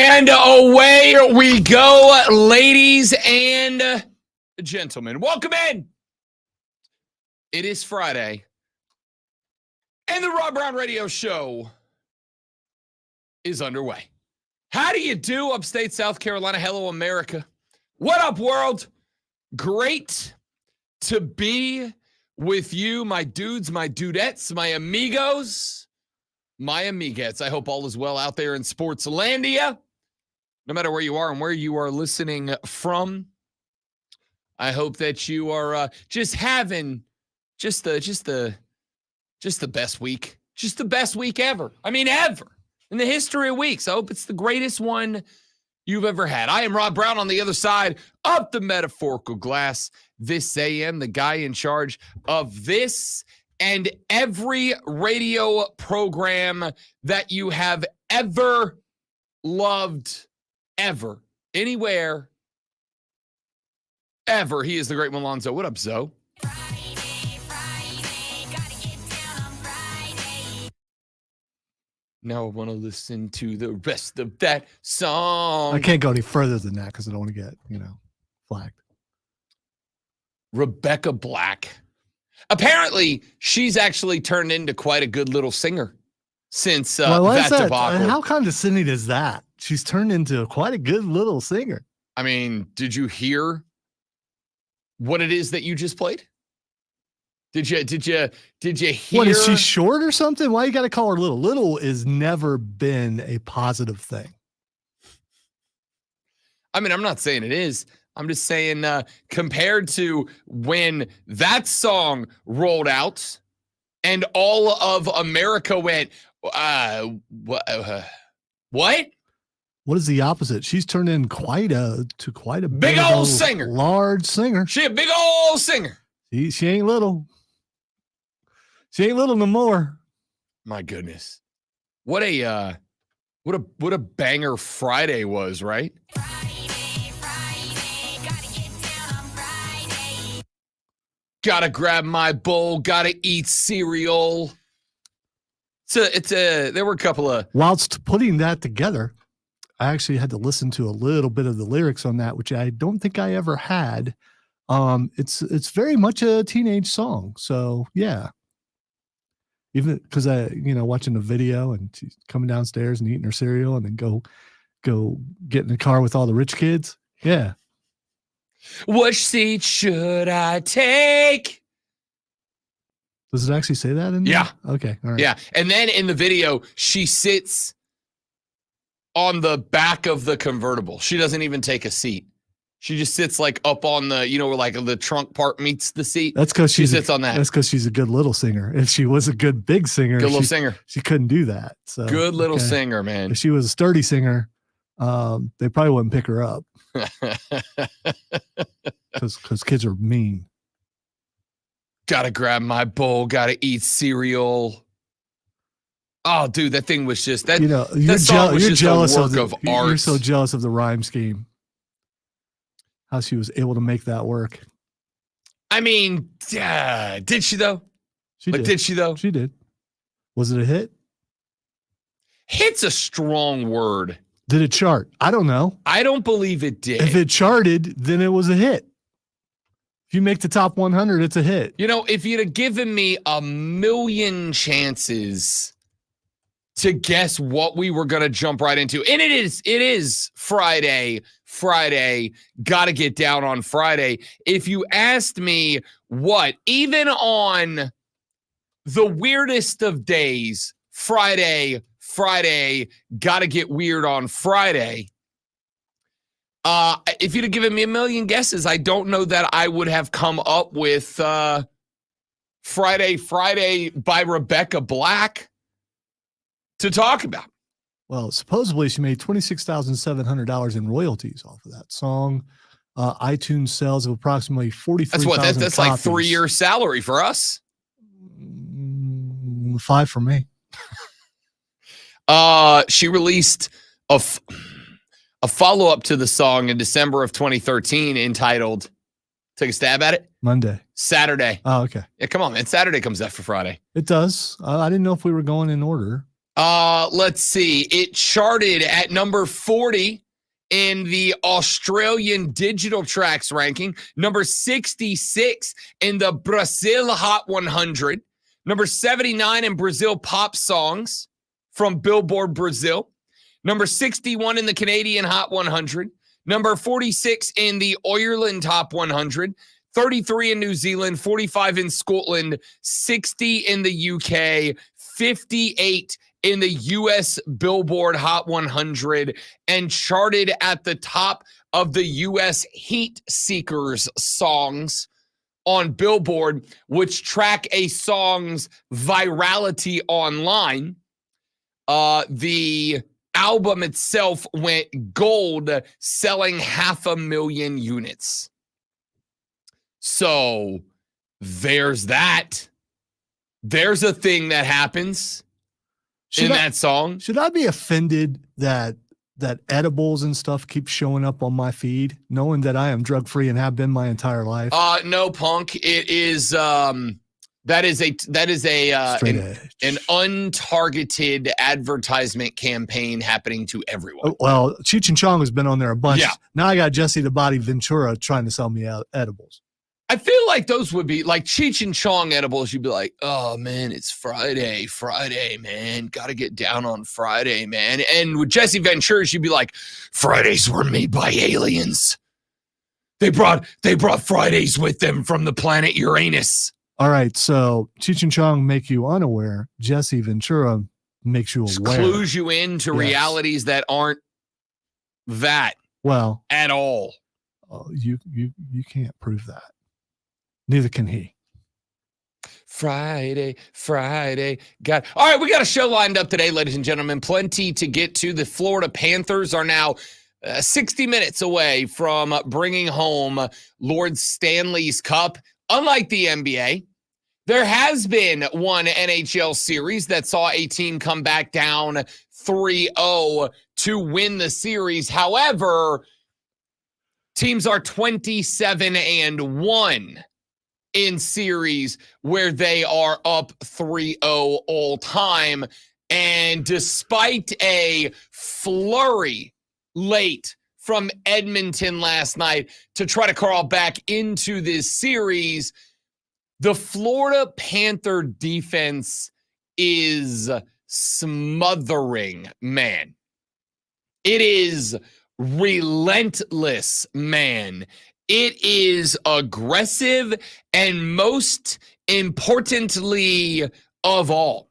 And away we go, ladies and gentlemen. Welcome in. It is Friday, and the Rob Brown Radio Show is underway. How do you do, upstate South Carolina? Hello, America. What up, world? Great to be with you, my dudes, my dudettes, my amigos, my amiguettes. I hope all is well out there in Sportslandia. No matter where you are and where you are listening from, I hope that you are just having just the best week, just the best week ever. I mean, ever in the history of weeks. I hope it's the greatest one you've ever had. I am Rob Brown on the other side of the metaphorical glass. This AM, the guy in charge of this and every radio program that you have ever loved, ever, anywhere, ever. He is the great Malonzo. What up, Zoe? Friday, gotta get down on Friday. Now I want to listen to the rest of that song. I can't go any further than that because I don't want to get, flagged. Rebecca Black. Apparently, she's actually turned into quite a good little singer since that debacle. How condescending is that? She's turned into quite a good little singer. I mean, did you hear what it is that you just played? Did you hear? What, is she short or something? Why you got to call her little? Little has never been a positive thing. I mean, I'm not saying it is. I'm just saying compared to when that song rolled out and all of America went, what? What is the opposite? She's turned in quite a big old singer, large singer. She a big old singer. She ain't little. She ain't little no more. My goodness, what a banger Friday was, right? Gotta grab my bowl, gotta eat cereal. There were a couple of... Whilst putting that together, I actually had to listen to a little bit of the lyrics on that, which I don't think I ever had. It's very much a teenage song. So yeah. Even because watching the video and she's coming downstairs and eating her cereal and then go get in the car with all the rich kids. Yeah. Which seat should I take? Does it actually say that in there? Yeah. Okay. All right. Yeah. And then in the video, she sits on the back of the convertible. She doesn't even take a seat. She just sits like up on the, where like the trunk part meets the seat. That's because she sits on that. That's because she's a good little singer. If she was a good big singer, she couldn't do that. So good little singer, man. If she was a sturdy singer, they probably wouldn't pick her up. Because kids are mean. Gotta grab my bowl, gotta eat cereal. Oh, dude, that thing was just that. You're jealous of art. You're so jealous of the rhyme scheme. How she was able to make that work. I mean, did she though? Did she though? She did. Was it a hit? Hit's a strong word. Did it chart? I don't know. I don't believe it did. If it charted, then it was a hit. If you make the top 100, it's a hit. If you'd have given me a million chances to guess what we were going to jump right into, and it is Friday, gotta get down on Friday. If you asked me even on the weirdest of days, Friday, gotta get weird on Friday. If you'd have given me a million guesses, I don't know that I would have come up with Friday by Rebecca Black to talk about. Well, supposedly she made $26,700 in royalties off of that song. iTunes sales of approximately 43,000 That's like 3 years salary for us. 5 for me. She released a follow-up to the song in December of 2013 entitled, take a stab at it? Saturday. Oh, okay. Yeah, come on, man. Saturday comes after Friday. It does. I didn't know if we were going in order. Let's see. It charted at number 40 in the Australian Digital Tracks ranking, number 66 in the Brazil Hot 100, number 79 in Brazil Pop Songs from Billboard Brazil, number 61 in the Canadian Hot 100, number 46 in the Ireland Top 100, 33 in New Zealand, 45 in Scotland, 60 in the UK, 58 in the US Billboard Hot 100, and charted at the top of the US Heat Seekers songs on Billboard, which track a song's virality online. The album itself went gold, selling 500,000 units. So there's that. There's a thing that happens in that song. Should I be offended that edibles and stuff keep showing up on my feed, knowing that I am drug free and have been my entire life? No, punk. It is that is an untargeted advertisement campaign happening to everyone. Well, Cheech and Chong has been on there a bunch. Yeah. Now I got Jesse the Body Ventura trying to sell me edibles. I feel like those would be like Cheech and Chong edibles. You'd be like, oh man, it's Friday, man. Got to get down on Friday, man. And with Jesse Ventura, you'd be like, Fridays were made by aliens. They brought Fridays with them from the planet Uranus. All right, so Cheech and Chong make you unaware. Jesse Ventura makes you aware. Clues you into realities that aren't that at all. You can't prove that. Neither can he. Friday. All right, we got a show lined up today, ladies and gentlemen. Plenty to get to. The Florida Panthers are now 60 minutes away from bringing home Lord Stanley's Cup. Unlike the NBA, there has been one NHL series that saw a team come back down 3-0 to win the series. However, teams are 27-1 in series where they are up 3-0 all time. And despite a flurry late from Edmonton last night to try to crawl back into this series, the Florida Panther defense is smothering, man. It is relentless, man. It is aggressive, and most importantly of all,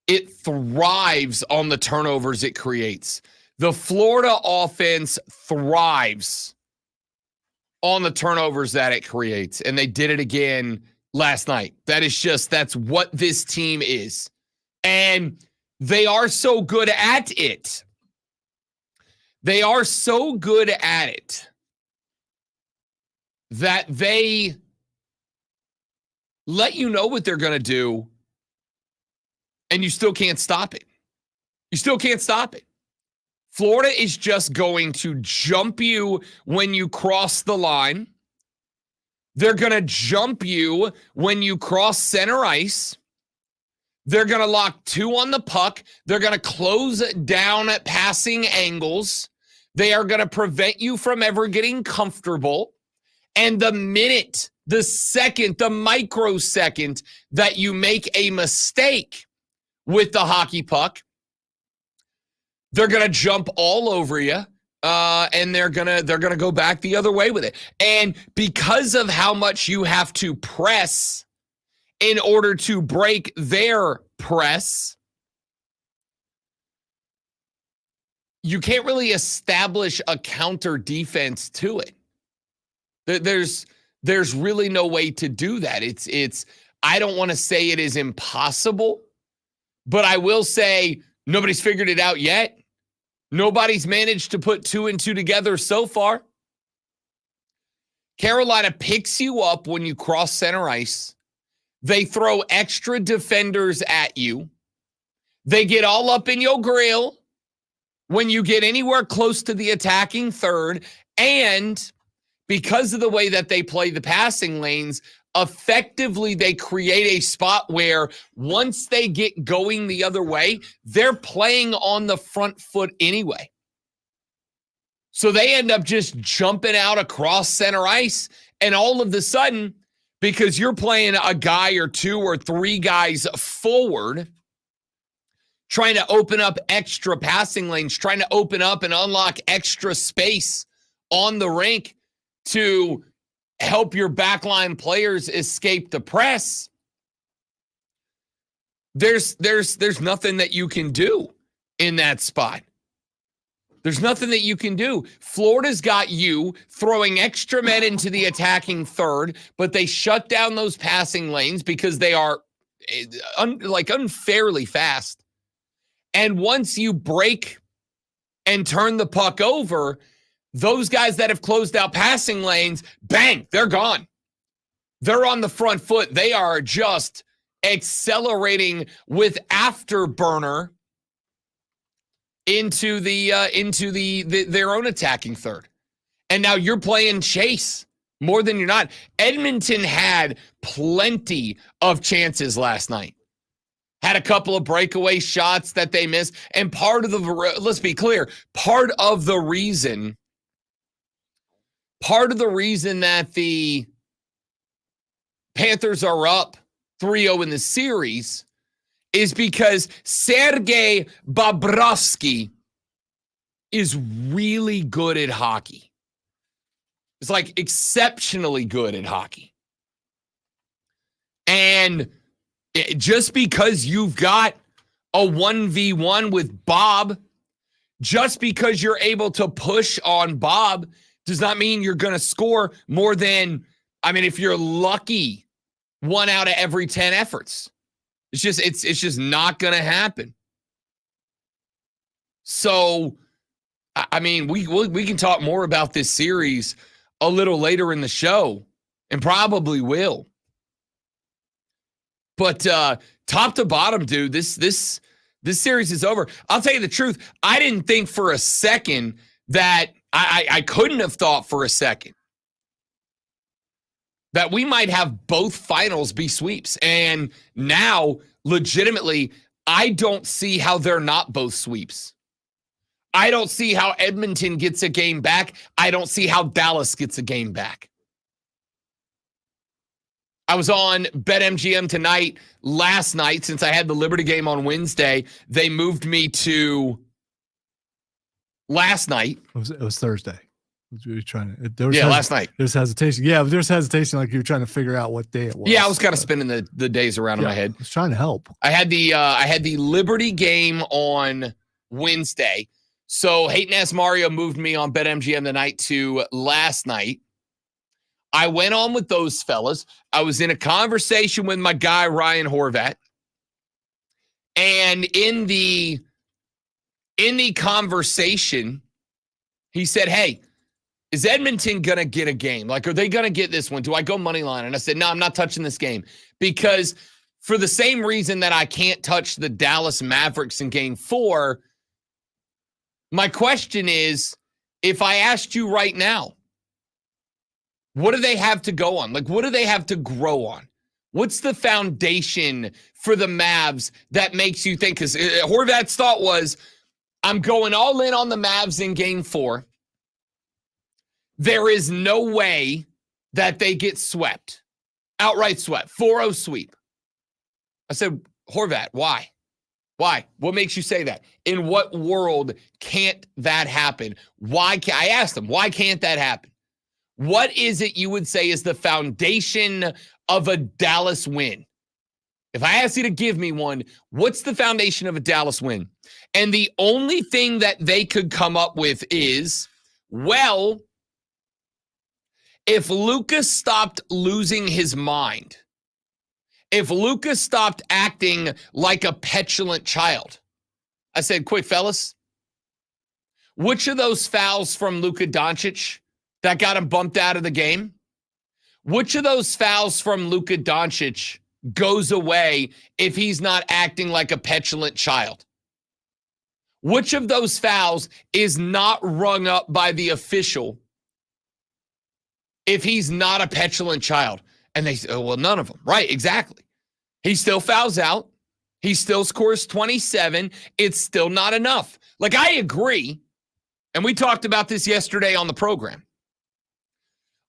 it thrives on the turnovers it creates. The Florida offense thrives on the turnovers that it creates, and they did it again last night. That's what this team is. And they are so good at it. They are so good at it that they let you know what they're going to do, and you still can't stop it. You still can't stop it. Florida is just going to jump you when you cross the line. They're going to jump you when you cross center ice. They're going to lock two on the puck. They're going to close down at passing angles. They are going to prevent you from ever getting comfortable. And the minute, the second, the microsecond that you make a mistake with the hockey puck, they're going to jump all over you, and they're going to go back the other way with it. And because of how much you have to press in order to break their press, you can't really establish a counter defense to it. There's really no way to do that. It's I don't want to say it is impossible, but I will say nobody's figured it out yet. Nobody's managed to put 2 and 2 together so far. Carolina picks you up when you cross center ice. They throw extra defenders at you. They get all up in your grill when you get anywhere close to the attacking third. And because of the way that they play the passing lanes, effectively they create a spot where once they get going the other way, they're playing on the front foot anyway. So they end up just jumping out across center ice, and all of a sudden, because you're playing a guy or two or three guys forward, trying to open up extra passing lanes, trying to open up and unlock extra space on the rink to help your backline players escape the press, there's nothing that you can do in that spot. There's nothing that you can do. Florida's got you throwing extra men into the attacking third, but they shut down those passing lanes because they are unfairly fast. And once you break and turn the puck over, those guys that have closed out passing lanes, bang, they're gone. They're on the front foot. They are just accelerating with afterburner into their own attacking third. And now you're playing chase more than you're not. Edmonton had plenty of chances last night. Had a couple of breakaway shots that they missed. And let's be clear, part of the reason that the Panthers are up 3-0 in the series is because Sergei Bobrovsky is really good at hockey. It's like exceptionally good at hockey. And just because you've got a 1v1 with Bob, just because you're able to push on Bob, does not mean you're going to score more than, if you're lucky, 1 out of every 10 efforts. It's just not going to happen. So, we can talk more about this series a little later in the show, and probably will. But top to bottom, dude, this series is over. I'll tell you the truth. I didn't think for a second that I couldn't have thought for a second that we might have both finals be sweeps. And now, legitimately, I don't see how they're not both sweeps. I don't see how Edmonton gets a game back. I don't see how Dallas gets a game back. I was on BetMGM tonight. Last night, since I had the Liberty game on Wednesday, they moved me to last night. It was Thursday. Last night. There's hesitation. Yeah, there's hesitation like you're trying to figure out what day it was. Yeah, I was kind of spinning the days around in my head. I was trying to help. I had the Liberty game on Wednesday. So Hayton S. Mario moved me on BetMGM tonight to last night. I went on with those fellas. I was in a conversation with my guy, Ryan Horvat. And in the conversation, he said, hey, is Edmonton going to get a game? Like, are they going to get this one? Do I go money line? And I said, no, I'm not touching this game. Because for the same reason that I can't touch the Dallas Mavericks in game 4, my question is, if I asked you right now, what do they have to go on? Like, what do they have to grow on? What's the foundation for the Mavs that makes you think? Because Horvat's thought was, I'm going all in on the Mavs in game 4. There is no way that they get swept. Outright swept. 4-0 sweep. I said, Horvat, why? Why? What makes you say that? In what world can't that happen? I asked him, why can't that happen? What is it you would say is the foundation of a Dallas win? If I asked you to give me one, what's the foundation of a Dallas win? And the only thing that they could come up with is, well, if Lucas stopped losing his mind, if Lucas stopped acting like a petulant child. I said, quick, fellas, which of those fouls from Luka Doncic that got him bumped out of the game, which of those fouls from Luka Doncic goes away if he's not acting like a petulant child? Which of those fouls is not rung up by the official if he's not a petulant child? And they say, oh, well, none of them. Right, exactly. He still fouls out. He still scores 27. It's still not enough. Like, I agree. And we talked about this yesterday on the program.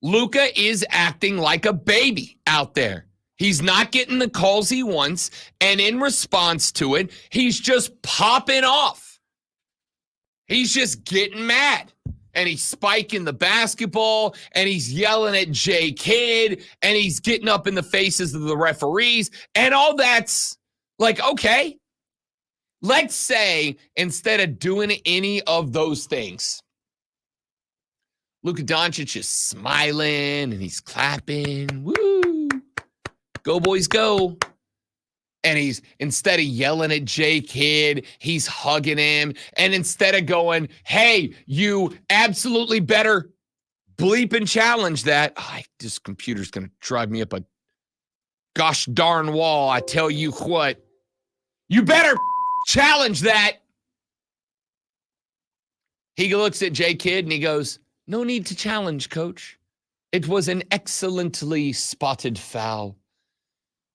Luka is acting like a baby out there. He's not getting the calls he wants. And in response to it, he's just popping off. He's just getting mad. And he's spiking the basketball, and he's yelling at J. Kidd, and he's getting up in the faces of the referees, and all that's like, okay. Let's say instead of doing any of those things, Luka Doncic is smiling, and he's clapping. Woo! Go, boys, go. And he's, instead of yelling at J. Kidd, he's hugging him. And instead of going, hey, you absolutely better bleep and challenge that. This computer's going to drive me up a gosh darn wall. I tell you what, you better challenge that. He looks at J. Kidd and he goes, no need to challenge, coach. It was an excellently spotted foul.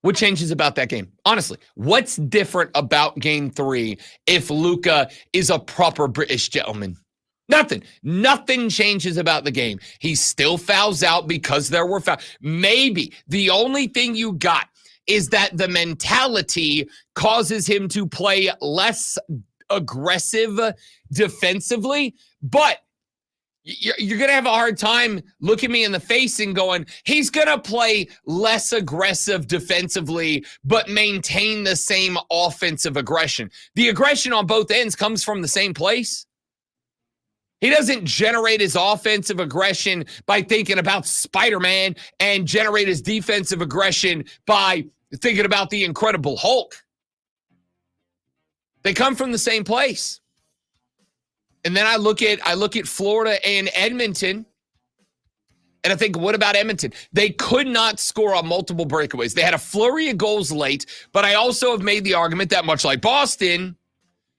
What changes about that game? Honestly, what's different about game 3 if Luka is a proper British gentleman? Nothing. Nothing changes about the game. He still fouls out because there were fouls. Maybe the only thing you got is that the mentality causes him to play less aggressive defensively, but you're going to have a hard time looking me in the face and going, he's going to play less aggressive defensively, but maintain the same offensive aggression. The aggression on both ends comes from the same place. He doesn't generate his offensive aggression by thinking about Spider-Man and generate his defensive aggression by thinking about the Incredible Hulk. They come from the same place. And then I look at Florida and Edmonton, and I think, what about Edmonton? They could not score on multiple breakaways. They had a flurry of goals late, but I also have made the argument that much like Boston,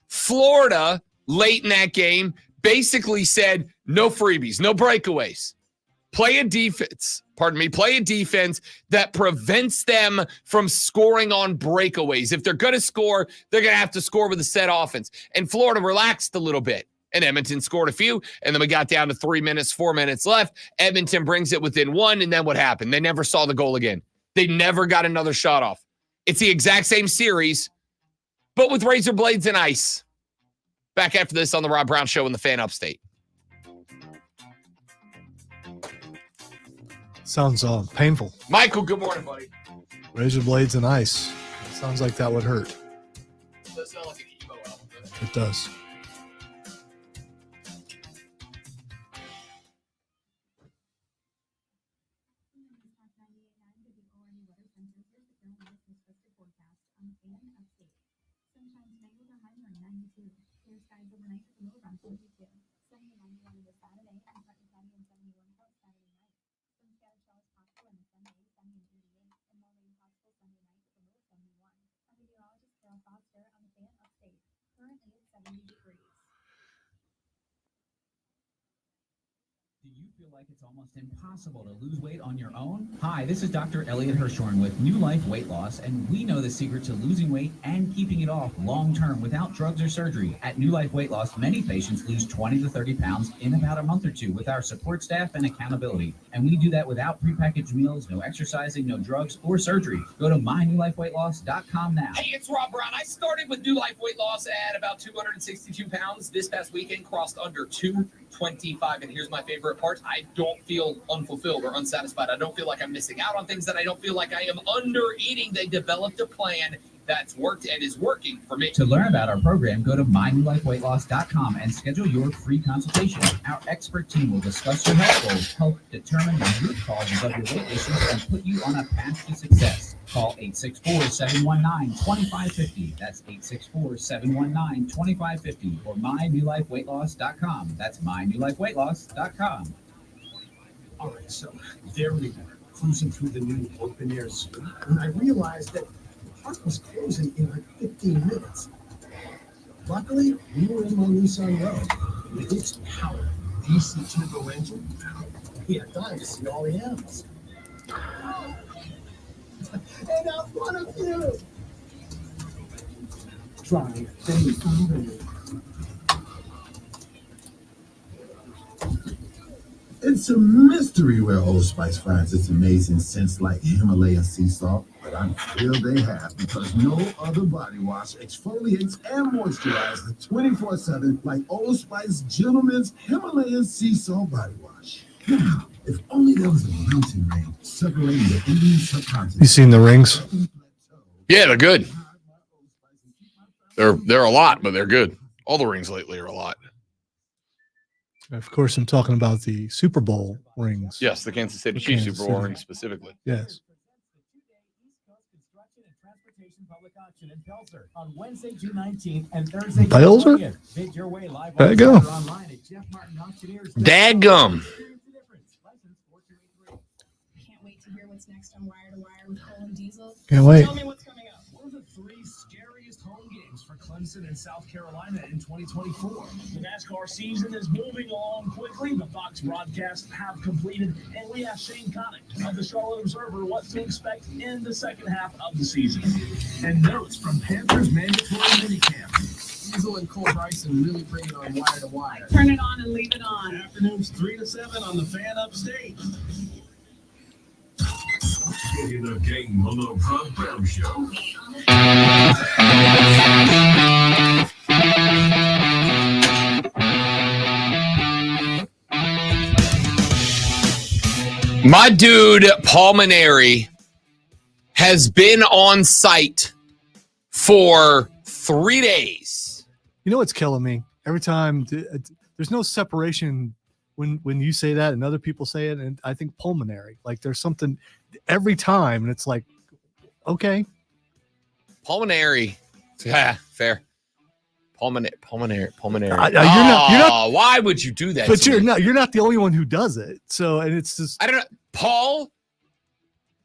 Florida, late in that game, basically said, no freebies, no breakaways. Play a defense that prevents them from scoring on breakaways. If they're going to score, they're going to have to score with a set offense. And Florida relaxed a little bit. And Edmonton scored a few, and then we got down to 4 minutes left. Edmonton brings it within 1, and then what happened? They never saw the goal again. They never got another shot off. It's the exact same series, but with razor blades and ice. Back after this on the Rob Brown Show in the Fan Upstate. Sounds painful. Michael, good morning, buddy. Razor blades and ice. It sounds like that would hurt. It does sound like an emo album, doesn't it? It does. Do you feel like it's almost impossible to lose weight on your own? Hi, this is Dr. Elliot Hirschhorn with New Life Weight Loss, and we know the secret to losing weight and keeping it off long-term without drugs or surgery. At New Life Weight Loss, many patients lose 20 to 30 pounds in about a month or two with our support staff and accountability. And we do that without prepackaged meals, no exercising, no drugs, or surgery. Go to mynewlifeweightloss.com now. Hey, it's Rob Brown. I started with New Life Weight Loss at about 262 pounds. This past weekend, crossed under 225. And here's my favorite part. I don't feel unfulfilled or unsatisfied. I don't feel like I'm missing out on things, that I don't feel like I am under eating. They developed a plan that's worked and is working for me. To learn about our program, go to mynewlifeweightloss.com and schedule your free consultation. Our expert team will discuss your health goals, help determine the root causes of your weight issues, and put you on a path to success. Call 864-719-2550. That's 864-719-2550 or mynewlifeweightloss.com. That's mynewlifeweightloss.com. All right, so there we were, cruising through the new open-air zoo, and I realized that the park was closing in like 15 minutes. Luckily, we were in my Nissan Road with its power DC turbo engine. Yeah, dying to see all the animals. And I'm one of you. Try anything. It's a mystery where Old Spice finds its amazing scents like Himalayan sea salt, but I'm thrilled they have because no other body wash exfoliates and moisturizes 24/7 like Old Spice Gentleman's Himalayan sea salt body wash. Now, if only there was a mountain range separating the Indian subcontinent. You seen the rings? Yeah, they're good. They're a lot, but they're good. All the rings lately are a lot. Of course, I'm talking about the Super Bowl rings. Yes, the Kansas City The Chiefs Kansas Super Bowl City. rings specifically. Yes. On Wednesday, June 19th and Thursday, Belzer? June 20th. Bid your way live There you go. online at jeffmartinauctioneers.com. Dadgum. Can't wait to hear what's next on Wire to Wire with Cole and Diesel. Can't wait. Tell me what's coming up. One of the 3 scariest home games for Clemson and South Carolina in 2024. The NASCAR season is moving along quickly. The Fox broadcasts have completed, and we asked Shane Connick of the Charlotte Observer what to expect in the second half of the season. And notes from Panthers mandatory minicamp. Diesel and Cole Bryson really bring it on Wire to Wire. Turn it on and leave it on. Afternoons 3 to 7 on the Fan Upstate. Getting the game on the Rob Brown Show. My dude, Paul Maneri, has been on site for 3 days. You know what's killing me? Every time there's no separation when you say that and other people say it, and I think pulmonary. Like there's something every time, and it's like, okay. Pulmonary. Yeah, fair. Pulmonary. You're not. Why would you do that? But to you're me? not. You're not the only one who does it. So, and it's just. I don't know. Paul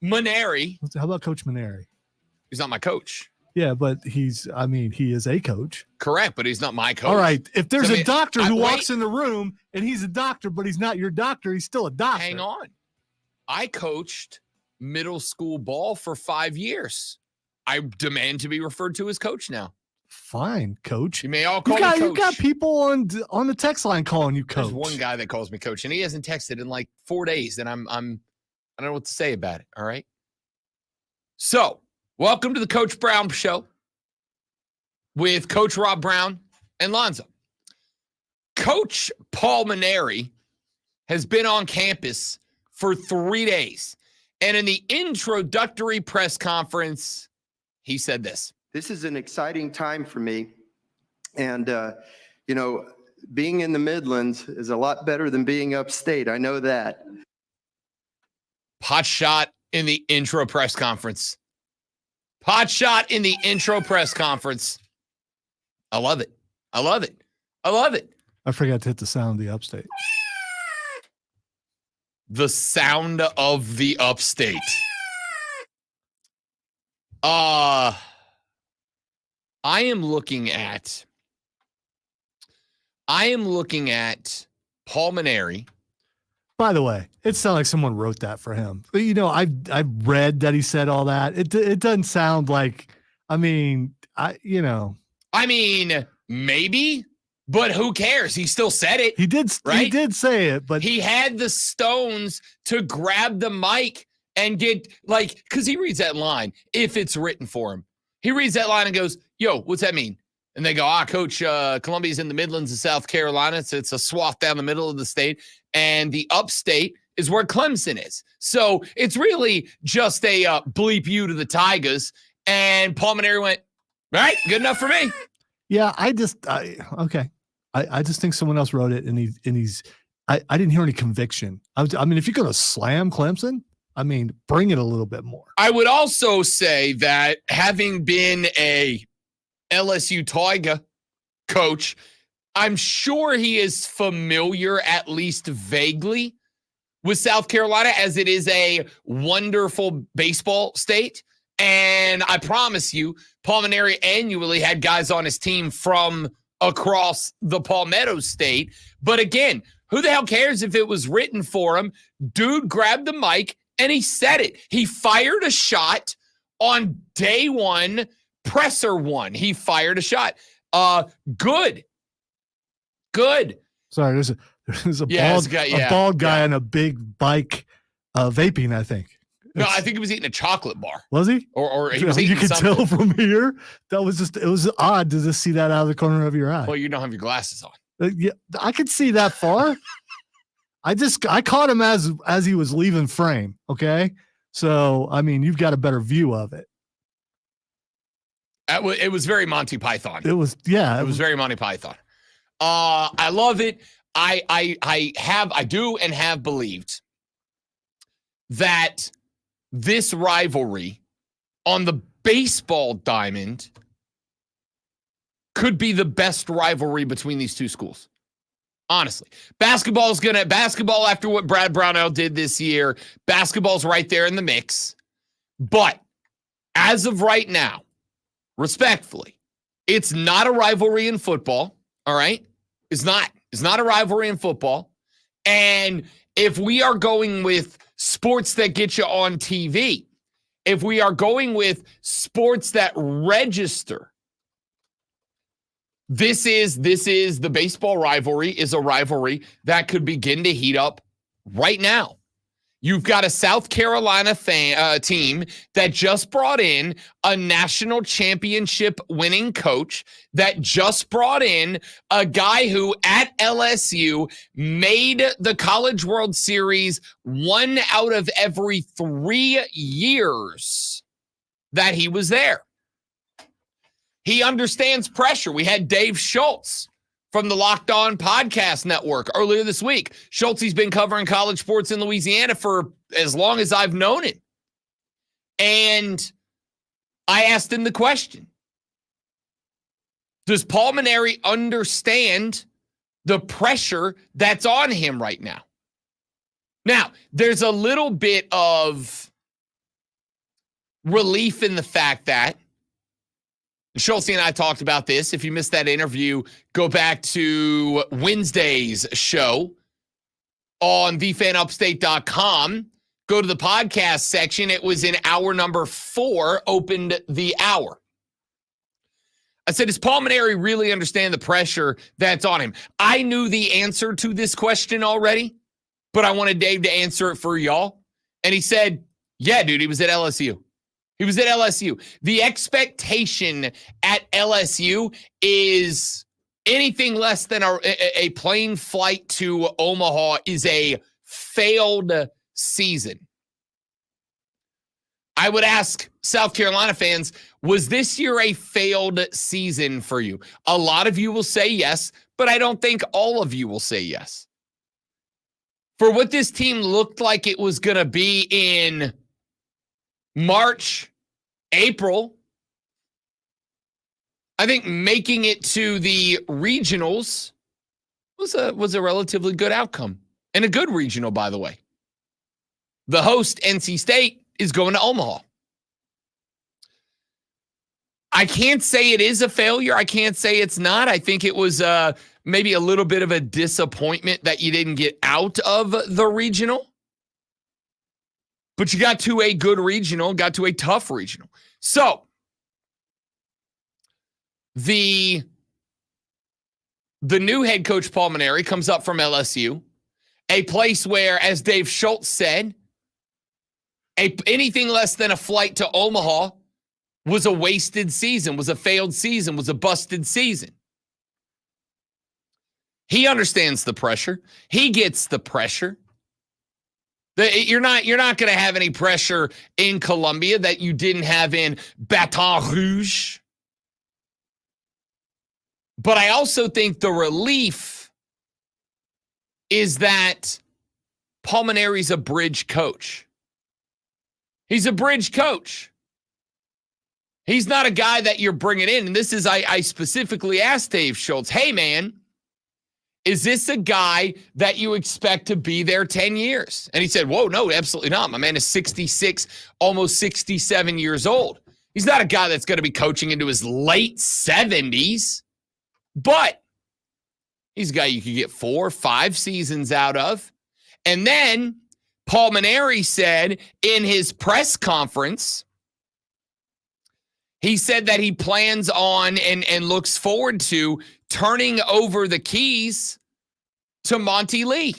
Maneri. How about Coach Maneri? He's not my coach. Yeah, but he is a coach. Correct, but he's not my coach. All right. If there's a doctor who wait. walks in the room and he's a doctor, but he's not your doctor, he's still a doctor. Hang on. I coached middle school ball for 5 years. I demand to be referred to as coach now. Fine, coach. You may all call You me coach. got people on the text line calling you coach. There's one guy that calls me coach, and he hasn't texted in like 4 days, and I don't know what to say about it. All right. So, welcome to the Coach Brown Show with Coach Rob Brown and Lonzo. Coach Paul Maneri has been on campus for 3 days, and in the introductory press conference, he said this. This is an exciting time for me. And, being in the Midlands is a lot better than being upstate. I know that. Pot shot in the intro press conference. Pot shot in the intro press conference. I love it. I love it. I love it. I forgot to hit the sound of the upstate. The sound of the upstate. I am looking at Paul Maneri. By the way, it sounds like someone wrote that for him. But, I've read that he said all that. It doesn't sound like. Maybe, but who cares? He still said it. He did. Right? He did say it, but he had the stones to grab the mic and get because he reads that line if it's written for him. He reads that line and goes, "Yo, what's that mean?" And they go, Coach, Columbia's in the Midlands of South Carolina. It's a swath down the middle of the state. And the upstate is where Clemson is. So it's really just a bleep you to the Tigers. And Paul Maneri went, all right, good enough for me. yeah, okay. I just think someone else wrote it, and he's. I didn't hear any conviction. If you're going to slam Clemson, bring it a little bit more. I would also say that having been a LSU Tiger coach, I'm sure he is familiar, at least vaguely, with South Carolina, as it is a wonderful baseball state. And I promise you, Paul Maneri annually had guys on his team from across the Palmetto State. But again, who the hell cares if it was written for him? Dude grabbed the mic And he said it. He fired a shot on day one, presser one. He fired a shot. Good. Sorry, there's a bald guy on a big bike vaping, I think. No, I think he was eating a chocolate bar. Was he? Or he was eating You could something. tell from here. It was odd to just see that out of the corner of your eye. Well, you don't have your glasses on. Yeah, I could see that far. I caught him as he was leaving frame. Okay. So, I mean, you've got a better view of it. It was very Monty Python. It was very Monty Python. I love it. I do and have believed that this rivalry on the baseball diamond could be the best rivalry between these two schools. Honestly, basketball after what Brad Brownell did this year, basketball's right there in the mix. But as of right now, respectfully, it's not a rivalry in football. All right. It's not a rivalry in football. And if we are going with sports that get you on TV, if we are going with sports that register, this is the baseball rivalry is a rivalry that could begin to heat up right now. You've got a South Carolina team that just brought in a national championship winning coach, that just brought in a guy who at LSU made the College World Series 1 out of every 3 years that he was there. He understands pressure. We had Dave Schultz from the Locked On Podcast Network earlier this week. Schultz, he's been covering college sports in Louisiana for as long as I've known him. And I asked him the question, does Paul Mainieri understand the pressure that's on him right now? Now, there's a little bit of relief in the fact that Schultz and I talked about this. If you missed that interview, go back to Wednesday's show on thefanupstate.com. Go to the podcast section. It was in hour number 4, opened the hour. I said, does Paul Mainieri really understand the pressure that's on him? I knew the answer to this question already, but I wanted Dave to answer it for y'all. And he said, yeah, dude, he was at LSU. He was at LSU. The expectation at LSU is anything less than a plane flight to Omaha is a failed season. I would ask South Carolina fans, was this year a failed season for you? A lot of you will say yes, but I don't think all of you will say yes. For what this team looked like it was going to be in March, April, I think making it to the regionals was a relatively good outcome, and a good regional, by the way. The host, NC State, is going to Omaha. I can't say it is a failure. I can't say it's not. I think it was maybe a little bit of a disappointment that you didn't get out of the regional. But you got to a good regional, got to a tough regional. So, the new head coach, Paul Mainieri, comes up from LSU, a place where, as Dave Schultz said, anything less than a flight to Omaha was a wasted season, was a failed season, was a busted season. He understands the pressure. He gets the pressure. You're not going to have any pressure in Columbia that you didn't have in Baton Rouge. But I also think the relief is that Paul Mainieri's a bridge coach. He's a bridge coach. He's not a guy that you're bringing in. And this is, I specifically asked Dave Schultz, hey, man, is this a guy that you expect to be there 10 years? And he said, whoa, no, absolutely not. My man is 66, almost 67 years old. He's not a guy that's going to be coaching into his late 70s, but he's a guy you could get 4 or 5 seasons out of. And then Paul Maneri said in his press conference, he said that he plans on and looks forward to turning over the keys to Monty Lee.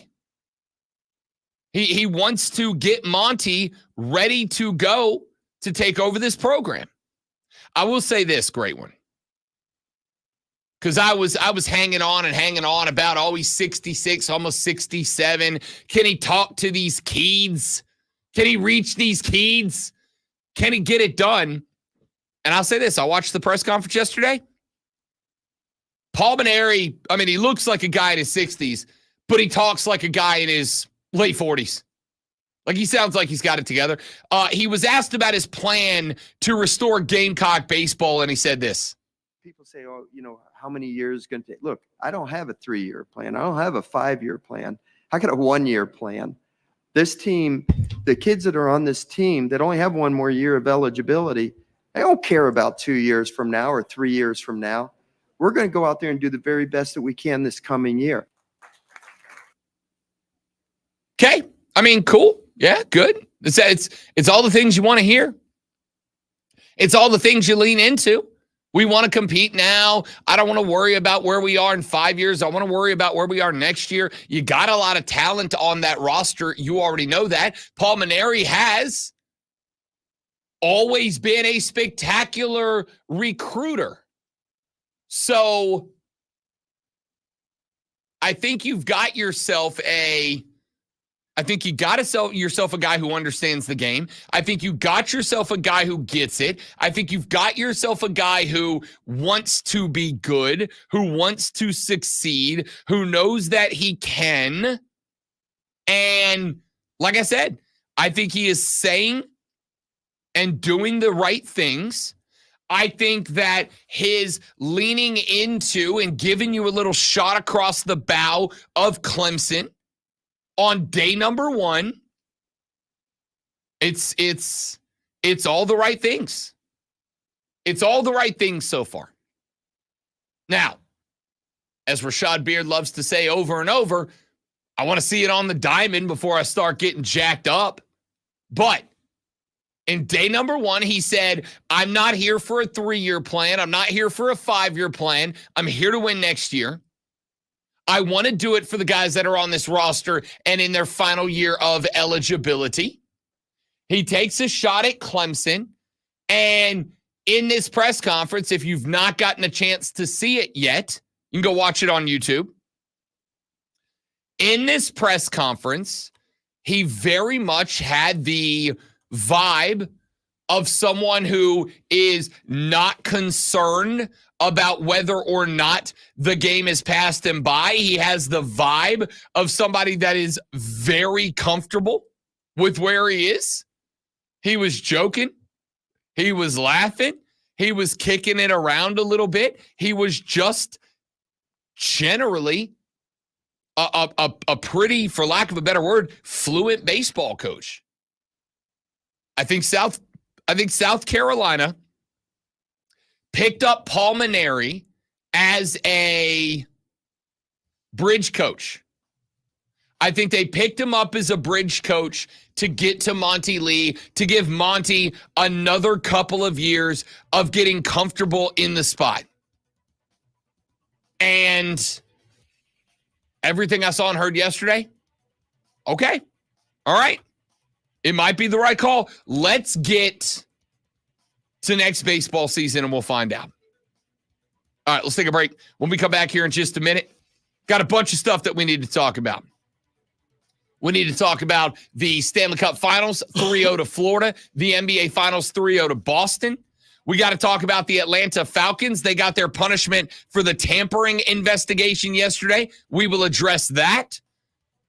He wants to get Monty ready to go to take over this program. I will say this, great one. Because I was hanging on about, oh, he's 66, almost 67. Can he talk to these kids? Can he reach these kids? Can he get it done? And I'll say this, I watched the press conference yesterday. Paul Maneri, I mean, he looks like a guy in his 60s, but he talks like a guy in his late 40s. Like, he sounds like he's got it together. He was asked about his plan to restore Gamecock baseball, and he said this. People say, oh, how many years is going to take? Look, I don't have a 3-year plan. I don't have a 5-year plan. I got a 1-year plan. This team, the kids that are on this team that only have 1 more year of eligibility, they don't care about 2 years from now or 3 years from now. We're going to go out there and do the very best that we can this coming year. Okay. I mean, cool. Yeah, good. It's all the things you want to hear. It's all the things you lean into. We want to compete now. I don't want to worry about where we are in 5 years. I want to worry about where we are next year. You got a lot of talent on that roster. You already know that. Paul Maneri has always been a spectacular recruiter. So I think you've got yourself a guy who understands the game. I think you got yourself a guy who gets it. I think you've got yourself a guy who wants to be good, who wants to succeed, who knows that he can. And like I said, I think he is saying and doing the right things. I think that his leaning into and giving you a little shot across the bow of Clemson on day number 1, it's all the right things. It's all the right things so far. Now, as Rashad Beard loves to say over and over, I want to see it on the diamond before I start getting jacked up. But in day number 1, he said, I'm not here for a 3-year plan. I'm not here for a 5-year plan. I'm here to win next year. I want to do it for the guys that are on this roster and in their final year of eligibility. He takes a shot at Clemson. And in this press conference, if you've not gotten a chance to see it yet, you can go watch it on YouTube. In this press conference, he very much had the vibe of someone who is not concerned about whether or not the game has passed him by. He has the vibe of somebody that is very comfortable with where he is. He was joking. He was laughing. He was kicking it around a little bit. He was just generally a pretty, for lack of a better word, fluent baseball coach. I think South Carolina picked up Paul Maneri as a bridge coach. I think they picked him up as a bridge coach to get to Monty Lee, to give Monty another couple of years of getting comfortable in the spot. And everything I saw and heard yesterday, okay, all right. It might be the right call. Let's get to next baseball season and we'll find out. All right, let's take a break. When we come back here in just a minute, got a bunch of stuff that we need to talk about. We need to talk about the Stanley Cup Finals, 3-0 to Florida, the NBA Finals, 3-0 to Boston. We got to talk about the Atlanta Falcons. They got their punishment for the tampering investigation yesterday. We will address that.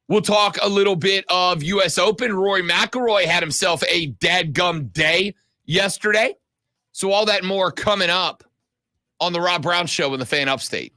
We'll talk a little bit of U.S. Open. Rory McIlroy had himself a dadgum day yesterday. So all that and more coming up on the Rob Brown Show in the Fan Upstate.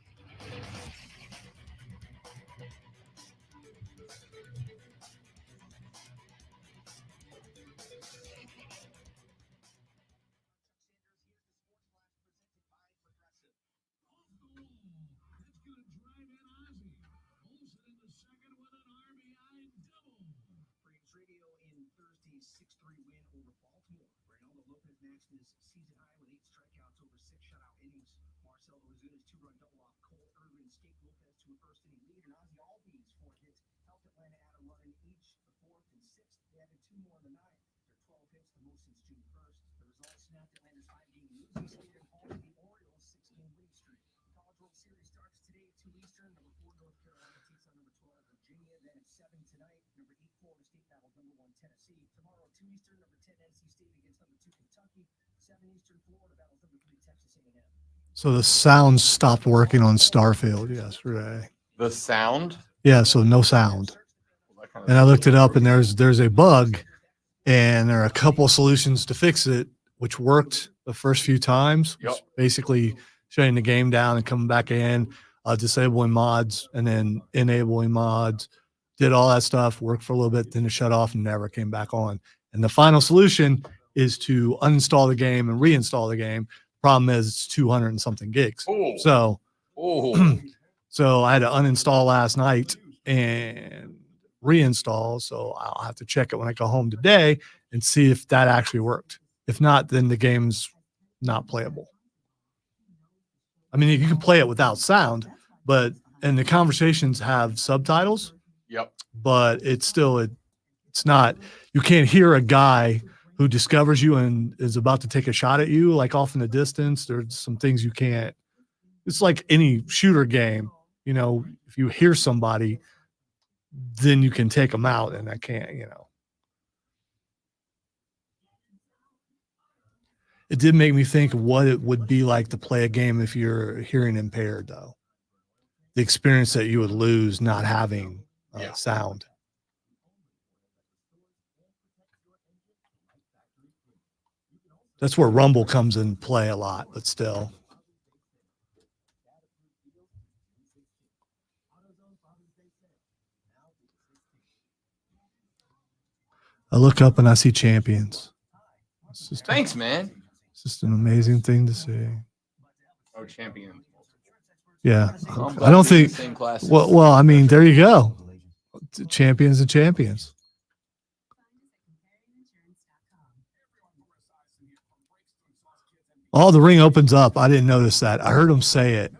a 6-3 win over Baltimore. Reynaldo Lopez matched his season high with 8 strikeouts over 6 shutout innings. Marcell Ozuna's 2-run double off Cole Irvin escaped Lopez to a first-inning lead, and Ozzie Albies 4 hits helped Atlanta add a run in each the 4th and 6th. They added 2 more in the 9th. Their 12 hits, the most since June 1st. The result snapped Atlanta's 5-game losing streak and halted the Orioles' 6-game winning streak. College World Series starts today at 2 Eastern. Number 4 North Carolina takes on number 12 Virginia. Then at 7 tonight, number 8 Florida State battles number 1 Tennessee. Tomorrow at 2 Eastern, number 10 NC State against number 2 Kentucky. 7 Eastern, Florida battles number 3 Texas A&M. So the sound stopped working on Starfield yesterday. The sound? Yeah, so no sound. And I looked it up, and there's a bug, and there are a couple of solutions to fix it, which worked the first few times. Yep. Basically shutting the game down and coming back in, disabling mods, and then enabling mods. Did all that stuff, worked for a little bit, then it shut off and never came back on. And the final solution is to uninstall the game and reinstall the game. Problem is it's 200 and something gigs. Oh. So Oh. so I had to uninstall last night and reinstall. So I'll have to check it when I go home today and see if that actually worked. If not, then the game's not playable. I mean, you can play it without sound, and the conversations have subtitles, Yep. but it's not, you can't hear a guy who discovers you and is about to take a shot at you, like off in the distance. There's some things you can't. It's like any shooter game, if you hear somebody, then you can take them out, and I can't, It did make me think of what it would be like to play a game if you're hearing impaired, though. The experience that you would lose not having sound. That's where Rumble comes in play a lot, but still. I look up and I see champions. Thanks, man. It's just an amazing thing to see. Oh, champion. Yeah. I'm glad I don't we're in the think. same classes. Well, I mean, there you go. Champions and champions. Oh, the ring opens up. I didn't notice that. I heard him say it.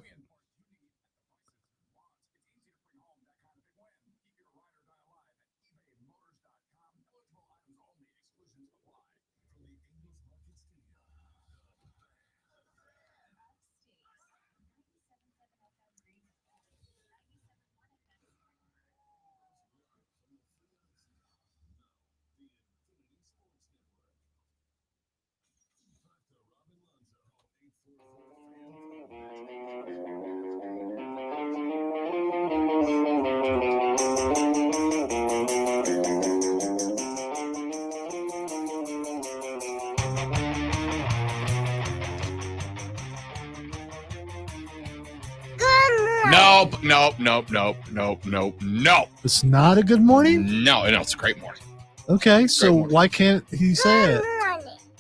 Nope. It's not a good morning? No, it's a great morning. Okay, so morning. why can't he say it?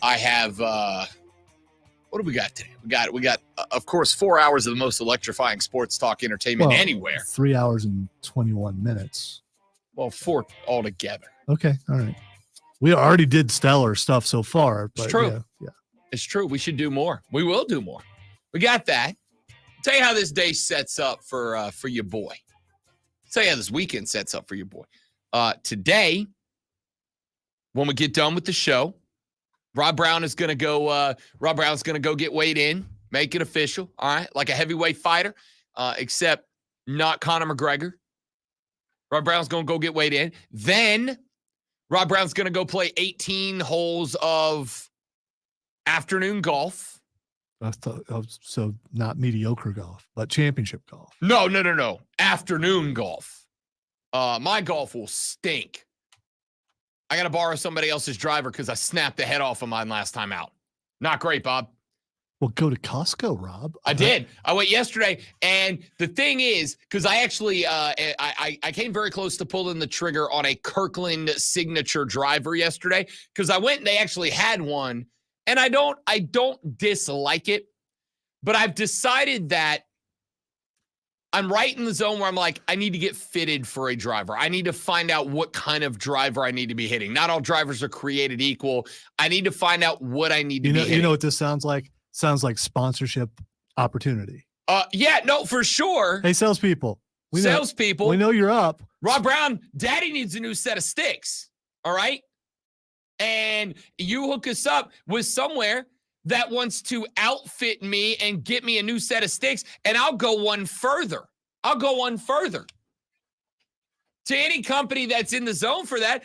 I have what do we got today? We got of course 4 hours of the most electrifying sports talk entertainment anywhere. 3 hours and 21 minutes. Well, 4 altogether. Okay, all right. We already did stellar stuff so far. But It's true. Yeah. It's true. We should do more. We will do more. We got that. Tell you how this day sets up for your boy. Tell you how this weekend sets up for your boy. Today, when we get done with the show, Rob Brown is gonna go. Rob Brown's gonna go get weighed in, make it official. All right, like a heavyweight fighter, except not Conor McGregor. Rob Brown's gonna go get weighed in. Then Rob Brown's gonna go play 18 holes of afternoon golf. So not mediocre golf, but championship golf. No. Afternoon golf. My golf will stink. I got to borrow somebody else's driver because I snapped the head off of mine last time out. Not great, Bob. Well, go to Costco, Rob. I did. I went yesterday, and the thing is, because I actually, I came very close to pulling the trigger on a Kirkland signature driver yesterday because I went and they actually had one, and I don't dislike it, but I've decided that I'm right in the zone where I'm like, I need to get fitted for a driver. I need to find out what kind of driver I need to be hitting. Not all drivers are created equal. I need to find out what I need to be hitting. You know what this sounds like? Sounds like sponsorship opportunity. Yeah, no, for sure. Hey, salespeople. We know you're up. Rob Brown, daddy needs a new set of sticks. All right. And you hook us up with somewhere that wants to outfit me and get me a new set of sticks. And I'll go one further. To any company that's in the zone for that,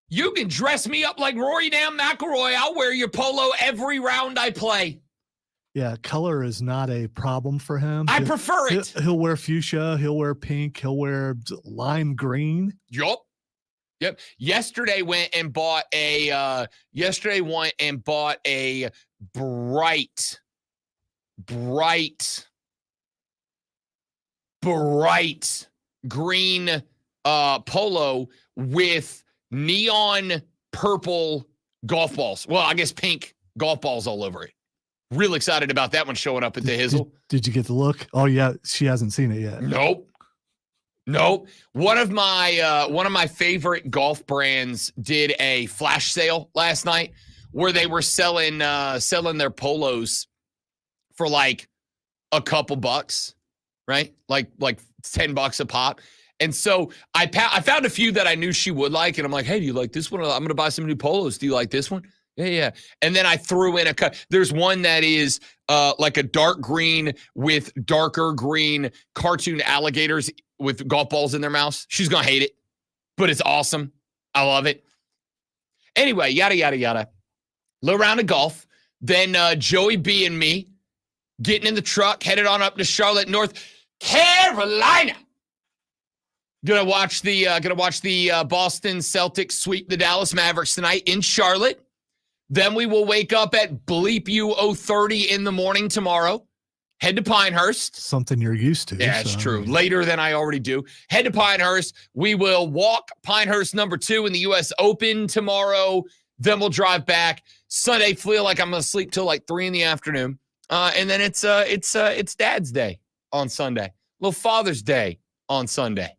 you can dress me up like Rory Damn McIlroy. I'll wear your polo every round I play. Yeah, color is not a problem for him. I prefer it. He'll wear fuchsia. He'll wear pink. He'll wear lime green. Yep. Yesterday went and bought a bright green polo with neon purple golf balls. Well, I guess pink golf balls all over it. Real excited about that one showing up at the Hizzle. Did you get the look? Oh yeah, she hasn't seen it yet. Nope. One of my favorite golf brands did a flash sale last night where they were selling their polos for like a couple bucks, right? Like $10 a pop. And so I found a few that I knew she would like, and I'm like, hey, do you like this one? I'm going to buy some new polos. Do you like this one? Yeah. And then I threw in there's one that is like a dark green with darker green cartoon alligators with golf balls in their mouths. She's going to hate it, but it's awesome. I love it. Anyway, yada, yada, yada. Little round of golf. Then Joey B and me getting in the truck, headed on up to Charlotte, North Carolina. Gonna watch the Boston Celtics sweep the Dallas Mavericks tonight in Charlotte. Then we will wake up at bleep you 0:30 in the morning tomorrow. Head to Pinehurst. Something you're used to. Yeah, it's true. Later than I already do. Head to Pinehurst. We will walk Pinehurst -- 2 in the U.S. Open tomorrow. Then we'll drive back. Sunday, feel like I'm gonna sleep till like 3 in the afternoon. And then it's Dad's Day on Sunday. Little Father's Day on Sunday.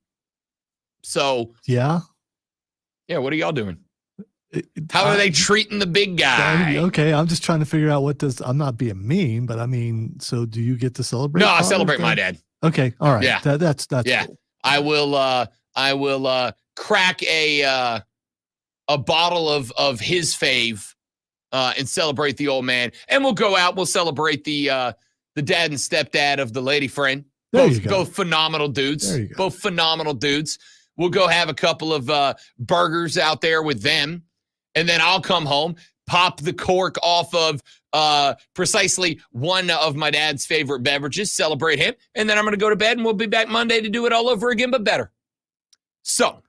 So yeah. What are y'all doing? How are they treating the big guy? Okay, I'm just trying to figure out I'm not being mean, but I mean, so do you get to celebrate? No, I celebrate my dad. Okay, all right. Yeah, that's yeah. Cool. I will crack a bottle of his fave and celebrate the old man, and we'll go out. We'll celebrate the dad and stepdad of the lady friend. Both phenomenal dudes. Both phenomenal dudes. We'll go have a couple of burgers out there with them. And then I'll come home, pop the cork off of precisely one of my dad's favorite beverages, celebrate him, and then I'm going to go to bed, and we'll be back Monday to do it all over again, but better. So,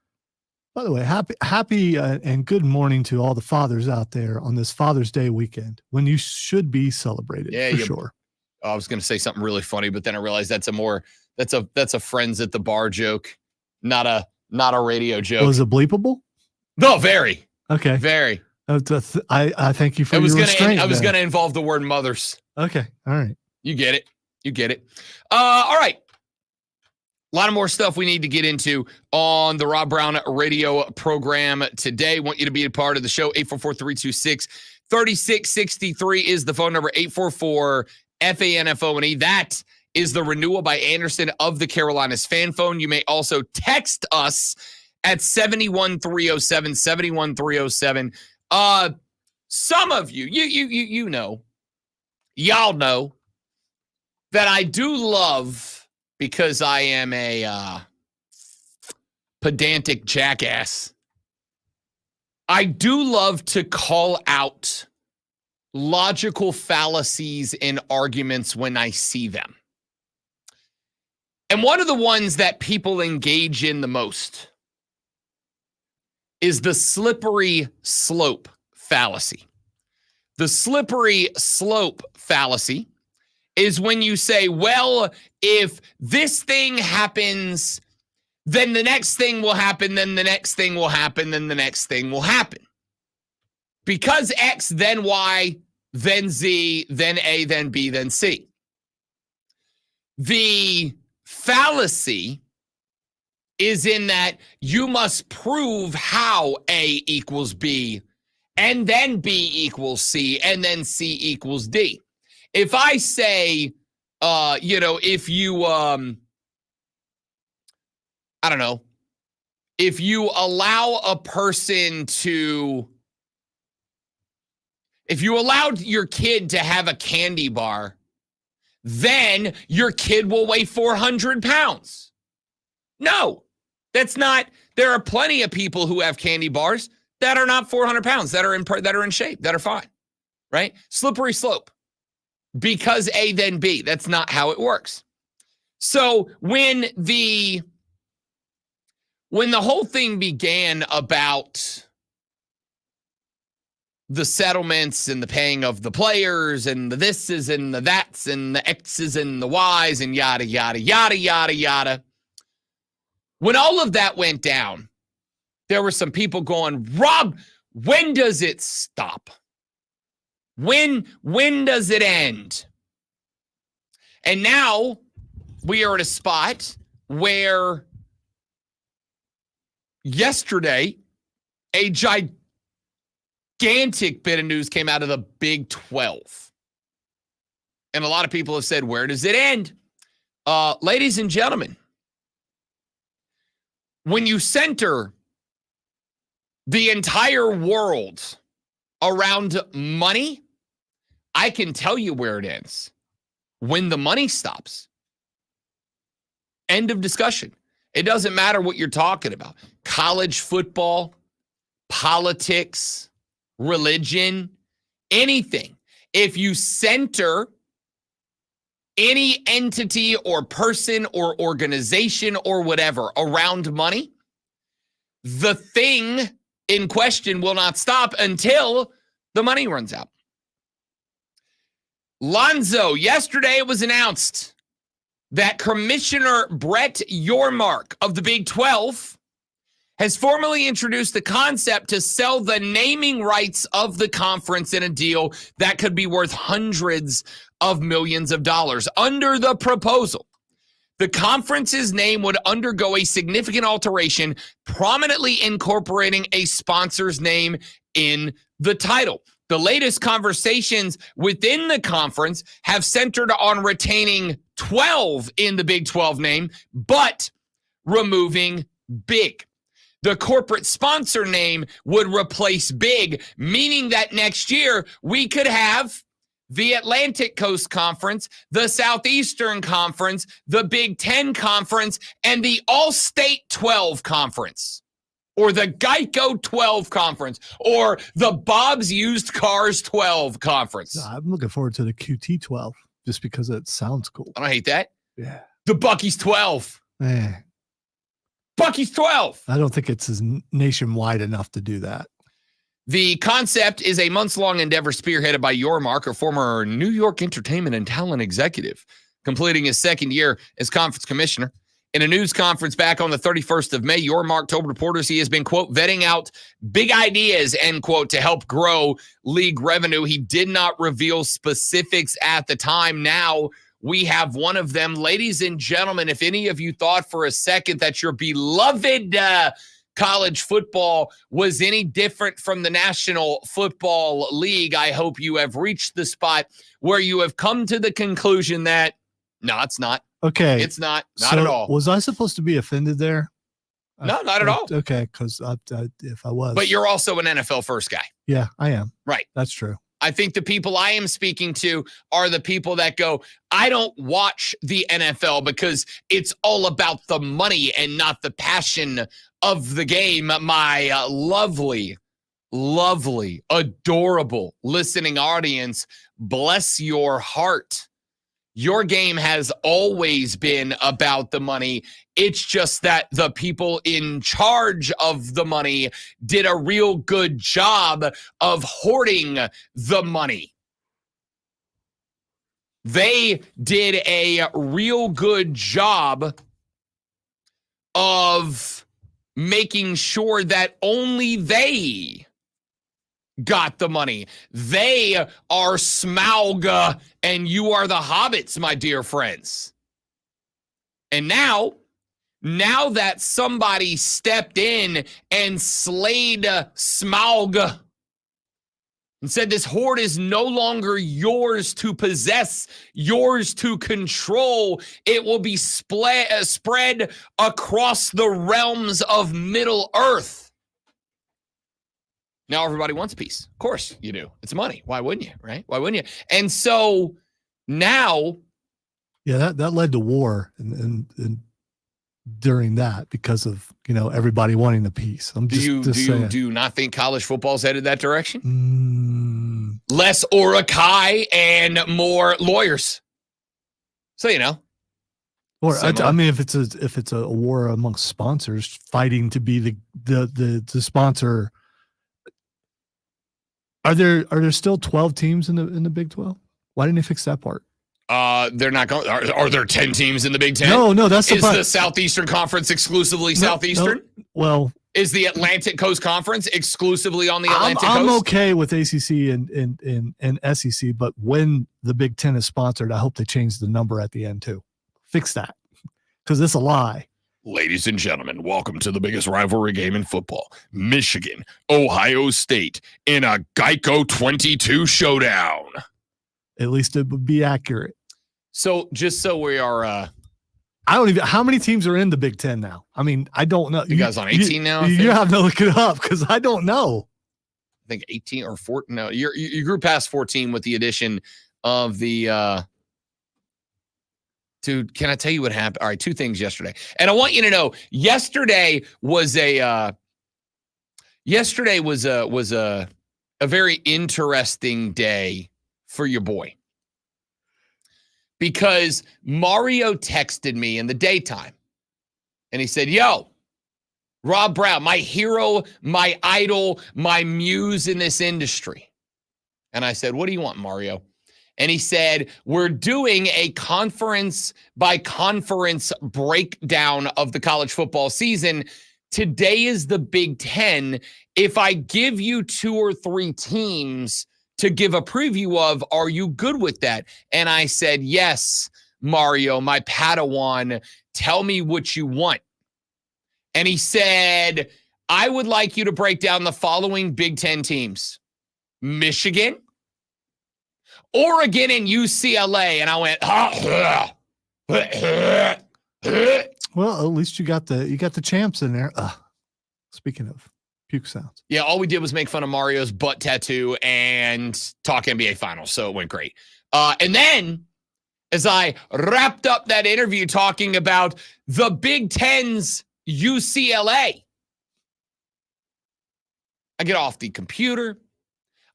by the way, happy and good morning to all the fathers out there on this Father's Day weekend when you should be celebrated. Yeah, for sure. I was going to say something really funny, but then I realized that's a friends at the bar joke, not a radio joke. Was it bleepable? No, very. Okay. Very. I thank you for your restraint. I was going to involve the word mothers. Okay. All right. You get it. All right. A lot of more stuff we need to get into on the Rob Brown radio program today. Want you to be a part of the show. 844-326-3663 is the phone number. 844-FANFONE. That is the renewal by Anderson of the Carolinas fan phone. You may also text us at 71307, 71307. Some of you know, y'all know that I do love, because I am a pedantic jackass, I do love to call out logical fallacies in arguments when I see them. And one of the ones that people engage in the most is the slippery slope fallacy. The slippery slope fallacy is when you say, well, if this thing happens, then the next thing will happen, then the next thing will happen, then the next thing will happen. Because X, then Y, then Z, then A, then B, then C. The fallacy is in that you must prove how A equals B, and then B equals C, and then C equals D. If I say, if you, I don't know, if you allow a person to, if you allowed your kid to have a candy bar, then your kid will weigh 400 pounds. No, that's not. There are plenty of people who have candy bars that are not 400 pounds, that are in shape, that are fine, right? Slippery slope. Because A, then B. That's not how it works. So when the whole thing began about the settlements and the paying of the players and the thises and the that's and the X's and the Y's and yada, yada, yada, yada, yada. When all of that went down, there were some people going, Rob, when does it stop? When does it end? And now we are at a spot where yesterday a gigantic bit of news came out of the Big 12. And a lot of people have said, where does it end? Ladies and gentlemen, when you center the entire world around money, I can tell you where it ends. When the money stops. End of discussion. It doesn't matter what you're talking about. College football, politics, religion, anything. If you center any entity or person or organization or whatever around money, the thing in question will not stop until the money runs out. Lonzo, yesterday it was announced that Commissioner Brett Yormark of the Big 12 has formally introduced the concept to sell the naming rights of the conference in a deal that could be worth hundreds of millions of dollars. Under the proposal, the conference's name would undergo a significant alteration, prominently incorporating a sponsor's name in the title. The latest conversations within the conference have centered on retaining 12 in the Big 12 name, but removing Big. The corporate sponsor name would replace Big, meaning that next year we could have the Atlantic Coast Conference, the Southeastern Conference, the Big 10 Conference, and the All-State 12 Conference. Or the Geico 12 Conference, or the Bob's Used Cars 12 Conference. I'm looking forward to the QT 12 just because it sounds cool. I don't hate that. Yeah. The Bucky's 12. Bucky's 12. I don't think it's as nationwide enough to do that. The concept is a months-long endeavor spearheaded by Yormark, a former New York entertainment and talent executive, completing his second year as conference commissioner. In a news conference back on the 31st of May, Yormark told reporters he has been, quote, vetting out big ideas, end quote, to help grow league revenue. He did not reveal specifics at the time. Now we have one of them. Ladies and gentlemen, if any of you thought for a second that your beloved college football was any different from the National Football League, I hope you have reached the spot where you have come to the conclusion that, no, it's not. Okay. It's not So at all. Was I supposed to be offended there? No, not at all. Okay, because if I was. But you're also an NFL first guy. Yeah, I am. Right. That's true. I think the people I am speaking to are the people that go, I don't watch the NFL because it's all about the money and not the passion of the game. My lovely, adorable listening audience, bless your heart. Your game has always been about the money. It's just that the people in charge of the money did a real good job of hoarding the money. They did a real good job of making sure that only they got the money. They are Smaug and you are the hobbits, my dear friends. And now that somebody stepped in and slayed Smaug and said this horde is no longer yours to possess, yours to control, it will be spread across the realms of Middle Earth. Now everybody wants peace. Of course you do. It's money. Why wouldn't you, right? Why wouldn't you? And so now... Yeah, that led to war and during that because of, everybody wanting the peace. I'm Do you not think college football's headed that direction? Less Orakai and more lawyers. So Or I mean, if it's a war amongst sponsors fighting to be the sponsor, are there still 12 teams in the Big 12? Why didn't they fix that part? They're not going. Are there 10 teams in the Big 10? No, that's the Southeastern Conference exclusively Southeastern? No, well, is the Atlantic Coast Conference exclusively on the Atlantic Coast? I'm okay with ACC and SEC, but when the Big 10 is sponsored, I hope they change the number at the end too. Fix that, because it's a lie. Ladies and gentlemen, welcome to the biggest rivalry game in football. Michigan, Ohio State in a Geico 22 showdown. At least it would be accurate. So just so we are, I don't even. How many teams are in the Big 10 now? I mean, I don't know. You guys on 18 now? You have to look it up because I don't know. I think 18 or 14. No, you grew past 14 with the addition of the. Dude, can I tell you what happened? All right, two things yesterday, and I want you to know. Yesterday was a very interesting day for your boy. Because Mario texted me in the daytime and he said, yo, Rob Brown, my hero, my idol, my muse in this industry. And I said, what do you want, Mario? And he said, we're doing a conference by conference breakdown of the college football season. Today is the Big 10. If I give you 2 or 3 teams to give a preview of, are you good with that? And I said, yes, Mario, my Padawan, tell me what you want. And he said, I would like you to break down the following Big 10 teams: Michigan, Oregon, and UCLA. And I went, well, at least you got the champs in there. Speaking of puke sounds. Yeah, all we did was make fun of Mario's butt tattoo and talk NBA Finals, so it went great. And then, as I wrapped up that interview talking about the Big Ten's UCLA, I get off the computer.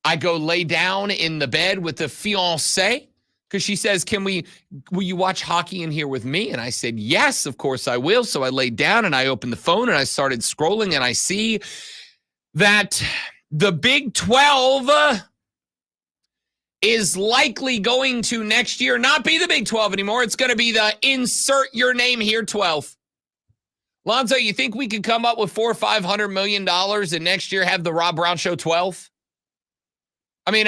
I go lay down in the bed with the fiancée because she says, will you watch hockey in here with me? And I said, yes, of course I will. So I laid down and I opened the phone and I started scrolling and I see that the Big 12 is likely going to next year not be the Big 12 anymore. It's going to be the insert your name here 12. Lonzo, you think we could come up with $400 or $500 million and next year have the Rob Brown Show 12? I mean,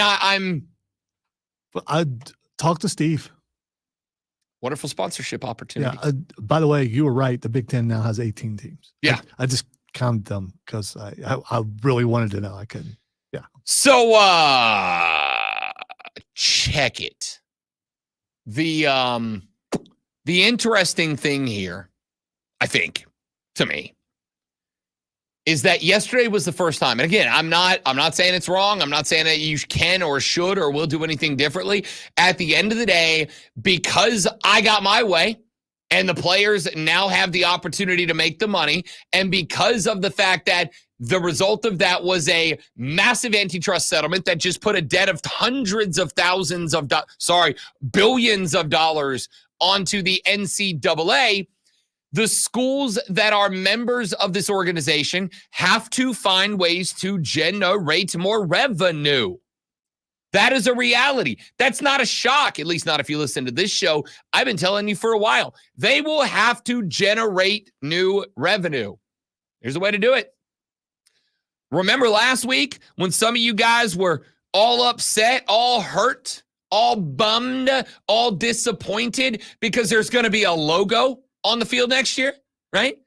I'd talk to Steve. Wonderful sponsorship opportunity. Yeah. By the way, you were right. The Big 10 now has 18 teams. Yeah. I just counted them because I really wanted to know. I couldn't. Yeah. So check it. The interesting thing here, I think, to me, is that yesterday was the first time. And again, I'm not saying it's wrong. I'm not saying that you can or should or will do anything differently. At the end of the day, because I got my way and the players now have the opportunity to make the money, and because of the fact that the result of that was a massive antitrust settlement that just put a debt of billions of dollars onto the NCAA, the schools that are members of this organization have to find ways to generate more revenue. That is a reality. That's not a shock, at least not if you listen to this show. I've been telling you for a while. They will have to generate new revenue. Here's a way to do it. Remember last week when some of you guys were all upset, all hurt, all bummed, all disappointed because there's going to be a logo on the field next year, right?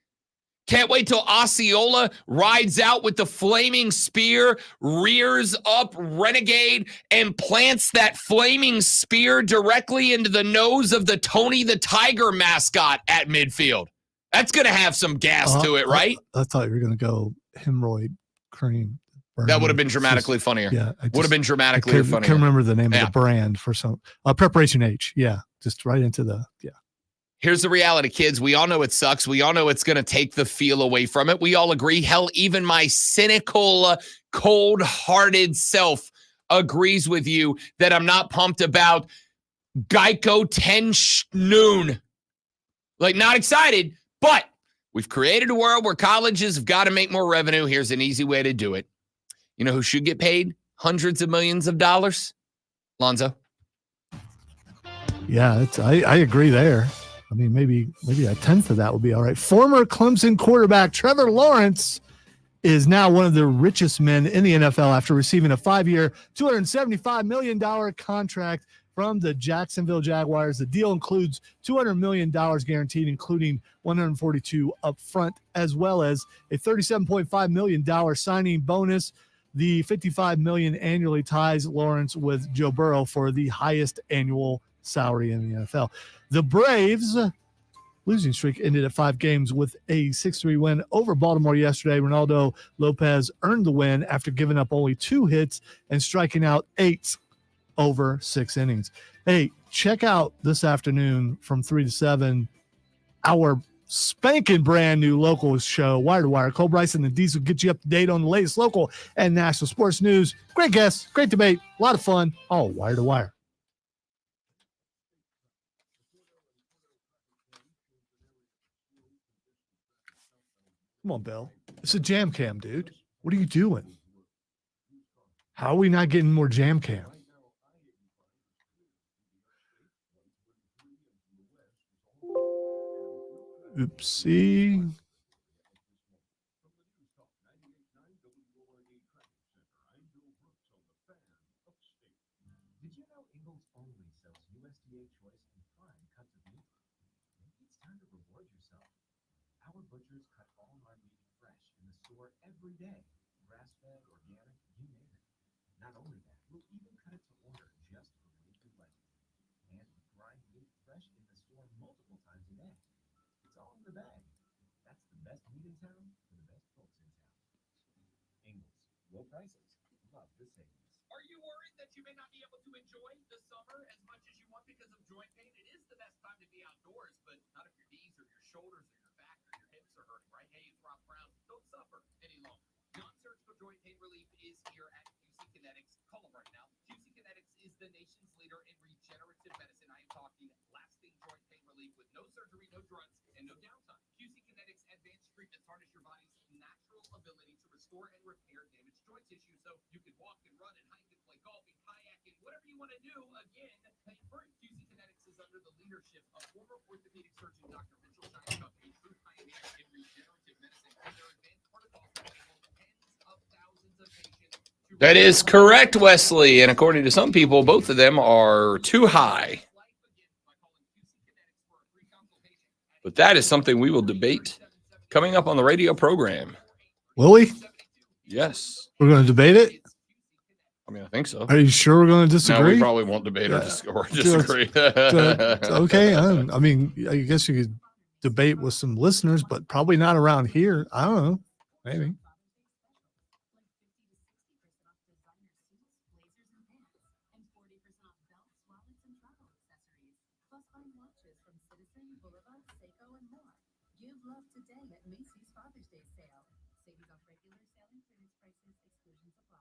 Can't wait till Osceola rides out with the flaming spear, rears up Renegade, and plants that flaming spear directly into the nose of the Tony the Tiger mascot at midfield. That's going to have some gas to it, right? I thought you were going to go hemorrhoid cream. That would have been dramatically funnier. Yeah. Would have been dramatically funnier. I can't remember the name of the brand for some Preparation H. Yeah. Just right into the, Here's the reality, kids. We all know it sucks. We all know it's going to take the feel away from it. We all agree. Hell, even my cynical, cold-hearted self agrees with you that I'm not pumped about Geico 10 noon. Like, not excited, but we've created a world where colleges have got to make more revenue. Here's an easy way to do it. You know who should get paid hundreds of millions of dollars? Lonzo. Yeah, I agree there. I mean, maybe a tenth of that would be all right. Former Clemson quarterback Trevor Lawrence is now one of the richest men in the NFL after receiving a 5-year, $275 million contract from the Jacksonville Jaguars. The deal includes $200 million guaranteed, including $142 up front, as well as a $37.5 million signing bonus. The $55 million annually ties Lawrence with Joe Burrow for the highest annual salary in the NFL. The Braves losing streak ended at 5 games with a 6-3 win over Baltimore yesterday. Ronaldo Lopez earned the win after giving up only 2 hits and striking out 8 over 6 innings. Hey, check out this afternoon from 3 to 7 our spanking brand new local show, Wire to Wire. Cole Bryson and Diesel get you up to date on the latest local and national sports news. Great guests, great debate, a lot of fun, all Wire to Wire. Come on, Bill. It's a jam cam, dude. What are you doing? How are we not getting more jam cam? Oopsie. Did you know Ingles only sells USDA choice and fine cuts of meat? Maybe it's time to reward yourself. Our butchers cut all our meat fresh in the store every day. Grass-fed, organic, you name it. Not only that, we'll even cut it to order just for weekly legend. And we grind meat fresh in the store multiple times a day. It's all in the bag. That's the best meat in town for the best folks in town. Ingles, low prices, love the savings. Are you worried that you may not be able to enjoy the summer as much as you want because of joint pain? It is the best time to be outdoors, but not if your knees or your shoulders or your back or your hips are hurting, right? Hey, it's Rob Brown. Don't suffer any longer. Non-surgical joint pain relief is here at QC Kinetics. Call them right now. QC Kinetics is the nation's leader in regenerative medicine. I am talking lasting joint pain relief with no surgery, no drugs, and no downtime. QC Kinetics advanced treatments harness your body's natural ability to restore and repair damaged joint tissue so you can walk and run and hike and play golf and kayak and whatever you want to do again. Pain-free. QC Kinetics is under the leadership of former orthopedic surgeon Dr. Mitchell Shinecup, a true pioneer in regenerative medicine. And their advanced protocols enable tens of thousands of patients. That is correct, Wesley. And according to some people, both of them are too high. But that is something we will debate coming up on the radio program. Will we? Yes. We're going to debate it? I mean, I think so. Are you sure we're going to No, disagree? we probably won't debate or disagree. Okay. I mean, I guess you could debate with some listeners, but probably not around here. I don't know. Maybe. Give love today at Macy's Father's Day sale. Savings off regular sale and clearance prices. Exclusions apply.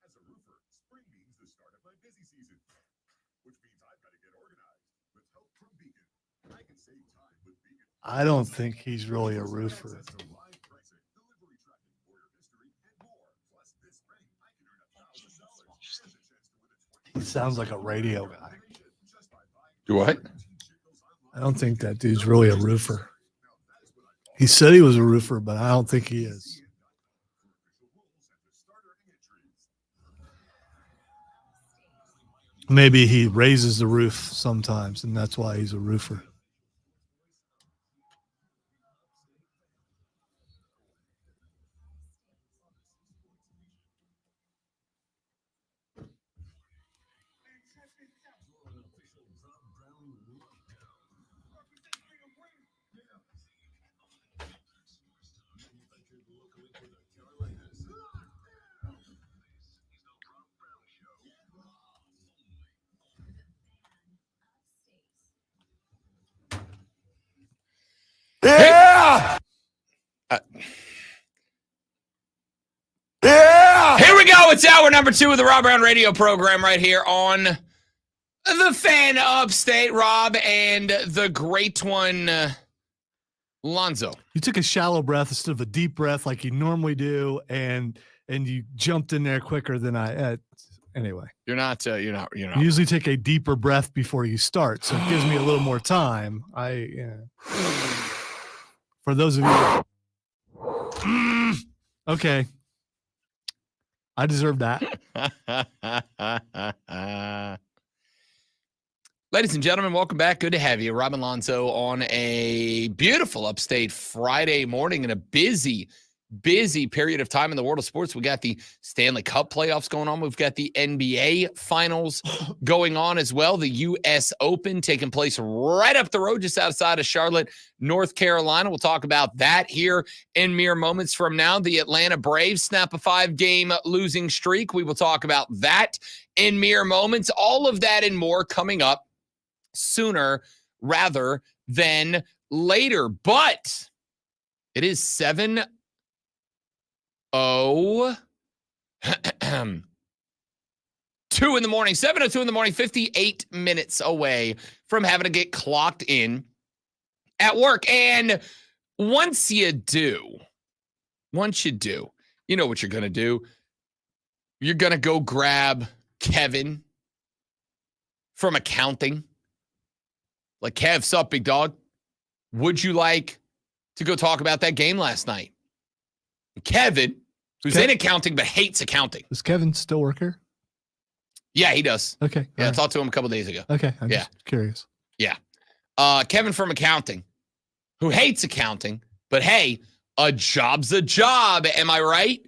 As a roofer, spring means the start of my busy season, which means I've got to get organized with help from Beacon. I can save time with Beacon. I don't think he's really a roofer. Access to live pricing, delivery tracking, order history, and more. Plus, this spring, I can earn $1,000 and a chance to win a 20. He sounds like a radio guy. Do what? I don't think that dude's really a roofer. He said he was a roofer, but I don't think he is. Maybe he raises the roof sometimes, and that's why he's a roofer. Yeah! Yeah! Here we go. It's hour number 2 of the Rob Brown radio program right here on the Fan Upstate. Rob and the great one, Lonzo. You took a shallow breath instead of a deep breath like you normally do, and you jumped in there quicker than I. Anyway, You're not. you usually take a deeper breath before you start, so it gives me a little more time. For those of you, okay, I deserve that. Ladies and gentlemen, welcome back. Good to have you. Rob and Lonzo on a beautiful upstate Friday morning in a busy period of time in the world of sports. We got the Stanley Cup playoffs going on. We've got the NBA finals going on as well. The U.S. Open taking place right up the road just outside of Charlotte, North Carolina. We'll talk about that here in mere moments from now. The Atlanta Braves snap a 5-game losing streak. We will talk about that in mere moments. All of that and more coming up sooner rather than later. But it is 7:02 in the morning, 7:02 in the morning, 58 minutes away from having to get clocked in at work. And once you do, you know what you're going to do. You're going to go grab Kevin from accounting. Like, Kev, sup, big dog? Would you like to go talk about that game last night? Kevin, who's in accounting but hates accounting. Does Kevin still work here? Yeah, he does. Okay. Yeah, I talked to him a couple days ago. Okay. I'm just curious. Yeah. Kevin from accounting, who hates accounting, but hey, a job's a job. Am I right?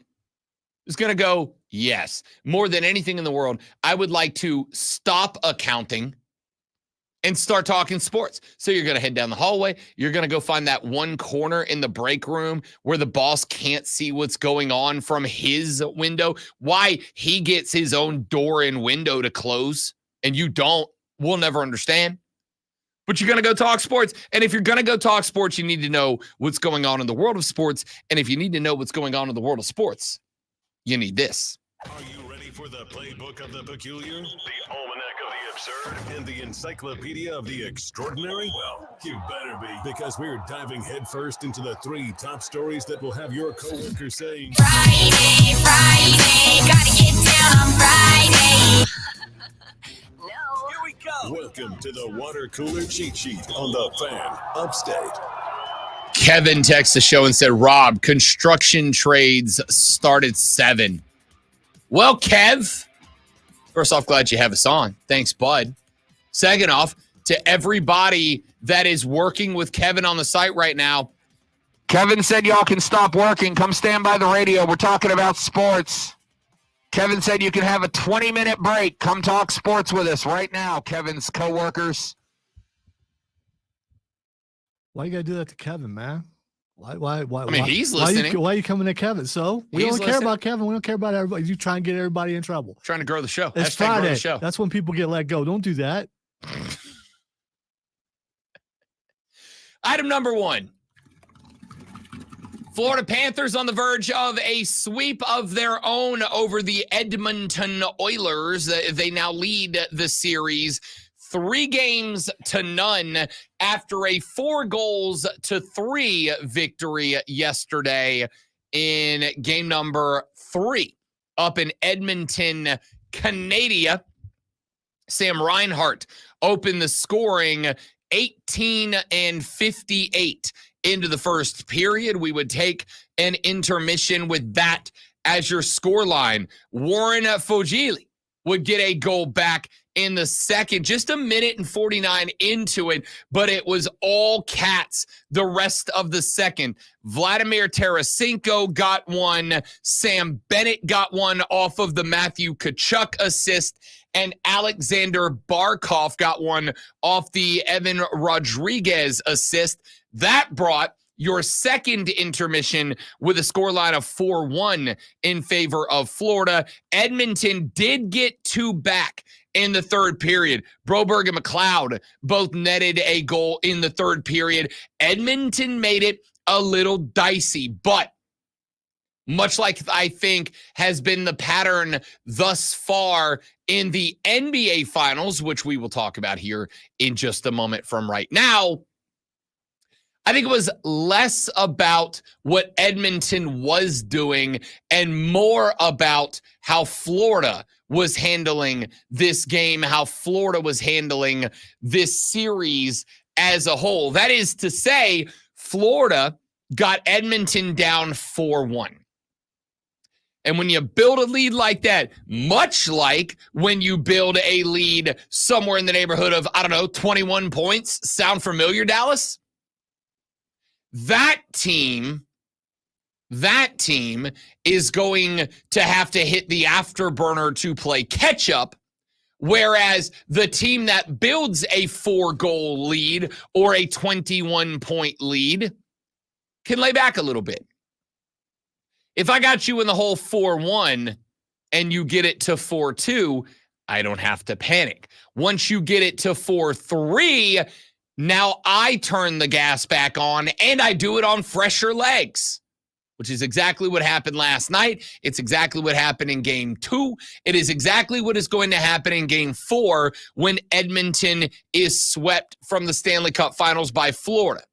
Is going to go, yes. More than anything in the world, I would like to stop accounting and start talking sports. So you're going to head down the hallway. You're going to go find that one corner in the break room where the boss can't see what's going on from his window. Why he gets his own door and window to close and you don't, we'll never understand. But you're going to go talk sports. And if you're going to go talk sports, you need to know what's going on in the world of sports. And if you need to know what's going on in the world of sports, you need this. Are you ready for the playbook of the peculiar, the almanac of the absurd, and the encyclopedia of the extraordinary? Well, you better be, because we're diving headfirst into the 3 top stories that will have your coworkers saying, Friday, gotta get down on Friday. No. Here we go. Welcome to the water cooler cheat sheet on the Fan Upstate. Kevin texted the show and said, Rob, construction trades start at 7. Well, Kev, first off, glad you have us on. Thanks, bud. Second off, to everybody that is working with Kevin on the site right now, Kevin said y'all can stop working. Come stand by the radio. We're talking about sports. Kevin said you can have a 20-minute break. Come talk sports with us right now, Kevin's coworkers. Why you got to do that to Kevin, man? Why? I mean, he's listening. Why are you coming to Kevin? So we don't care about Kevin. We don't care about everybody. You try and get everybody in trouble. Trying to grow the show. It's Hashtag grow Friday. the show. That's when people get let go. Don't do that. Item number 1. Florida Panthers on the verge of a sweep of their own over the Edmonton Oilers. They now lead the series 3-0 after a 4-3 victory yesterday in game number 3 up in Edmonton, Canada. Sam Reinhart opened the scoring 18-58 into the first period. We would take an intermission with that as your scoreline. Warren Fogili would get a goal back in the second, just a minute and 49 into it, but it was all Cats the rest of the second. Vladimir Tarasenko got one. Sam Bennett got one off of the Matthew Tkachuk assist, and Alexander Barkov got one off the Evan Rodriguez assist. That brought your second intermission with a scoreline of 4-1 in favor of Florida. Edmonton did get 2 back in the third period. Broberg and McLeod both netted a goal in the third period. Edmonton made it a little dicey, but much like I think has been the pattern thus far in the NBA Finals, which we will talk about here in just a moment from right now, I think it was less about what Edmonton was doing and more about how Florida was handling this game, how Florida was handling this series as a whole. That is to say, Florida got Edmonton down 4-1. And when you build a lead like that, much like when you build a lead somewhere in the neighborhood of, 21 points, sound familiar, Dallas? That team is going to have to hit the afterburner to play catch up, whereas the team that builds a 4-goal lead or a 21-point lead can lay back a little bit. If I got you in the whole 4-1 and you get it to 4-2, I don't have to panic. Once you get it to 4-3, now I turn the gas back on and I do it on fresher legs, which is exactly what happened last night. It's exactly what happened in game 2. It is exactly what is going to happen in game 4 when Edmonton is swept from the Stanley Cup Finals by Florida.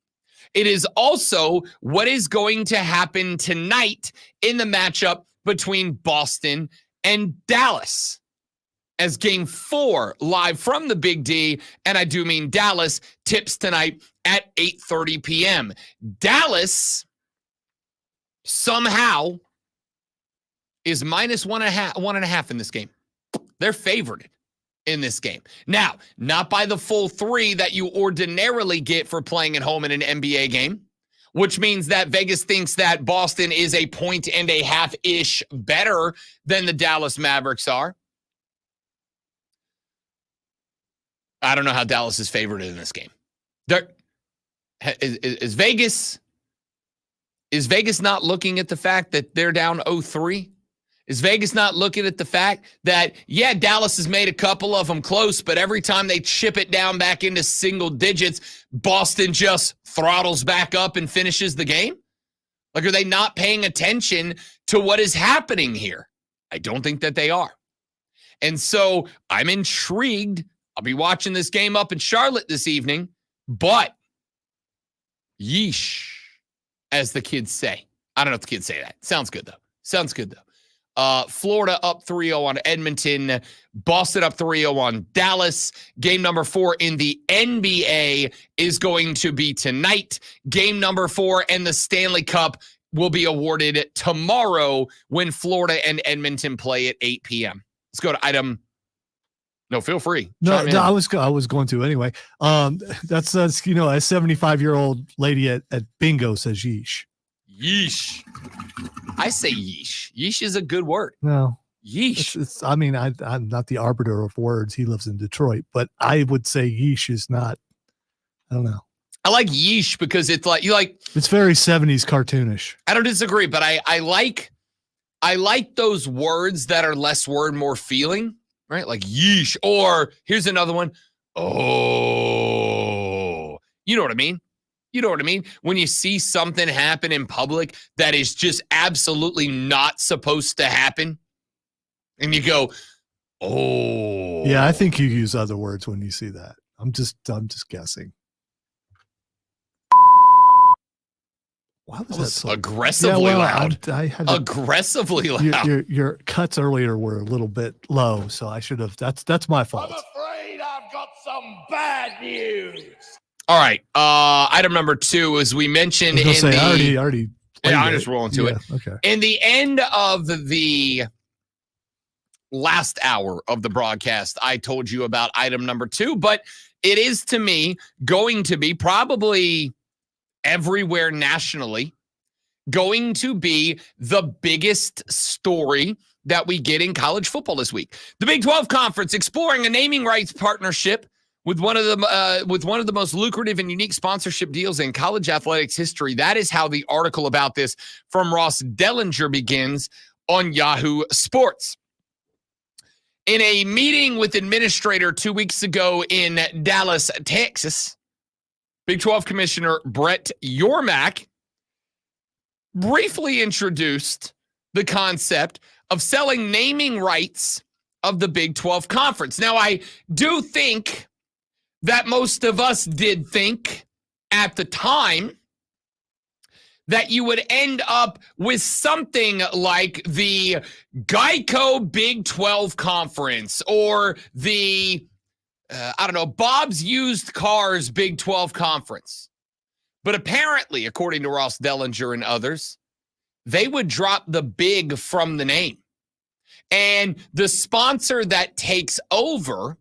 It is also what is going to happen tonight in the matchup between Boston and Dallas. As game 4 live from the Big D, and I do mean Dallas, tips tonight at 8:30 p.m. Dallas somehow is minus 1.5 in this game. They're favored in this game. Now, not by the full 3 that you ordinarily get for playing at home in an NBA game, which means that Vegas thinks that Boston is 1.5 points-ish better than the Dallas Mavericks are. I don't know how Dallas is favored in this game. Is Vegas not looking at the fact that they're down 0-3? Is Vegas not looking at the fact that, yeah, Dallas has made a couple of them close, but every time they chip it down back into single digits, Boston just throttles back up and finishes the game? Like, are they not paying attention to what is happening here? I don't think that they are. And so I'm intrigued. I'll be watching this game up in Charlotte this evening, but yeesh, as the kids say. I don't know if the kids say that. Sounds good, though. Florida up 3-0 on Edmonton. Boston up 3-0 on Dallas. Game number 4 in the NBA is going to be tonight. Game number 4 and the Stanley Cup will be awarded tomorrow when Florida and Edmonton play at 8 p.m. Let's go to item. No, feel free. No, I was going to anyway. That's a 75-year-old lady at bingo says yeesh. Yeesh. I say yeesh. Yeesh is a good word. No. Yeesh. I'm not the arbiter of words. He lives in Detroit, but I would say yeesh is not, I don't know. I like yeesh because it's like, it's very 70s cartoonish. I don't disagree, but I like those words that are less word, more feeling, right? Like yeesh, or here's another one. Oh, you know what I mean? When you see something happen in public that is just absolutely not supposed to happen, and you go, oh. Yeah, I think you use other words when you see that. I'm just guessing. Why was that so aggressively loud? I had aggressively loud. Your cuts earlier were a little bit low, so I should have. That's my fault. I'm afraid I've got some bad news. All right. Item number 2, as we mentioned I already. Yeah, I'm just rolling to it. Okay. In the end of the last hour of the broadcast, I told you about item number 2, but it is to me going to be probably everywhere nationally going to be the biggest story that we get in college football this week. The Big 12 Conference exploring a naming rights partnership with one of the most lucrative and unique sponsorship deals in college athletics history. That is how the article about this from Ross Dellinger begins on Yahoo Sports. In a meeting with administrator 2 weeks ago in Dallas, Texas, Big 12 Commissioner Brett Yormack briefly introduced the concept of selling naming rights of the Big 12 Conference. Now, I do think that most of us did think at the time that you would end up with something like the Geico Big 12 Conference or the, Bob's Used Cars Big 12 Conference. But apparently, according to Ross Dellinger and others, they would drop the big from the name. And the sponsor that takes over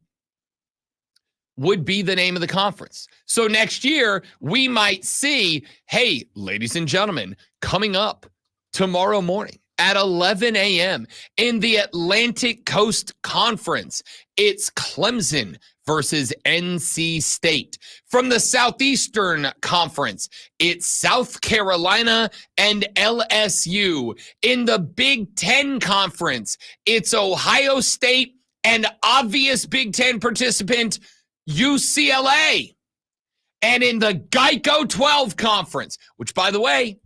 would be the name of the conference. So next year, we might see, hey, ladies and gentlemen, coming up tomorrow morning at 11 a.m. in the Atlantic Coast Conference, it's Clemson versus NC State. From the Southeastern Conference, it's South Carolina and LSU. In the Big Ten Conference, it's Ohio State and obvious Big Ten participant, UCLA. And in the Geico 12 Conference, which, by the way,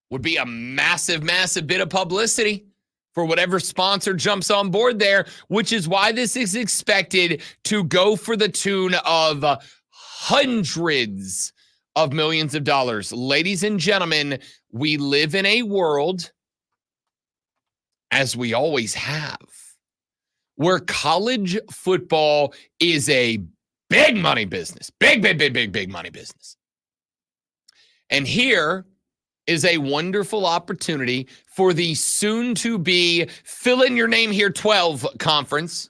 would be a massive, massive bit of publicity for whatever sponsor jumps on board there, which is why this is expected to go for the tune of hundreds of millions of dollars. Ladies and gentlemen, we live in a world, as we always have, where college football is a big money business. Big money business. And here is a wonderful opportunity for the soon-to-be fill-in-your-name-here 12 conference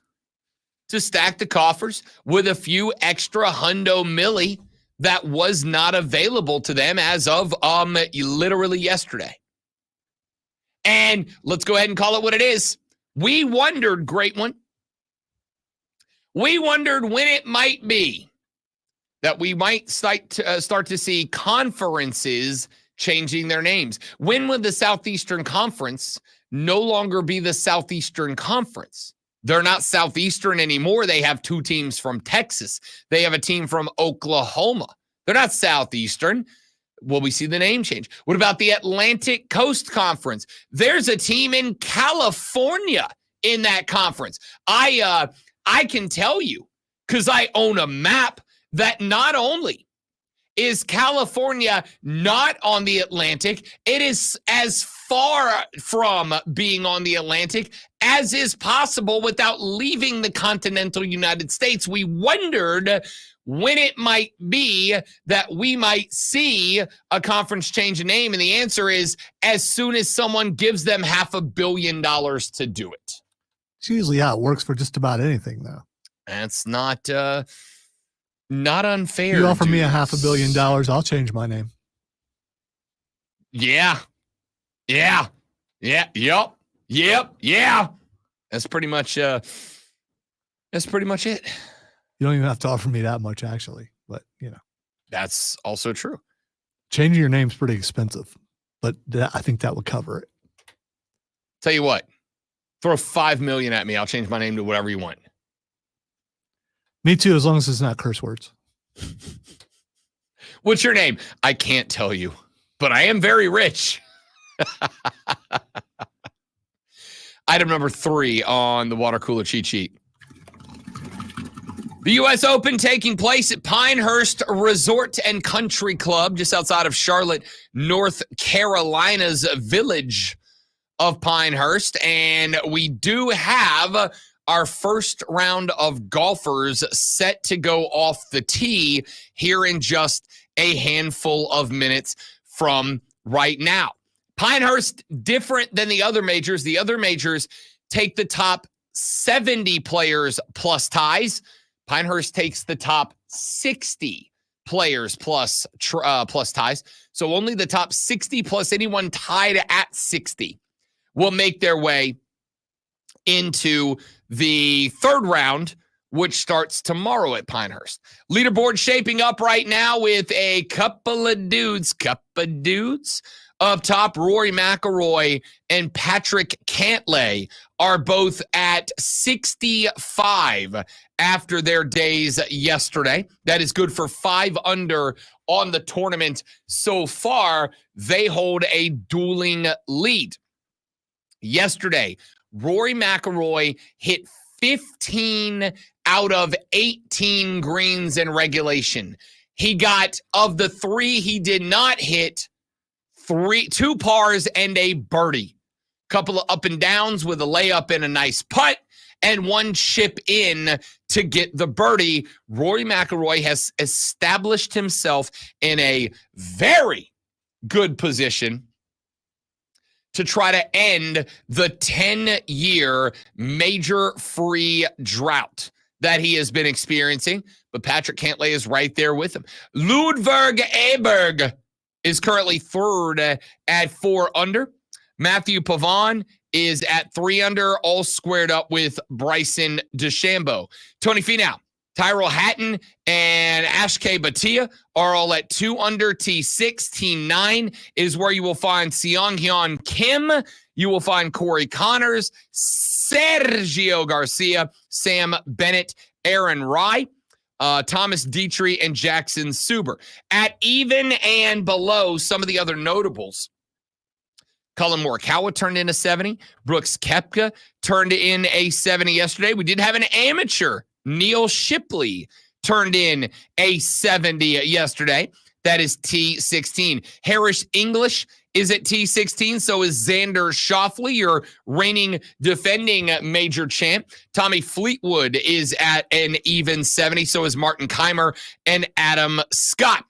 to stack the coffers with a few extra hundo milli that was not available to them as of literally yesterday. And let's go ahead and call it what it is. We wondered, great one, we wondered when it might be that we might start to see conferences changing their names. When would the Southeastern Conference no longer be the Southeastern Conference? They're not Southeastern anymore. They have two teams from Texas. They have a team from Oklahoma. They're not Southeastern. Will we see the name change? What about the Atlantic Coast Conference? There's a team in California in that conference. I can tell you, because I own a map, that not only is California not on the Atlantic, it is as far from being on the Atlantic as is possible without leaving the continental United States. We wondered when it might be that we might see a conference change a name, and the answer is as soon as someone gives them $500 million to do it. It's usually how it works for just about anything, though. That's not unfair. You offer me $500 million, I'll change my name. Yeah. Yep. That's pretty much it. You don't even have to offer me that much, actually. But, That's also true. Changing your name's pretty expensive, but I think that would cover it. Tell you what, throw $5 million at me. I'll change my name to whatever you want. Me too, as long as it's not curse words. What's your name? I can't tell you, but I am very rich. Item number 3 on the water cooler cheat sheet. The U.S. Open taking place at Pinehurst Resort and Country Club, just outside of Charlotte, North Carolina's village of Pinehurst. And we do have our first round of golfers set to go off the tee here in just a handful of minutes from right now. Pinehurst, different than the other majors. The other majors take the top 70 players plus ties. Pinehurst takes the top 60 players plus ties. So only the top 60 plus anyone tied at 60 will make their way into the third round which starts tomorrow at Pinehurst. Leaderboard shaping up right now with a couple of dudes. Up top, Rory McIlroy and Patrick Cantlay are both at 65 after their days yesterday. That is good for 5 under on the tournament so far. They hold a dueling lead. Yesterday, Rory McIlroy hit 15 out of 18 greens in regulation. He got, of the 3 he did not hit, 2 pars and a birdie. Couple of up and downs with a layup and a nice putt, and 1 chip in to get the birdie. Rory McIlroy has established himself in a very good position to try to end the 10-year major free drought that he has been experiencing. But Patrick Cantlay is right there with him. Ludvig Aberg is currently third at 4 under. Matthew Pavon is at 3 under, all squared up with Bryson DeChambeau. Tony Finau, Tyrell Hatton, and Ashke Bhatia are all at 2 under. T6, T9 is where you will find Seong-Hyun Kim. You will find Corey Connors, Sergio Garcia, Sam Bennett, Aaron Rai, Thomas Dietrich, and Jackson Suber. At even and below, some of the other notables. Colin Morikawa turned in a 70. Brooks Koepka turned in a 70 yesterday. We did have an amateur. Neil Shipley turned in a 70 yesterday. That is T16. Harris English is at T16. So is Xander Schauffele, your reigning defending major champ. Tommy Fleetwood is at an even 70. So is Martin Keimer and Adam Scott.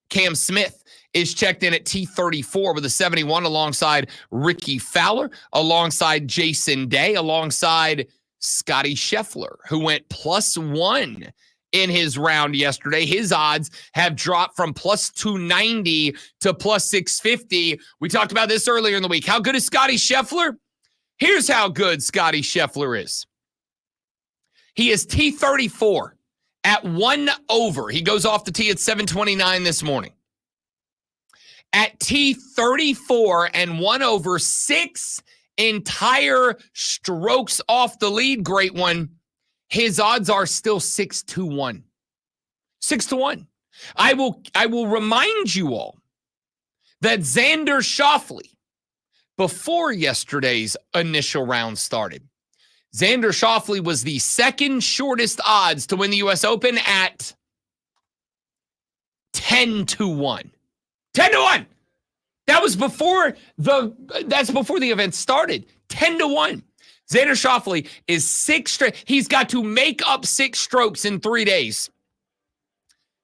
Cam Smith is checked in at T34 with a 71 alongside Ricky Fowler, alongside Jason Day, alongside Scotty Scheffler, who went +1 in his round yesterday. His odds have dropped from +290 to +650. We talked about this earlier in the week. How good is Scotty Scheffler? Here's how good Scotty Scheffler is. He is T34 at 1 over. He goes off the tee at 7:29 this morning. At T34 and 1 over, 6 entire strokes off the lead, great one. His odds are still 6-1. 6-1. I will remind you all that Xander Schauffele, before yesterday's initial round started, Xander Schauffele was the second shortest odds to win the U.S. Open at 10-1. 10-1. That's before the event started. 10-1. Xander Schauffele is 6 straight. He's got to make up 6 strokes in 3 days.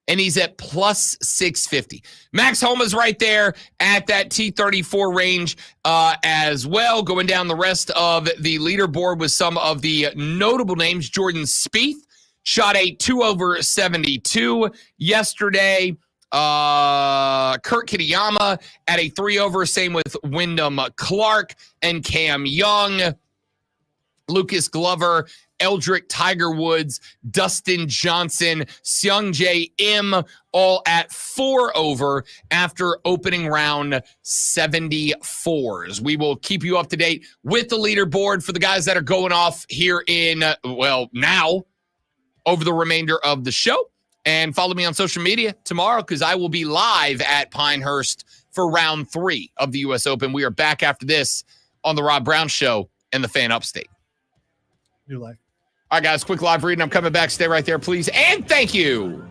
And he's at +650. Max Homa's right there at that T34 range as well. Going down the rest of the leaderboard with some of the notable names. Jordan Spieth shot a 2 over 72 yesterday. Kurt Kitayama at a 3 over. Same with Wyndham Clark and Cam Young. Lucas Glover, Eldrick, Tiger Woods, Dustin Johnson, Seung-Jae Im, all at 4 over after opening round 74s. We will keep you up to date with the leaderboard for the guys that are going off here in, now over the remainder of the show. And follow me on social media tomorrow because I will be live at Pinehurst for round 3 of the U.S. Open. We are back after this on The Rob Brown Show and the Fan Upstate. New life. All right, guys, quick live reading. I'm coming back. Stay right there, please. And thank you.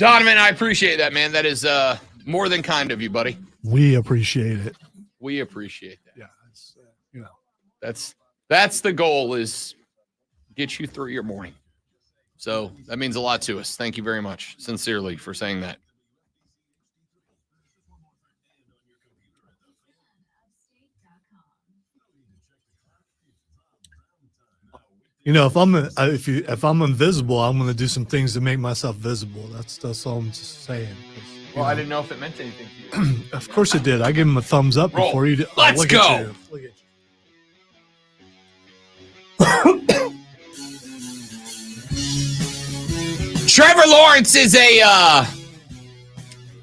Donovan, I appreciate that, man. That is more than kind of you, buddy. We appreciate it. We appreciate that. Yeah, it's, That's the goal, is get you through your morning. So that means a lot to us. Thank you very much, sincerely, for saying that. if I'm invisible, I'm going to do some things to make myself visible. That's all I'm just saying. Well, I didn't know if it meant anything to you. Of course it did. I give him a thumbs up Roll. before you did. Let's look go. At you. Look at you. Trevor Lawrence is a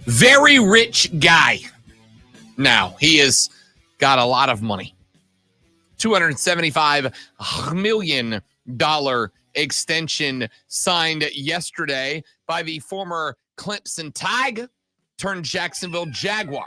very rich guy. Now, he has got a lot of money. $275 million extension signed yesterday by the former Clemson Tig turned Jacksonville Jaguar.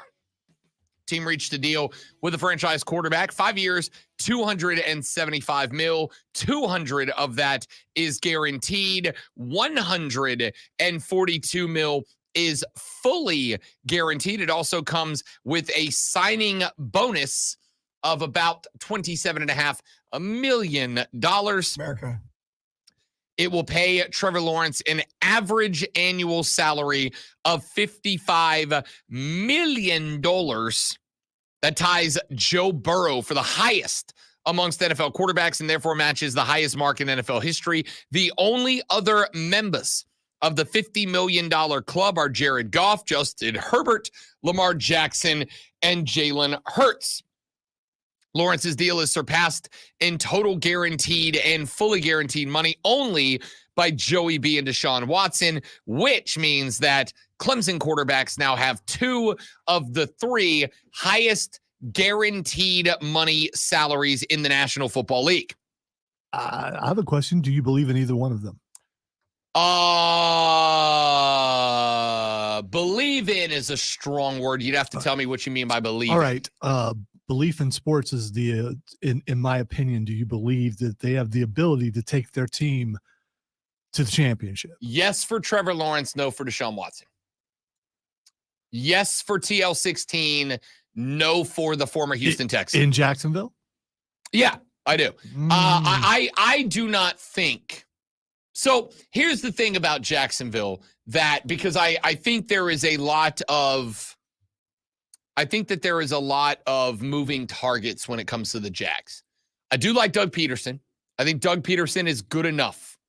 Team reached a deal with the franchise quarterback, 5 years, $275 million. 200 of that is guaranteed. 142 million is fully guaranteed. It also comes with a signing bonus of about $27.5 million. America. It will pay Trevor Lawrence an average annual salary of $55 million. That ties Joe Burrow for the highest amongst NFL quarterbacks and therefore matches the highest mark in NFL history. The only other members of the $50 million club are Jared Goff, Justin Herbert, Lamar Jackson, and Jalen Hurts. Lawrence's deal is surpassed in total guaranteed and fully guaranteed money only by Joey B and Deshaun Watson, which means that Clemson quarterbacks now have 2 of the 3 highest guaranteed money salaries in the National Football League. I have a question. Do you believe in either one of them? Believe in is a strong word. You'd have to tell me what you mean by believe. All right. Belief in sports is in my opinion, do you believe that they have the ability to take their team to the championship? Yes for Trevor Lawrence, no for Deshaun Watson. Yes for TL16, no for the former Houston Texans. In Jacksonville? Yeah, I do. I do not think. So here's the thing about Jacksonville, that because I think there is a lot of moving targets when it comes to the Jags. I do like Doug Peterson. I think Doug Peterson is good enough.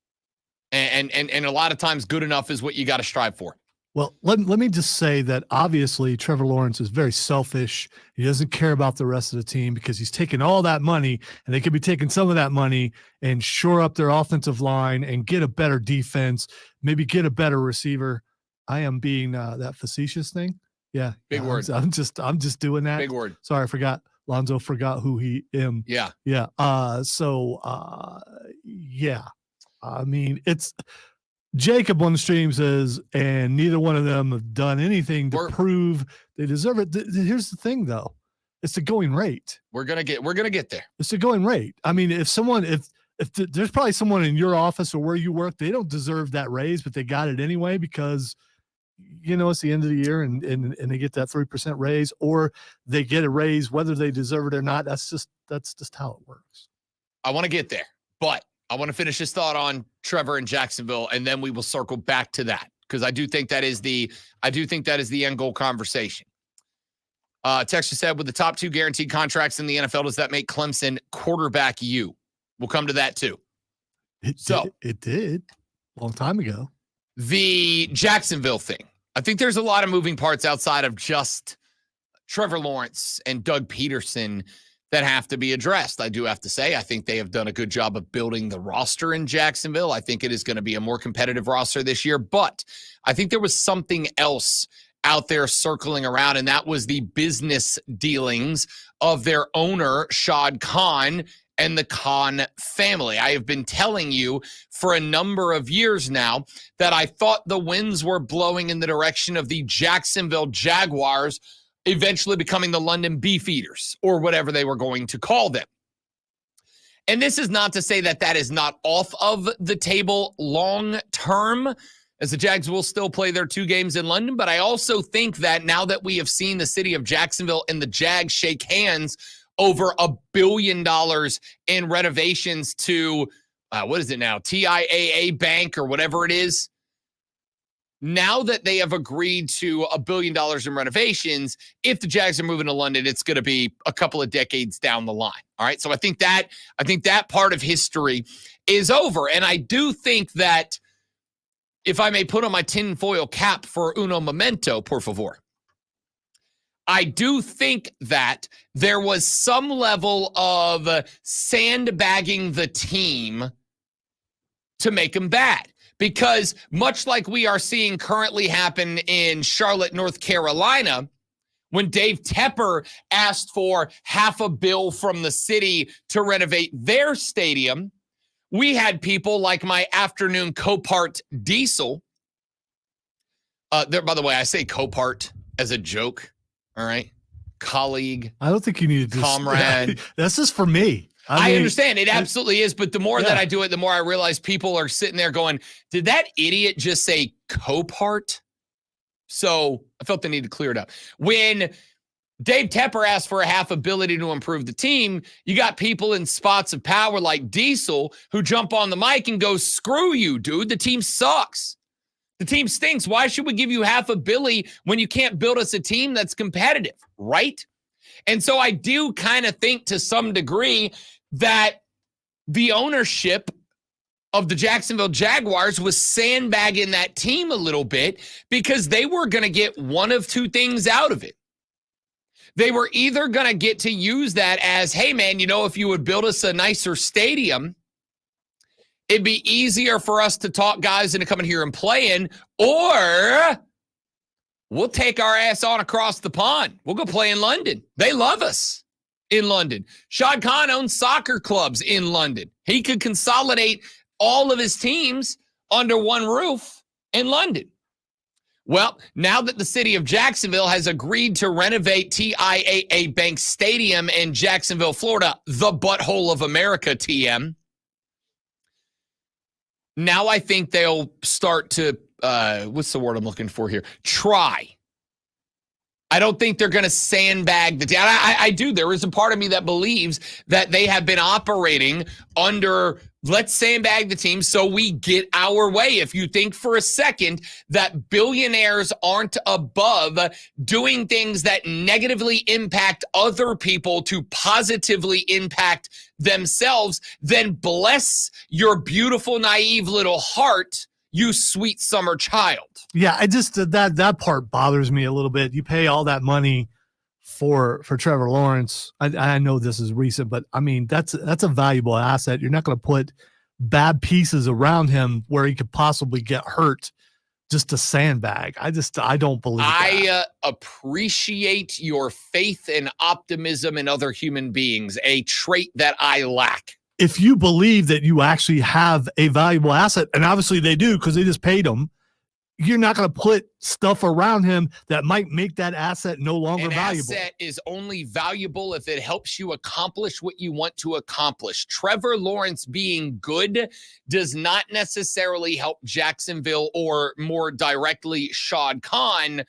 And a lot of times good enough is what you got to strive for. Well, let me just say that obviously Trevor Lawrence is very selfish. He doesn't care about the rest of the team because he's taking all that money, and they could be taking some of that money and shore up their offensive line and get a better defense, maybe get a better receiver. I am being that facetious thing. Yeah. Big word. I'm just doing that. Big word. Sorry, I forgot. Lonzo forgot who he am. Yeah. Yeah. Yeah. I mean, it's Jacob on the stream says, and neither one of them have done anything to prove they deserve it. Here's the thing, though. It's the going rate. We're gonna get there. It's the going rate. I mean, if there's probably someone in your office or where you work, they don't deserve that raise, but they got it anyway because it's the end of the year and they get that 3% raise, or they get a raise whether they deserve it or not. That's just how it works. I want to get there, but I want to finish this thought on Trevor and Jacksonville, and then we will circle back to that because I do think that is the end goal conversation. Texas said, with the top 2 guaranteed contracts in the NFL, does that make Clemson quarterback you? We'll come to that too. It did a long time ago. The Jacksonville thing. I think there's a lot of moving parts outside of just Trevor Lawrence and Doug Peterson that have to be addressed. I do have to say, I think they have done a good job of building the roster in Jacksonville. I think it is going to be a more competitive roster this year, but I think there was something else out there circling around, and that was the business dealings of their owner, Shad Khan, and the Khan family. I have been telling you for a number of years now that I thought the winds were blowing in the direction of the Jacksonville Jaguars eventually becoming the London Beefeaters, or whatever they were going to call them. And this is not to say that that is not off of the table long term, as the Jags will still play their 2 games in London. But I also think that now that we have seen the city of Jacksonville and the Jags shake hands over $1 billion in renovations to, what is it now, TIAA Bank or whatever it is, now that they have agreed to $1 billion in renovations, if the Jags are moving to London, it's going to be a couple of decades down the line. All right. So I think that part of history is over. And I do think that, if I may put on my tinfoil cap for uno momento, por favor, I do think that there was some level of sandbagging the team to make them bad. Because much like we are seeing currently happen in Charlotte, North Carolina, when Dave Tepper asked for $500 million from the city to renovate their stadium, we had people like my afternoon co-part Diesel. There, by the way, I say co-part as a joke. All right. Colleague. I don't think you need to comrade. That's just for me. I mean, understand. It absolutely is. But the more that I do it, the more I realize people are sitting there going, did that idiot just say co-part? So I felt the need to clear it up. When Dave Tepper asked for $500 million to improve the team, you got people in spots of power like Diesel who jump on the mic and go, screw you, dude. The team sucks. The team stinks. Why should we give you $500 million when you can't build us a team that's competitive, right? And so I do kind of think to some degree that the ownership of the Jacksonville Jaguars was sandbagging that team a little bit because they were going to get one of 2 things out of it. They were either going to get to use that as, hey, man, you know, if you would build us a nicer stadium, it'd be easier for us to talk guys into coming here and playing, or we'll take our ass on across the pond. We'll go play in London. They love us in London. Shad Khan owns soccer clubs in London. He could consolidate all of his teams under one roof in London. Well, now that the city of Jacksonville has agreed to renovate TIAA Bank Stadium in Jacksonville, Florida, the butthole of America, TM, now I think they'll start to, what's the word I'm looking for here? Try. I don't think they're going to sandbag the team. I do. There is a part of me that believes that they have been operating under, let's sandbag the team so we get our way. If you think for a second that billionaires aren't above doing things that negatively impact other people to positively impact themselves, then bless your beautiful, naive little heart, you sweet summer child. Yeah, I just that part bothers me a little bit. You pay all that money for Trevor Lawrence. I know this is recent, but I mean that's a valuable asset. You're not going to put bad pieces around him where he could possibly get hurt just to sandbag. I don't believe that. I appreciate your faith and optimism in other human beings, a trait that I lack. If you believe that you actually have a valuable asset, and obviously they do because they just paid him, you're not going to put stuff around him that might make that asset no longer valuable. An asset is only valuable if it helps you accomplish what you want to accomplish. Trevor Lawrence being good does not necessarily help Jacksonville, or more directly Shad Khan,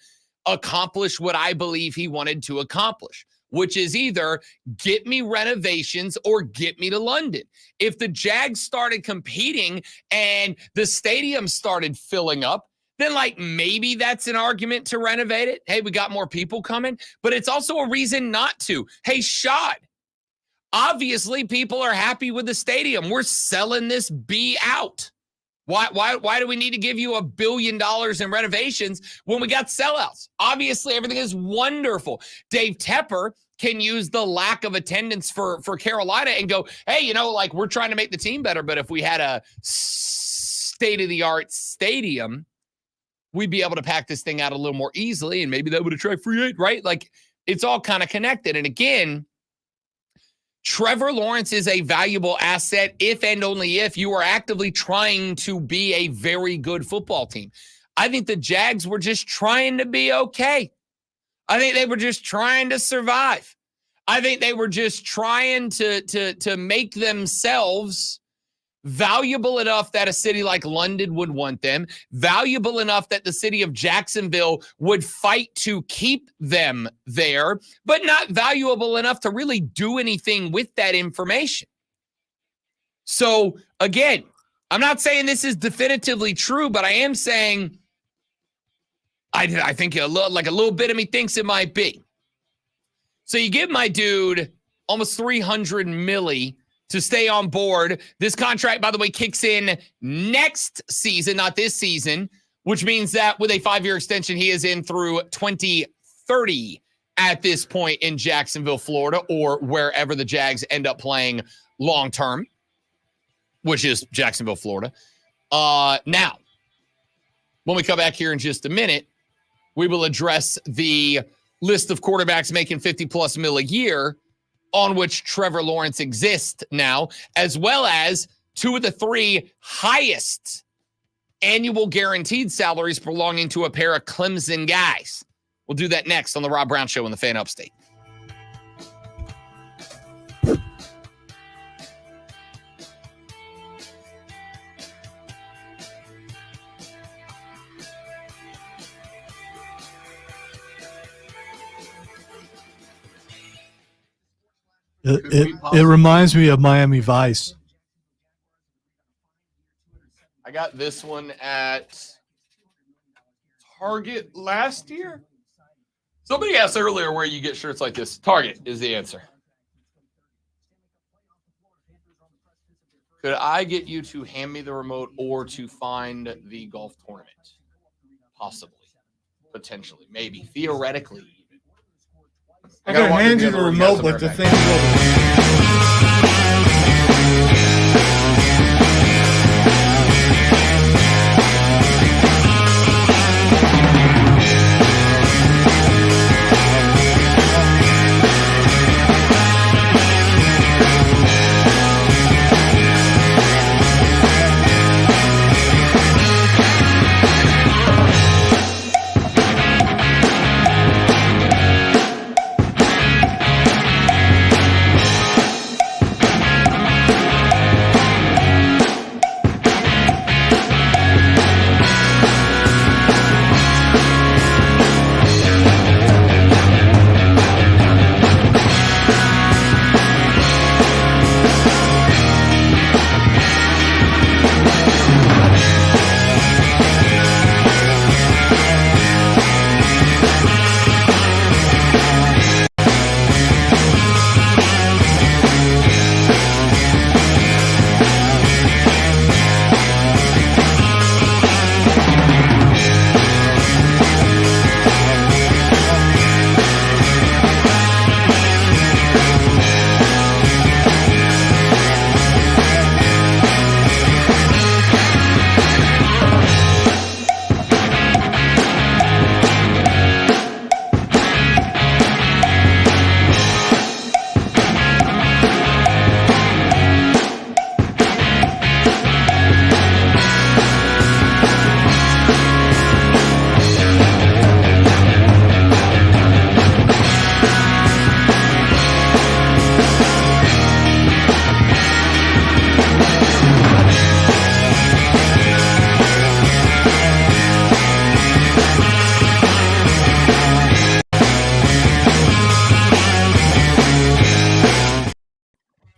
accomplish what I believe he wanted to accomplish, which is either get me renovations or get me to London. If the Jags started competing and the stadium started filling up, then like maybe that's an argument to renovate it. Hey, we got more people coming, but it's also a reason not to. Hey, Shad, obviously people are happy with the stadium. We're selling this B out. Why do we need to give you $1 billion in renovations when we got sellouts? Obviously, everything is wonderful. Dave Tepper can use the lack of attendance for Carolina and go, hey, you know, like we're trying to make the team better, but if we had a state-of-the-art stadium, we'd be able to pack this thing out a little more easily, and maybe that would attract free agent, right? Like it's all kind of connected. And again, Trevor Lawrence is a valuable asset if and only if you are actively trying to be a very good football team. I think the Jags were just trying to be okay. I think they were just trying to survive. I think they were just trying to make themselves valuable enough that a city like London would want them, valuable enough that the city of Jacksonville would fight to keep them there, but not valuable enough to really do anything with that information. So again, I'm not saying this is definitively true, but I am saying I think a little bit of me thinks it might be. So you give my dude almost 300 milli to stay on board. This contract, by the way, kicks in next season, not this season, which means that with a 5-year extension, he is in through 2030 at this point in Jacksonville, Florida, or wherever the Jags end up playing long term, which is Jacksonville, Florida. Now, when we come back here in just a minute, we will address the list of quarterbacks making 50+ mil a year, on which Trevor Lawrence exists now, as well as 2 of the 3 highest annual guaranteed salaries belonging to a pair of Clemson guys. We'll do that next on the Rob Brown Show in the Fan Upstate. It reminds me of Miami Vice. I got this one at Target last year. Somebody asked earlier where you get shirts like this. Target is the answer. Could I get you to hand me the remote or to find the golf tournament? Possibly. Potentially. Maybe. Theoretically. I gotta hand you the remote, but the thing's over.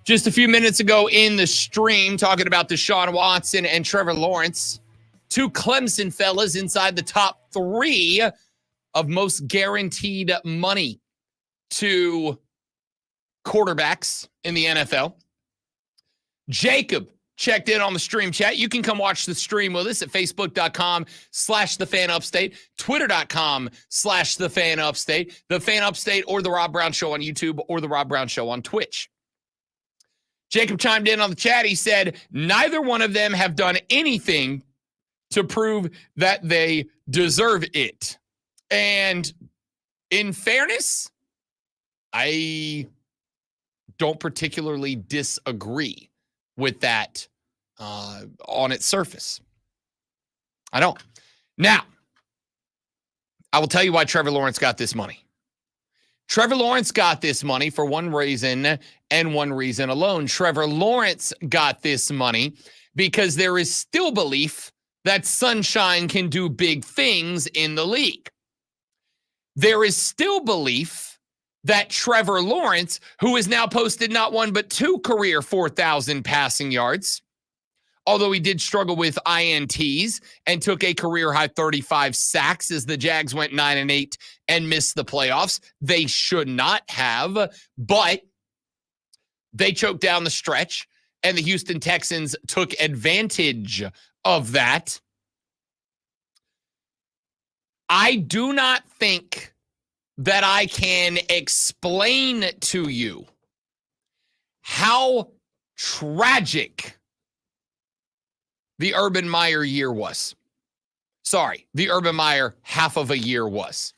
Just a few minutes ago in the stream, talking about Deshaun Watson and Trevor Lawrence, 2 Clemson fellas inside the top 3 of most guaranteed money to quarterbacks in the NFL. Jacob checked in on the stream chat. You can come watch the stream with us at facebook.com/thefanupstate, twitter.com/thefanupstate, the Fan Upstate, or the Rob Brown Show on YouTube, or the Rob Brown Show on Twitch. Jacob chimed in on the chat. He said, neither one of them have done anything to prove that they deserve it. And in fairness, I don't particularly disagree with that on its surface. I don't. Now, I will tell you why Trevor Lawrence got this money. Trevor Lawrence got this money for one reason and one reason alone. Trevor Lawrence got this money because there is still belief that Sunshine can do big things in the league. There is still belief that Trevor Lawrence, who has now posted not one but two career 4,000 passing yards, although he did struggle with INTs and took a career-high 35 sacks as the Jags went 9-8 and missed the playoffs. They should not have, but they choked down the stretch, and the Houston Texans took advantage of that. I do not think that I can explain to you how tragic the Urban Meyer year was. Sorry, the Urban Meyer half of a year was.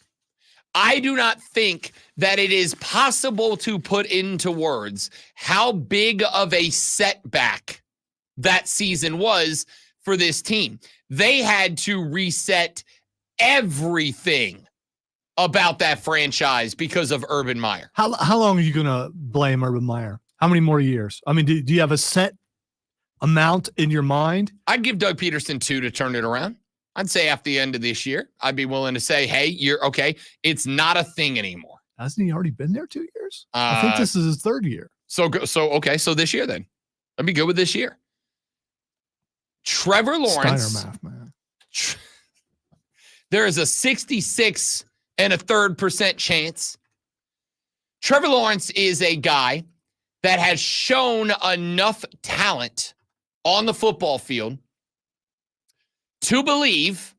I do not think that it is possible to put into words how big of a setback that season was for this team. They had to reset everything about that franchise because of Urban Meyer. How long are you going to blame Urban Meyer? How many more years? I mean, do you have a set amount in your mind? I'd give Doug Peterson 2 to turn it around. I'd say after the end of this year, I'd be willing to say, hey, you're okay. It's not a thing anymore. Hasn't he already been there 2 years? I think this is his third year. So this year then. I'd be good with this year. Trevor Lawrence. Steiner math, man. There is a 66.33% chance. Trevor Lawrence is a guy that has shown enough talent on the football field to believe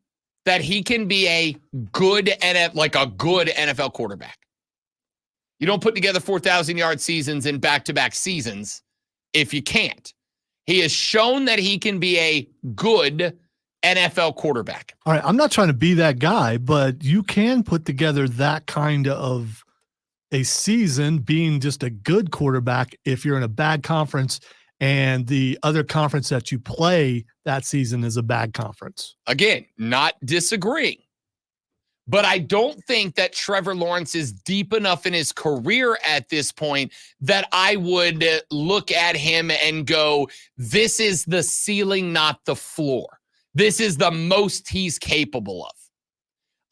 that he can be a good NFL quarterback. You don't put together 4,000-yard seasons in back-to-back seasons if you can't. He has shown that he can be a good NFL quarterback. All right, I'm not trying to be that guy, but you can put together that kind of a season being just a good quarterback if you're in a bad conference and the other conference that you play that season is a bad conference. Again, not disagreeing. But I don't think that Trevor Lawrence is deep enough in his career at this point that I would look at him and go, this is the ceiling, not the floor. This is the most he's capable of.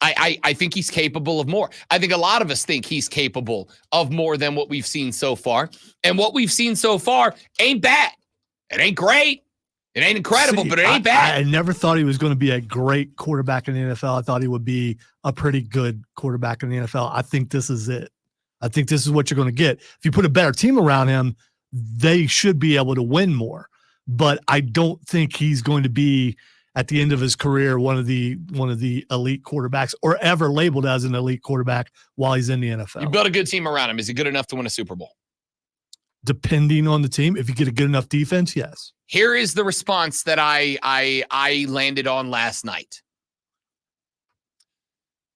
I think he's capable of more. I think a lot of us think he's capable of more than what we've seen so far. And what we've seen so far ain't bad. It ain't great. It ain't incredible, but it ain't bad. I never thought he was going to be a great quarterback in the NFL. I thought he would be a pretty good quarterback in the NFL. I think this is it. I think this is what you're going to get. If you put a better team around him, they should be able to win more. But I don't think he's going to be at the end of his career one of the elite quarterbacks or ever labeled as an elite quarterback while he's in the NFL. You built a good team around him. Is he good enough to win a Super Bowl? Depending on the team, if you get a good enough defense, yes. Here is the response that I landed on last night.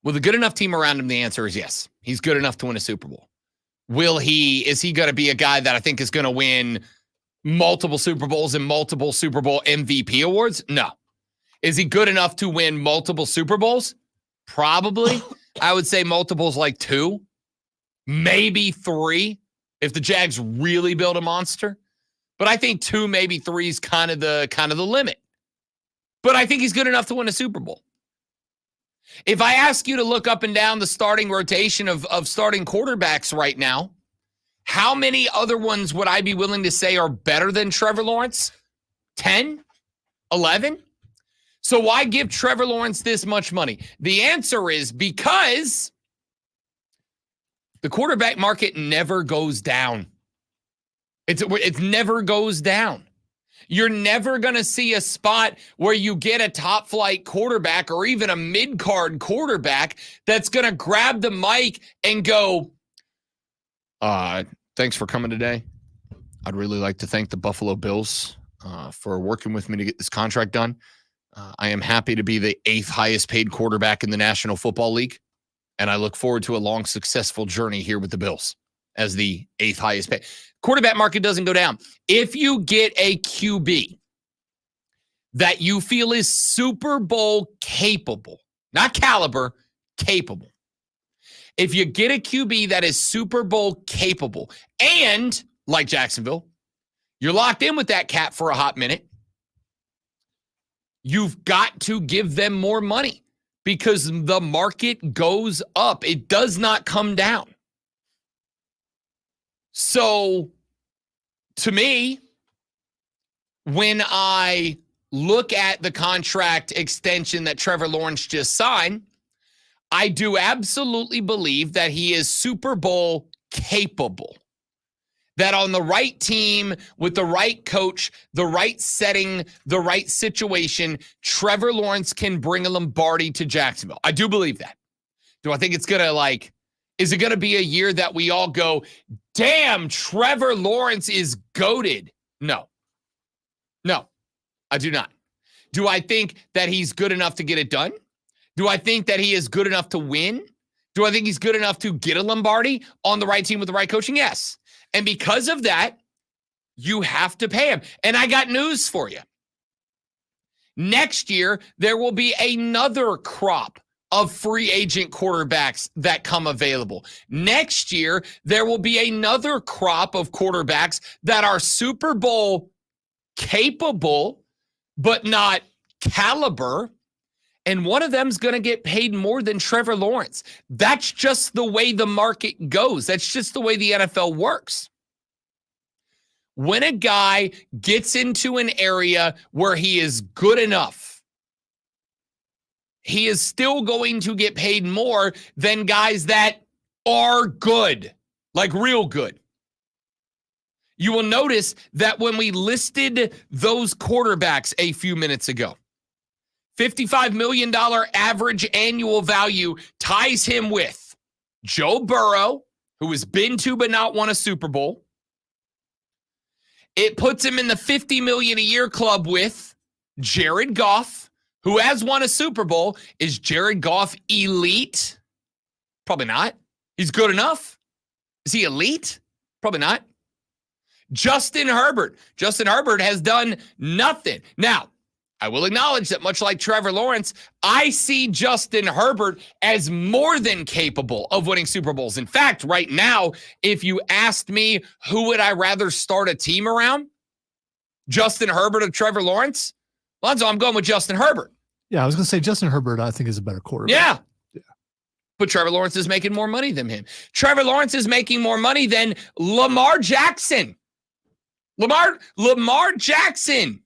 With a good enough team around him, the answer is yes. He's good enough to win a Super Bowl. Is he going to be a guy that I think is going to win multiple Super Bowls and multiple Super Bowl MVP awards? No. Is he good enough to win multiple Super Bowls? Probably. I would say multiples like 2, maybe 3, if the Jags really build a monster. But I think 2, maybe 3 is kind of the limit. But I think he's good enough to win a Super Bowl. If I ask you to look up and down the starting rotation of starting quarterbacks right now, how many other ones would I be willing to say are better than Trevor Lawrence? 10? 11? So why give Trevor Lawrence this much money? The answer is because the quarterback market never goes down. It never goes down. You're never going to see a spot where you get a top flight quarterback or even a mid-card quarterback that's going to grab the mic and go, thanks for coming today. I'd really like to thank the Buffalo Bills for working with me to get this contract done. I am happy to be the 8th highest paid quarterback in the National Football League. And I look forward to a long, successful journey here with the Bills as the 8th highest paid. Quarterback market doesn't go down. If you get a QB that you feel is Super Bowl capable, not caliber, capable. If you get a QB that is Super Bowl capable and, like Jacksonville, you're locked in with that cap for a hot minute, You've got to give them more money because the market goes up. It does not come down. So, to me, when I look at the contract extension that Trevor Lawrence just signed, I do absolutely believe that he is Super Bowl capable. That on the right team, with the right coach, the right setting, the right situation, Trevor Lawrence can bring a Lombardi to Jacksonville. I do believe that. Do I think it's going to is it going to be a year that we all go, damn, Trevor Lawrence is goated? No. No, I do not. Do I think that he's good enough to get it done? Do I think that he is good enough to win? Do I think he's good enough to get a Lombardi on the right team with the right coaching? Yes. And because of that, you have to pay him. And I got news for you. Next year, there will be another crop of free agent quarterbacks that come available. Next year, there will be another crop of quarterbacks that are Super Bowl capable, but not caliber. And one of them's going to get paid more than Trevor Lawrence. That's just the way the market goes. That's just the way the NFL works. When a guy gets into an area where he is good enough, he is still going to get paid more than guys that are good, like real good. You will notice that when we listed those quarterbacks a few minutes ago, $55 million average annual value ties him with Joe Burrow, who has been to but not won a Super Bowl. It puts him in the $50 million a year club with Jared Goff, who has won a Super Bowl. Is Jared Goff elite? Probably not. He's good enough. Is he elite? Probably not. Justin Herbert. Justin Herbert has done nothing. Now, I will acknowledge that much like Trevor Lawrence, I see Justin Herbert as more than capable of winning Super Bowls. In fact, right now, if you asked me who would I rather start a team around, Justin Herbert or Trevor Lawrence, Lonzo, I'm going with Justin Herbert. Yeah, I was going to say Justin Herbert, I think, is a better quarterback. Yeah. But Trevor Lawrence is making more money than him. Trevor Lawrence is making more money than Lamar Jackson. Lamar Jackson.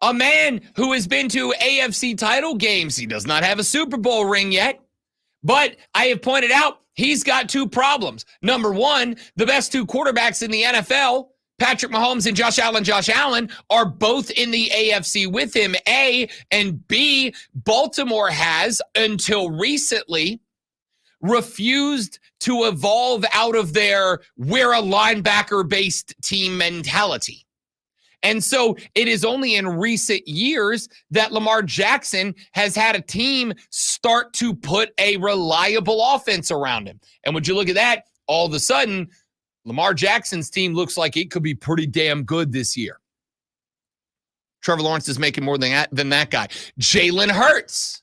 A man who has been to AFC title games. He does not have a Super Bowl ring yet. But I have pointed out he's got two problems. Number one, the best two quarterbacks in the NFL, Patrick Mahomes and Josh Allen, are both in the AFC with him, A. And B, Baltimore has, until recently, refused to evolve out of their we're a linebacker-based team mentality. And so it is only in recent years that Lamar Jackson has had a team start to put a reliable offense around him. And would you look at that, all of a sudden, Lamar Jackson's team looks like it could be pretty damn good this year. Trevor Lawrence is making more than that guy. Jalen Hurts.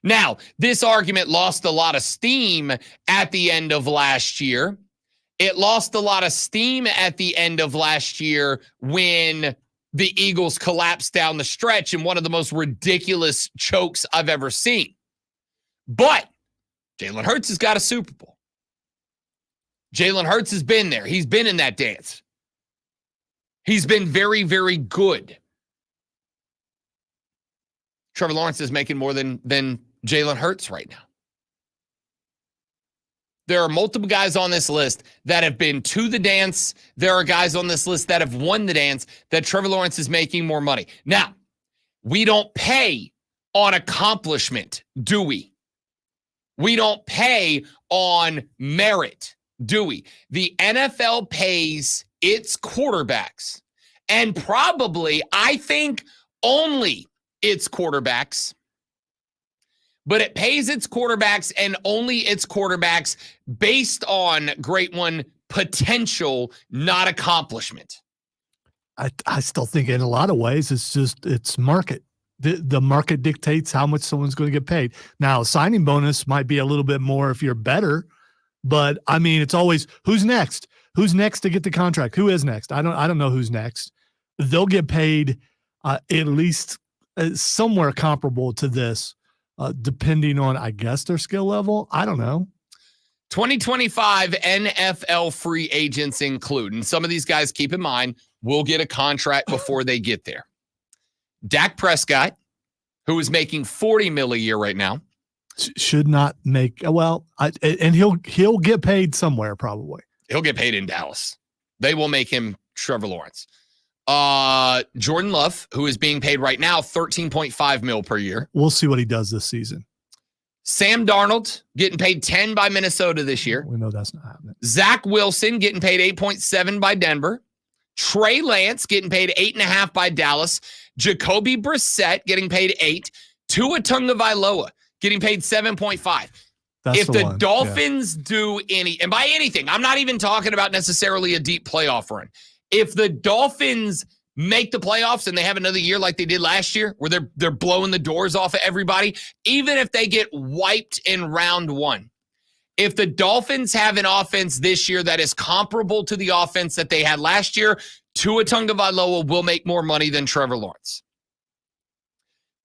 Now, this argument lost a lot of steam at the end of last year. It lost a lot of steam at the end of last year when the Eagles collapsed down the stretch in one of the most ridiculous chokes I've ever seen. But Jalen Hurts has got a Super Bowl. Jalen Hurts has been there. He's been in that dance. He's been very, very good. Trevor Lawrence is making more than Jalen Hurts right now. There are multiple guys on this list that have been to the dance. There are guys on this list that have won the dance that Trevor Lawrence is making more money. Now, we don't pay on accomplishment, do we? We don't pay on merit, do we? The NFL pays its quarterbacks, and probably, I think, only its quarterbacks. But it pays its quarterbacks and only its quarterbacks based on great one potential, not accomplishment. I still think in a lot of ways it's market. The market dictates how much someone's going to get paid. Now, signing bonus might be a little bit more if you're better, but I mean, it's always who's next? Who's next to get the contract? Who is next? I don't know who's next. They'll get paid at least somewhere comparable to this, depending on, I guess, their skill level. I don't know. 2025 NFL free agents include, and some of these guys, keep in mind, will get a contract before they get there. Dak Prescott, who is making $40 million a year right now, should not make and he'll get paid somewhere probably. He'll get paid in Dallas. They will make him Trevor Lawrence. Jordan Love, who is being paid right now $13.5 million per year. We'll see what he does this season. Sam Darnold getting paid 10 by Minnesota this year. We know that's not happening. Zach Wilson getting paid 8.7 by Denver. Trey Lance getting paid 8.5 by Dallas. Jacoby Brissett getting paid 8. Tua Tagovailoa getting paid 7.5. If the Dolphins do any, and by anything, I'm not even talking about necessarily a deep playoff run. If the Dolphins make the playoffs and they have another year like they did last year, where they're blowing the doors off of everybody, even if they get wiped in round one, if the Dolphins have an offense this year that is comparable to the offense that they had last year, Tua Tagovailoa will make more money than Trevor Lawrence.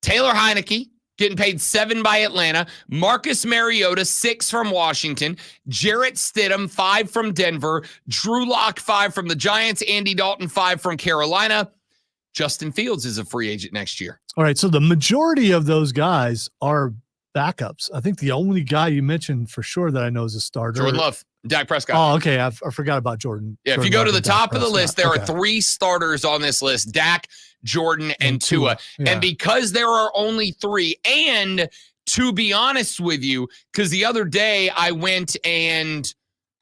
Taylor Heineke getting paid 7 by Atlanta. Marcus Mariota, 6 from Washington. Jarrett Stidham, 5 from Denver. Drew Lock, 5 from the Giants. Andy Dalton, 5 from Carolina. Justin Fields is a free agent next year. All right, so the majority of those guys are backups. I think the only guy you mentioned for sure that I know is a starter. Jordan Love, Dak Prescott. Oh, okay. I forgot about Jordan. Yeah, Jordan if you go Love to the and Dak top of the Prescott. list, there Okay. are 3 starters on this list: Dak, Jordan, and Tua. Yeah. And because there are only 3, and to be honest with you, because the other day I went and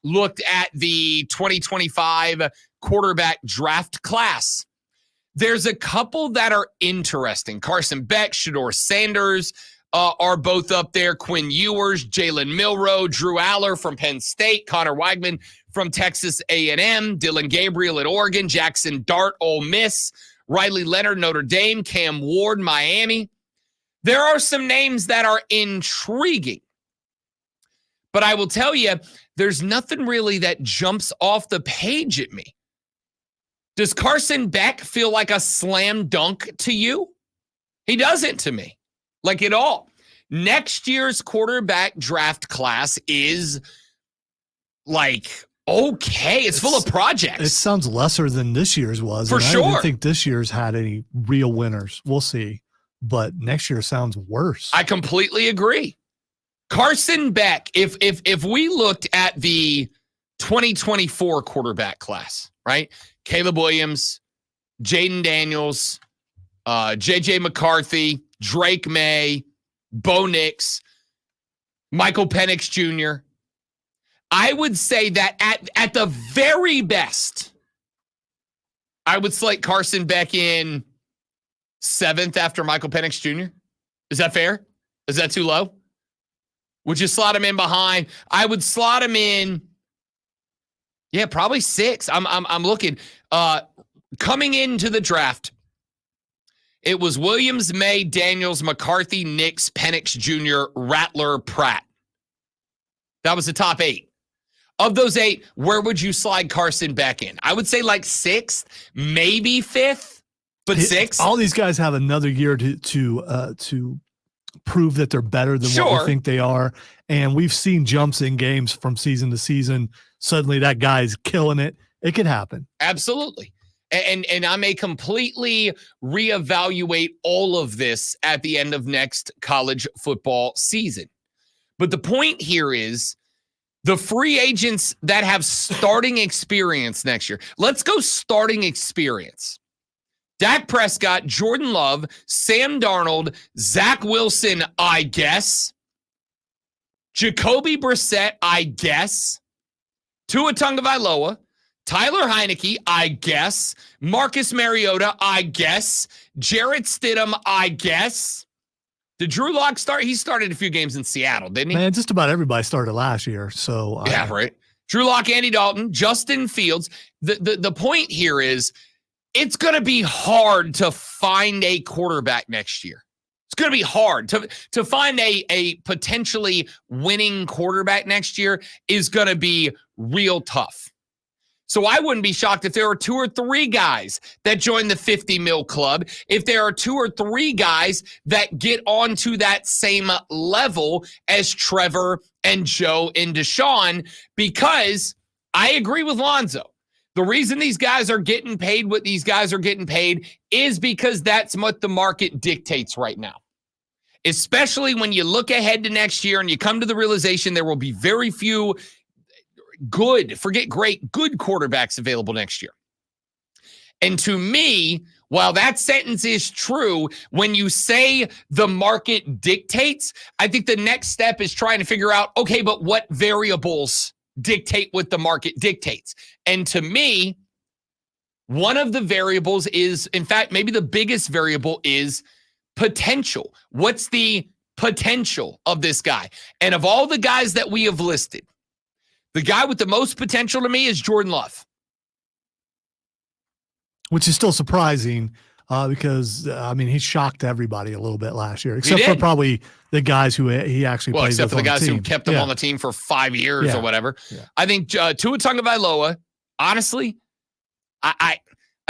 looked at the 2025 quarterback draft class, there's a couple that are interesting. Carson Beck, Shador Sanders are both up there. Quinn Ewers, Jalen Milroe, Drew Aller from Penn State, Connor Weigman from Texas A&M, Dylan Gabriel at Oregon, Jackson Dart, Ole Miss, Riley Leonard, Notre Dame, Cam Ward, Miami. There are some names that are intriguing. But I will tell you, there's nothing really that jumps off the page at me. Does Carson Beck feel like a slam dunk to you? He doesn't to me, like at all. Next year's quarterback draft class is like, okay, it's full of projects. It sounds lesser than this year's was. For and sure. I don't think this year's had any real winners. We'll see. But next year sounds worse. I completely agree. Carson Beck, if we looked at the 2024 quarterback class, right? Caleb Williams, Jaden Daniels, J.J. McCarthy, Drake May, Bo Nix, Michael Penix Jr., I would say that at the very best, I would slate Carson Beck in 7th after Michael Penix Jr. Is that fair? Is that too low? Would you slot him in behind? I would slot him in, yeah, probably 6. I'm looking. Coming into the draft, it was Williams, May, Daniels, McCarthy, Nix, Penix Jr., Rattler, Pratt. That was the top 8. Of those 8, where would you slide Carson Beck in? I would say like 6th, maybe 5th, but 6th. All these guys have another year to prove that they're better than what we think they are. And we've seen jumps in games from season to season. Suddenly that guy's killing it. It could happen. Absolutely. And I may completely reevaluate all of this at the end of next college football season. But the point here is the free agents that have starting experience next year. Let's go starting experience. Dak Prescott, Jordan Love, Sam Darnold, Zach Wilson, I guess. Jacoby Brissett, I guess. Tua Tagovailoa, Tyler Heineke, I guess. Marcus Mariota, I guess. Jarrett Stidham, I guess. Did Drew Lock start? He started a few games in Seattle, didn't he? Man, just about everybody started last year. So yeah, right. Drew Lock, Andy Dalton, Justin Fields. The point here is it's going to be hard to find a quarterback next year. It's going to be hard to find a potentially winning quarterback next year is going to be real tough. So I wouldn't be shocked if there are 2 or 3 guys that join the 50 mil club, if there are 2 or 3 guys that get onto that same level as Trevor and Joe and Deshaun, because I agree with Lonzo. The reason these guys are getting paid what these guys are getting paid is because that's what the market dictates right now. Especially when you look ahead to next year and you come to the realization there will be very few good quarterbacks available next year. And to me, while that sentence is true, when you say the market dictates, I think the next step is trying to figure out, okay, but what variables dictate what the market dictates? And to me, one of the variables is, in fact, maybe the biggest variable is potential. What's the potential of this guy? And of all the guys that we have listed, the guy with the most potential to me is Jordan Love. Which is still surprising because, he shocked everybody a little bit last year, except for probably the guys who he actually played with. Except for the guys who kept him on the team for 5 years or whatever. Yeah. I think Tua Tagovailoa, honestly, I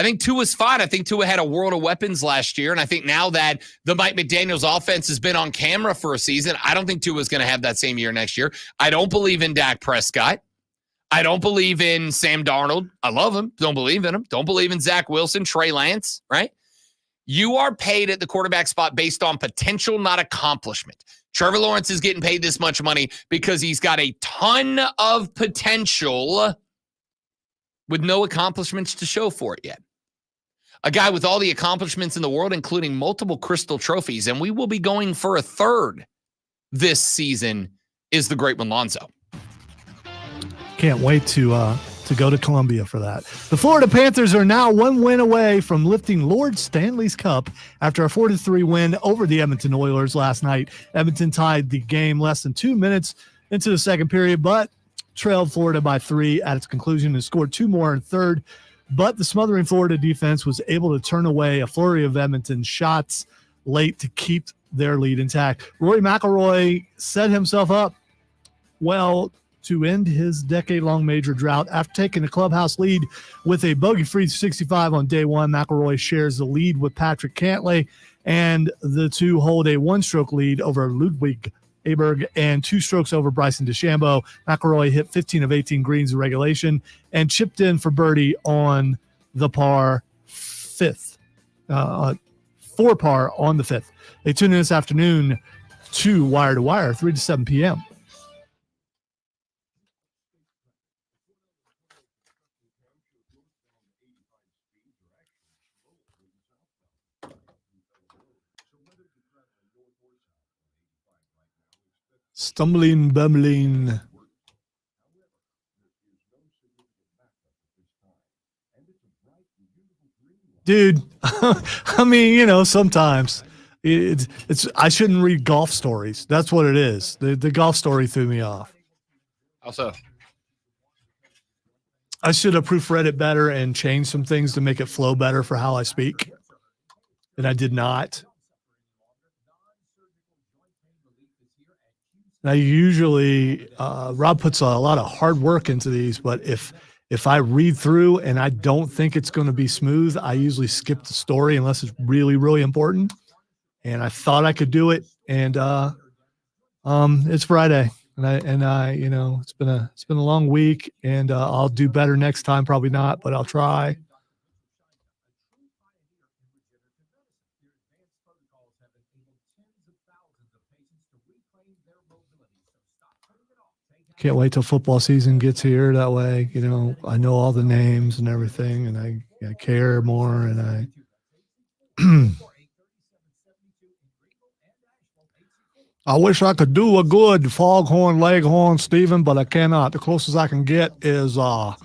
think Tua's fine. I think Tua had a world of weapons last year, and I think now that the Mike McDaniels offense has been on camera for a season, I don't think Tua's going to have that same year next year. I don't believe in Dak Prescott. I don't believe in Sam Darnold. I love him. Don't believe in him. Don't believe in Zach Wilson, Trey Lance, right? You are paid at the quarterback spot based on potential, not accomplishment. Trevor Lawrence is getting paid this much money because he's got a ton of potential with no accomplishments to show for it yet. A guy with all the accomplishments in the world, including multiple Crystal trophies, and we will be going for a third this season, is the great one, Lonzo. Can't wait to go to Columbia for that. The Florida Panthers are now 1 win away from lifting Lord Stanley's Cup after a 4-3 win over the Edmonton Oilers last night. Edmonton tied the game less than 2 minutes into the second period, but trailed Florida by 3 at its conclusion and scored 2 more in third. But the smothering Florida defense was able to turn away a flurry of Edmonton shots late to keep their lead intact. Rory McIlroy set himself up well to end his decade-long major drought. After taking the clubhouse lead with a bogey-free 65 on day one, McIlroy shares the lead with Patrick Cantlay, and the two hold a one-stroke lead over Ludwig Aberg and 2 strokes over Bryson DeChambeau. McIlroy hit 15 of 18 greens in regulation and chipped in for birdie on the par 5th, for par on the 5th. They tune in this afternoon to Wire to Wire, 3 to 7 p.m. Stumbling, bumbling. Dude, sometimes it's I shouldn't read golf stories. That's what it is. The golf story threw me off. Also, I should have proofread it better and changed some things to make it flow better for how I speak. And I did not. Now, usually, Rob puts a lot of hard work into these, but if I read through and I don't think it's going to be smooth, I usually skip the story unless it's really, really important. And I thought I could do it, and it's Friday, and I it's been a long week, and I'll do better next time. Probably not, but I'll try. Can't wait till football season gets here. That way, I know all the names and everything, and I care more, and I wish I could do a good foghorn leghorn, Stephen, but I cannot. The closest I can get is the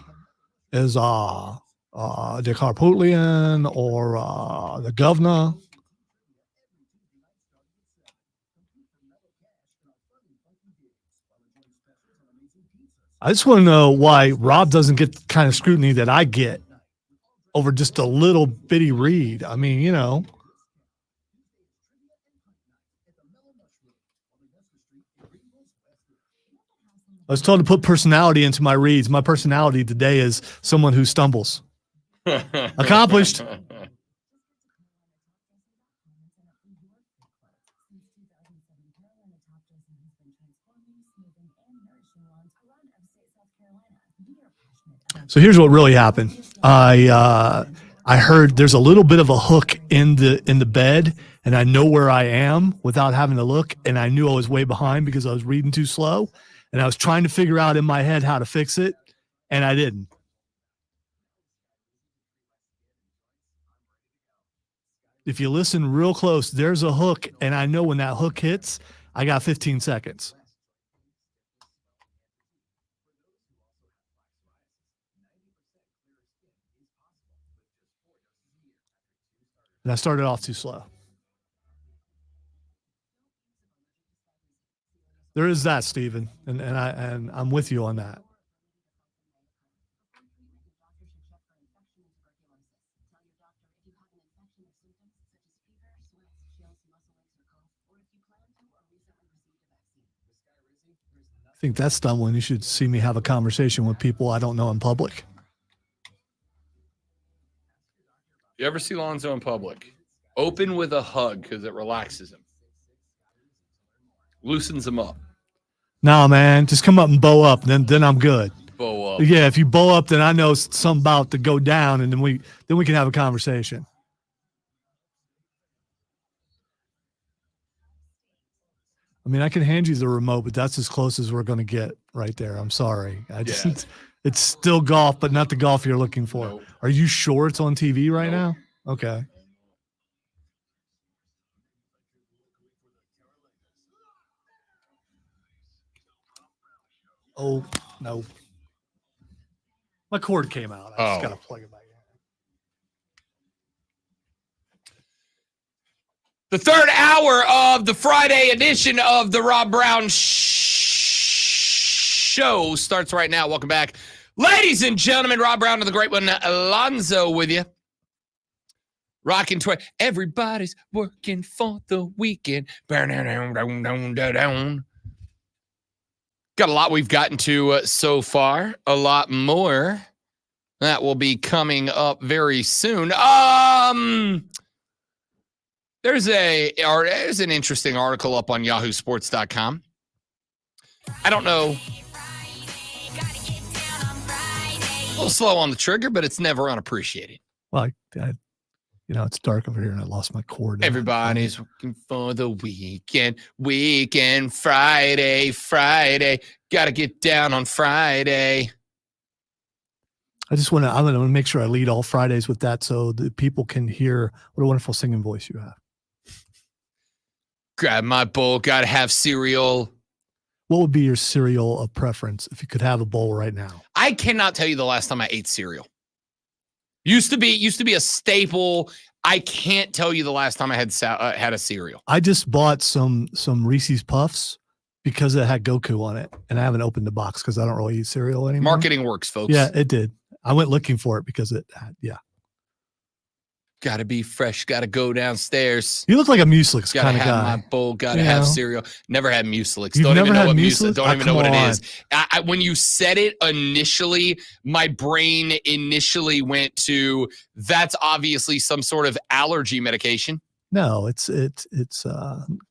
Carpathian or the governor. I just want to know why Rob doesn't get the kind of scrutiny that I get over just a little bitty read. I mean, I was told to put personality into my reads. My personality today is someone who stumbles. Accomplished. So here's what really happened. I heard there's a little bit of a hook in the bed, and I know where I am without having to look, and I knew I was way behind because I was reading too slow, and I was trying to figure out in my head how to fix it, and I didn't. If you listen real close, there's a hook, and I know when that hook hits, I got 15 seconds. And I started off too slow. There is that, Stephen, and I'm with you on that. I think that's done when you should see me have a conversation with people I don't know in public. You ever see Lonzo in public? Open with a hug because it relaxes him. Loosens him up. No, man, just come up and bow up, then I'm good. Bow up. Yeah, if you bow up, then I know something about to go down, and then we can have a conversation. I mean, I can hand you the remote, but that's as close as we're going to get right there. I'm sorry. It's still golf, but not the golf you're looking for. Nope. Are you sure it's on TV right now? Okay. Oh, no. My cord came out. I just got to plug it back in. The third hour of the Friday edition of the Rob Brown Show starts right now. Welcome back. Ladies and gentlemen, Rob Brown and the great one, Alonzo, with you. Rocking everybody's working for the weekend. Got a lot we've gotten to so far. A lot more that will be coming up very soon. There's an interesting article up on yahoosports.com. I don't know. A little slow on the trigger, but it's never unappreciated. Well, it's dark over here and I lost my cord. Everybody's looking for the weekend. Friday. Got to get down on Friday. I want to make sure I lead all Fridays with that so that people can hear what a wonderful singing voice you have. Grab my bowl, gotta have cereal. What would be your cereal of preference if you could have a bowl right now? I cannot tell you the last time I ate cereal. Used to be a staple. I can't tell you the last time I had a cereal. I just bought some Reese's Puffs because it had Goku on it, and I haven't opened the box because I don't really eat cereal anymore. Marketing works, folks. Yeah, it did. I went looking for it because it had, yeah. Gotta be fresh. Gotta go downstairs. You look like a Mucilix kind of guy. Gotta have my bowl. Gotta have cereal. Never had Mucilix. You've Don't never even know had what Mucilix? Don't even know what Come it on. is. When you said it initially, my brain initially went to that's obviously some sort of allergy medication. No, it's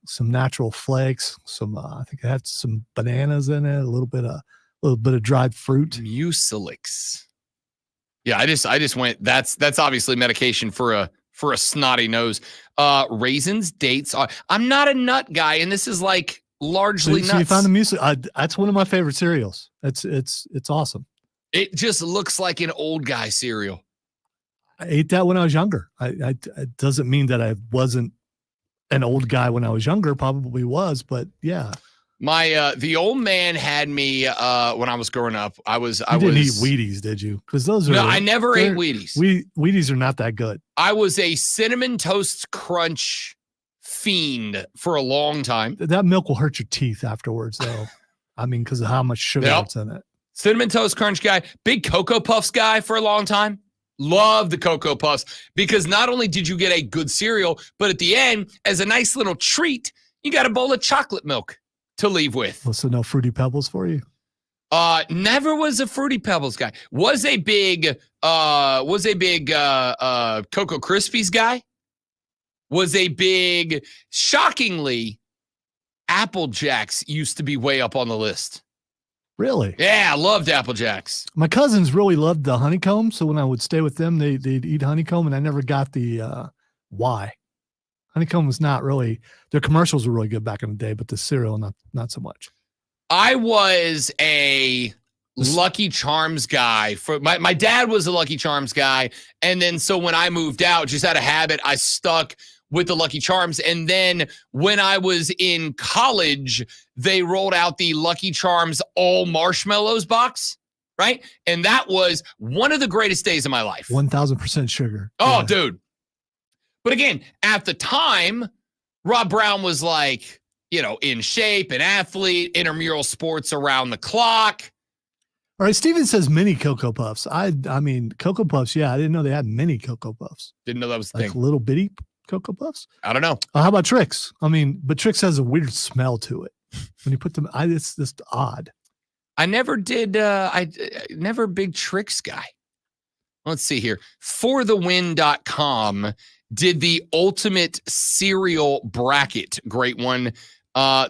some natural flakes. Some I think it had some bananas in it. A little bit of dried fruit. Mucilix. Yeah, I just went. That's obviously medication for a snotty nose. Raisins, dates. I'm not a nut guy, and this is like largely nuts. So you found the muesli. That's one of my favorite cereals. It's awesome. It just looks like an old guy cereal. I ate that when I was younger. It doesn't mean that I wasn't an old guy when I was younger. Probably was, but yeah. The old man had me when I was growing up. I didn't eat Wheaties, did you? Because those are I never ate Wheaties. Wheaties are not that good. I was a Cinnamon Toast Crunch fiend for a long time. That milk will hurt your teeth afterwards, though. I mean, because of how much sugar is in it. Cinnamon Toast Crunch guy, big Cocoa Puffs guy for a long time. Love the Cocoa Puffs because not only did you get a good cereal, but at the end, as a nice little treat, You got a bowl of chocolate milk to leave with. Well, so no Fruity Pebbles for you? Never was a Fruity Pebbles guy. Was a big Cocoa Krispies guy. Was a big, shockingly, Apple Jacks used to be way up on the list. Really? Yeah, I loved Apple Jacks. My cousins really loved the honeycomb, so when I would stay with them, they'd eat honeycomb, and I never got the why. Honeycomb was not really, their commercials were really good back in the day, but the cereal, not so much. I was a Lucky Charms guy. For my dad was a Lucky Charms guy, and then so when I moved out, just out of habit, I stuck with the Lucky Charms. And then when I was in college, they rolled out the Lucky Charms all marshmallows box, right? And that was one of the greatest days of my life. 1,000% sugar. Oh, Yeah. dude. But again, at the time, Rob Brown was like, in shape, an athlete, intramural sports around the clock. All right, Steven says mini Cocoa Puffs. I mean, Cocoa Puffs, yeah, I didn't know they had mini Cocoa Puffs. Didn't know that was the Like thing. little bitty Cocoa Puffs? I don't know. How about Trix? I mean, but Trix has a weird smell to it. When you put them, it's just odd. I never did, never a big Trix guy. Let's see here. ForTheWin.com did the ultimate cereal bracket. Great one.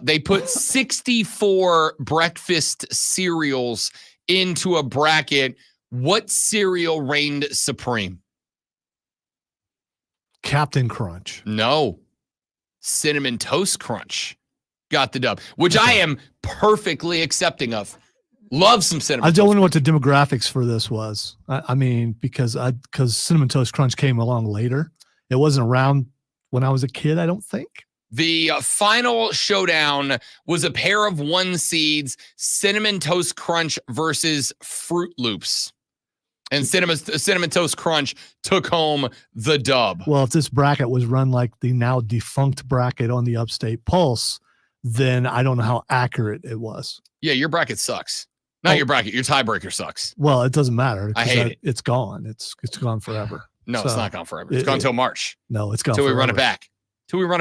They put 64 breakfast cereals into a bracket. What cereal reigned supreme? Captain Crunch. No. Cinnamon Toast Crunch got the dub, which I am perfectly accepting of. Love some cinnamon. I don't know what the demographics for this was. I mean, because Cinnamon Toast Crunch came along later. It wasn't around when I was a kid, I don't think. The final showdown was a pair of 1 seeds, Cinnamon Toast Crunch versus Fruit Loops. And Cinnamon Toast Crunch took home the dub. Well, if this bracket was run like the now defunct bracket on the Upstate Pulse, then I don't know how accurate it was. Yeah, your bracket sucks. Not your bracket. Your tiebreaker sucks. Well, it doesn't matter. I hate it. It's gone. It's gone forever. No, it's not gone forever. It's gone until March. No, it's gone until we run it forever.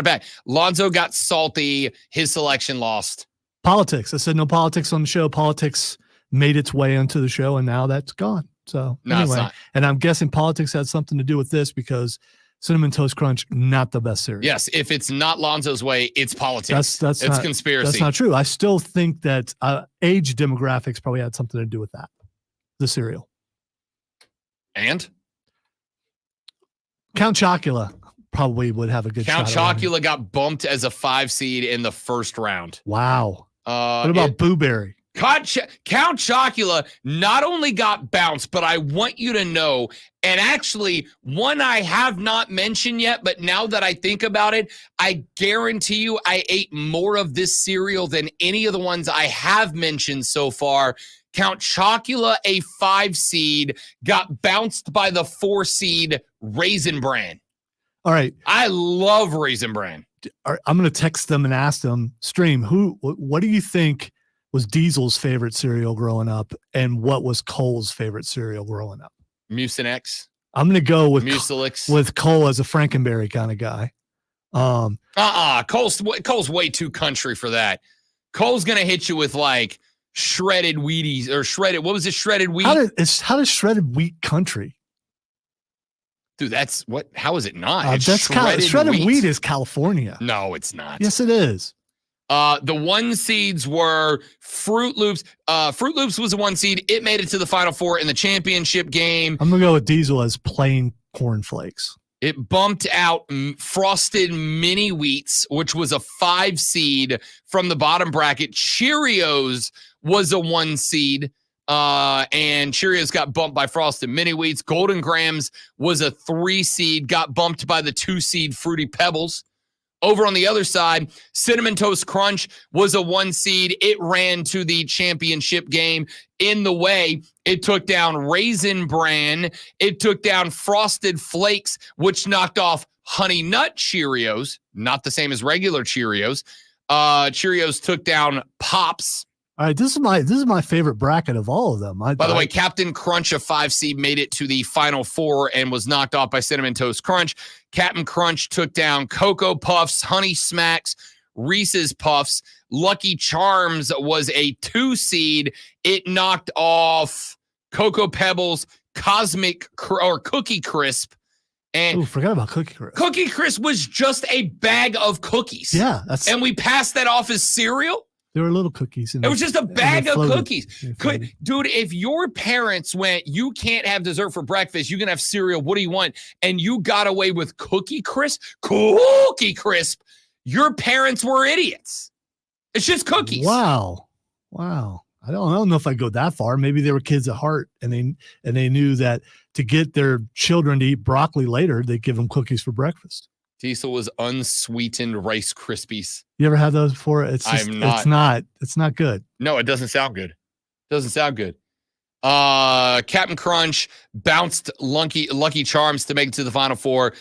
back. Lonzo got salty. His selection lost. Politics. I said no politics on the show. Politics made its way into the show, and now that's gone. So No, it's not. And I'm guessing politics had something to do with this because Cinnamon Toast Crunch, not the best cereal. Yes, if it's not Lonzo's way, it's politics. That's it's not, conspiracy. That's not true. I still think that age demographics probably had something to do with that. The cereal. And Count Chocula probably would have a good Count shot. Chocula got bumped as a 5 seed in the first round. Wow. What about Boo Berry? Count Chocula not only got bounced, but I want you to know, and actually one I have not mentioned yet, but now that I think about it, I guarantee you I ate more of this cereal than any of the ones I have mentioned so far. Count Chocula, a 5 seed, got bounced by the 4 seed Raisin Bran. All right. I love Raisin Bran. I'm going to text them and ask them, Stream, what do you think was Diesel's favorite cereal growing up, and what was Cole's favorite cereal growing up? Mucinex. I'm going to go with Mucilix. with Cole as a Frankenberry kind of guy. Cole's way too country for that. Cole's going to hit you with like shredded Wheaties or shredded. What was it? Shredded wheat. How does shredded wheat country? Dude, that's what? How is it not? It's That's shredded wheat is California. No, it's not. Yes, it is. The 1 seeds were Fruit Loops. Fruit Loops was a 1 seed. It made it to the Final Four in the championship game. I'm gonna go with Diesel as plain cornflakes. It bumped out Frosted Mini Wheats, which was a 5 seed from the bottom bracket. Cheerios was a 1 seed. And Cheerios got bumped by Frosted Mini Wheats. Golden Grams was a 3 seed, got bumped by the 2 seed Fruity Pebbles. Over on the other side, Cinnamon Toast Crunch was a 1 seed. It ran to the championship game. In the way, it took down Raisin Bran. It took down Frosted Flakes, which knocked off Honey Nut Cheerios, not the same as regular Cheerios. Cheerios took down Pops. All right, this is my favorite bracket of all of them. By the way, Captain Crunch, a 5 seed, made it to the Final Four and was knocked off by Cinnamon Toast Crunch. Captain Crunch took down Cocoa Puffs, Honey Smacks, Reese's Puffs. Lucky Charms was a 2 seed. It knocked off Cocoa Pebbles, Cookie Crisp. And Ooh, forgot about Cookie Crisp. Cookie Crisp was just a bag of cookies. Yeah. And we passed that off as cereal. There were little cookies. It was just a bag of cookies. Floated. Dude, if your parents went, you can't have dessert for breakfast, you can have cereal, what do you want? And you got away with Cookie Crisp, your parents were idiots. It's just cookies. Wow. I don't know if I go that far. Maybe they were kids at heart, and they knew that to get their children to eat broccoli later, they give them cookies for breakfast. Diesel was unsweetened Rice Krispies. You ever had those before? It's not good. No, it doesn't sound good. Captain Crunch bounced Lucky Charms to make it to the Final Four.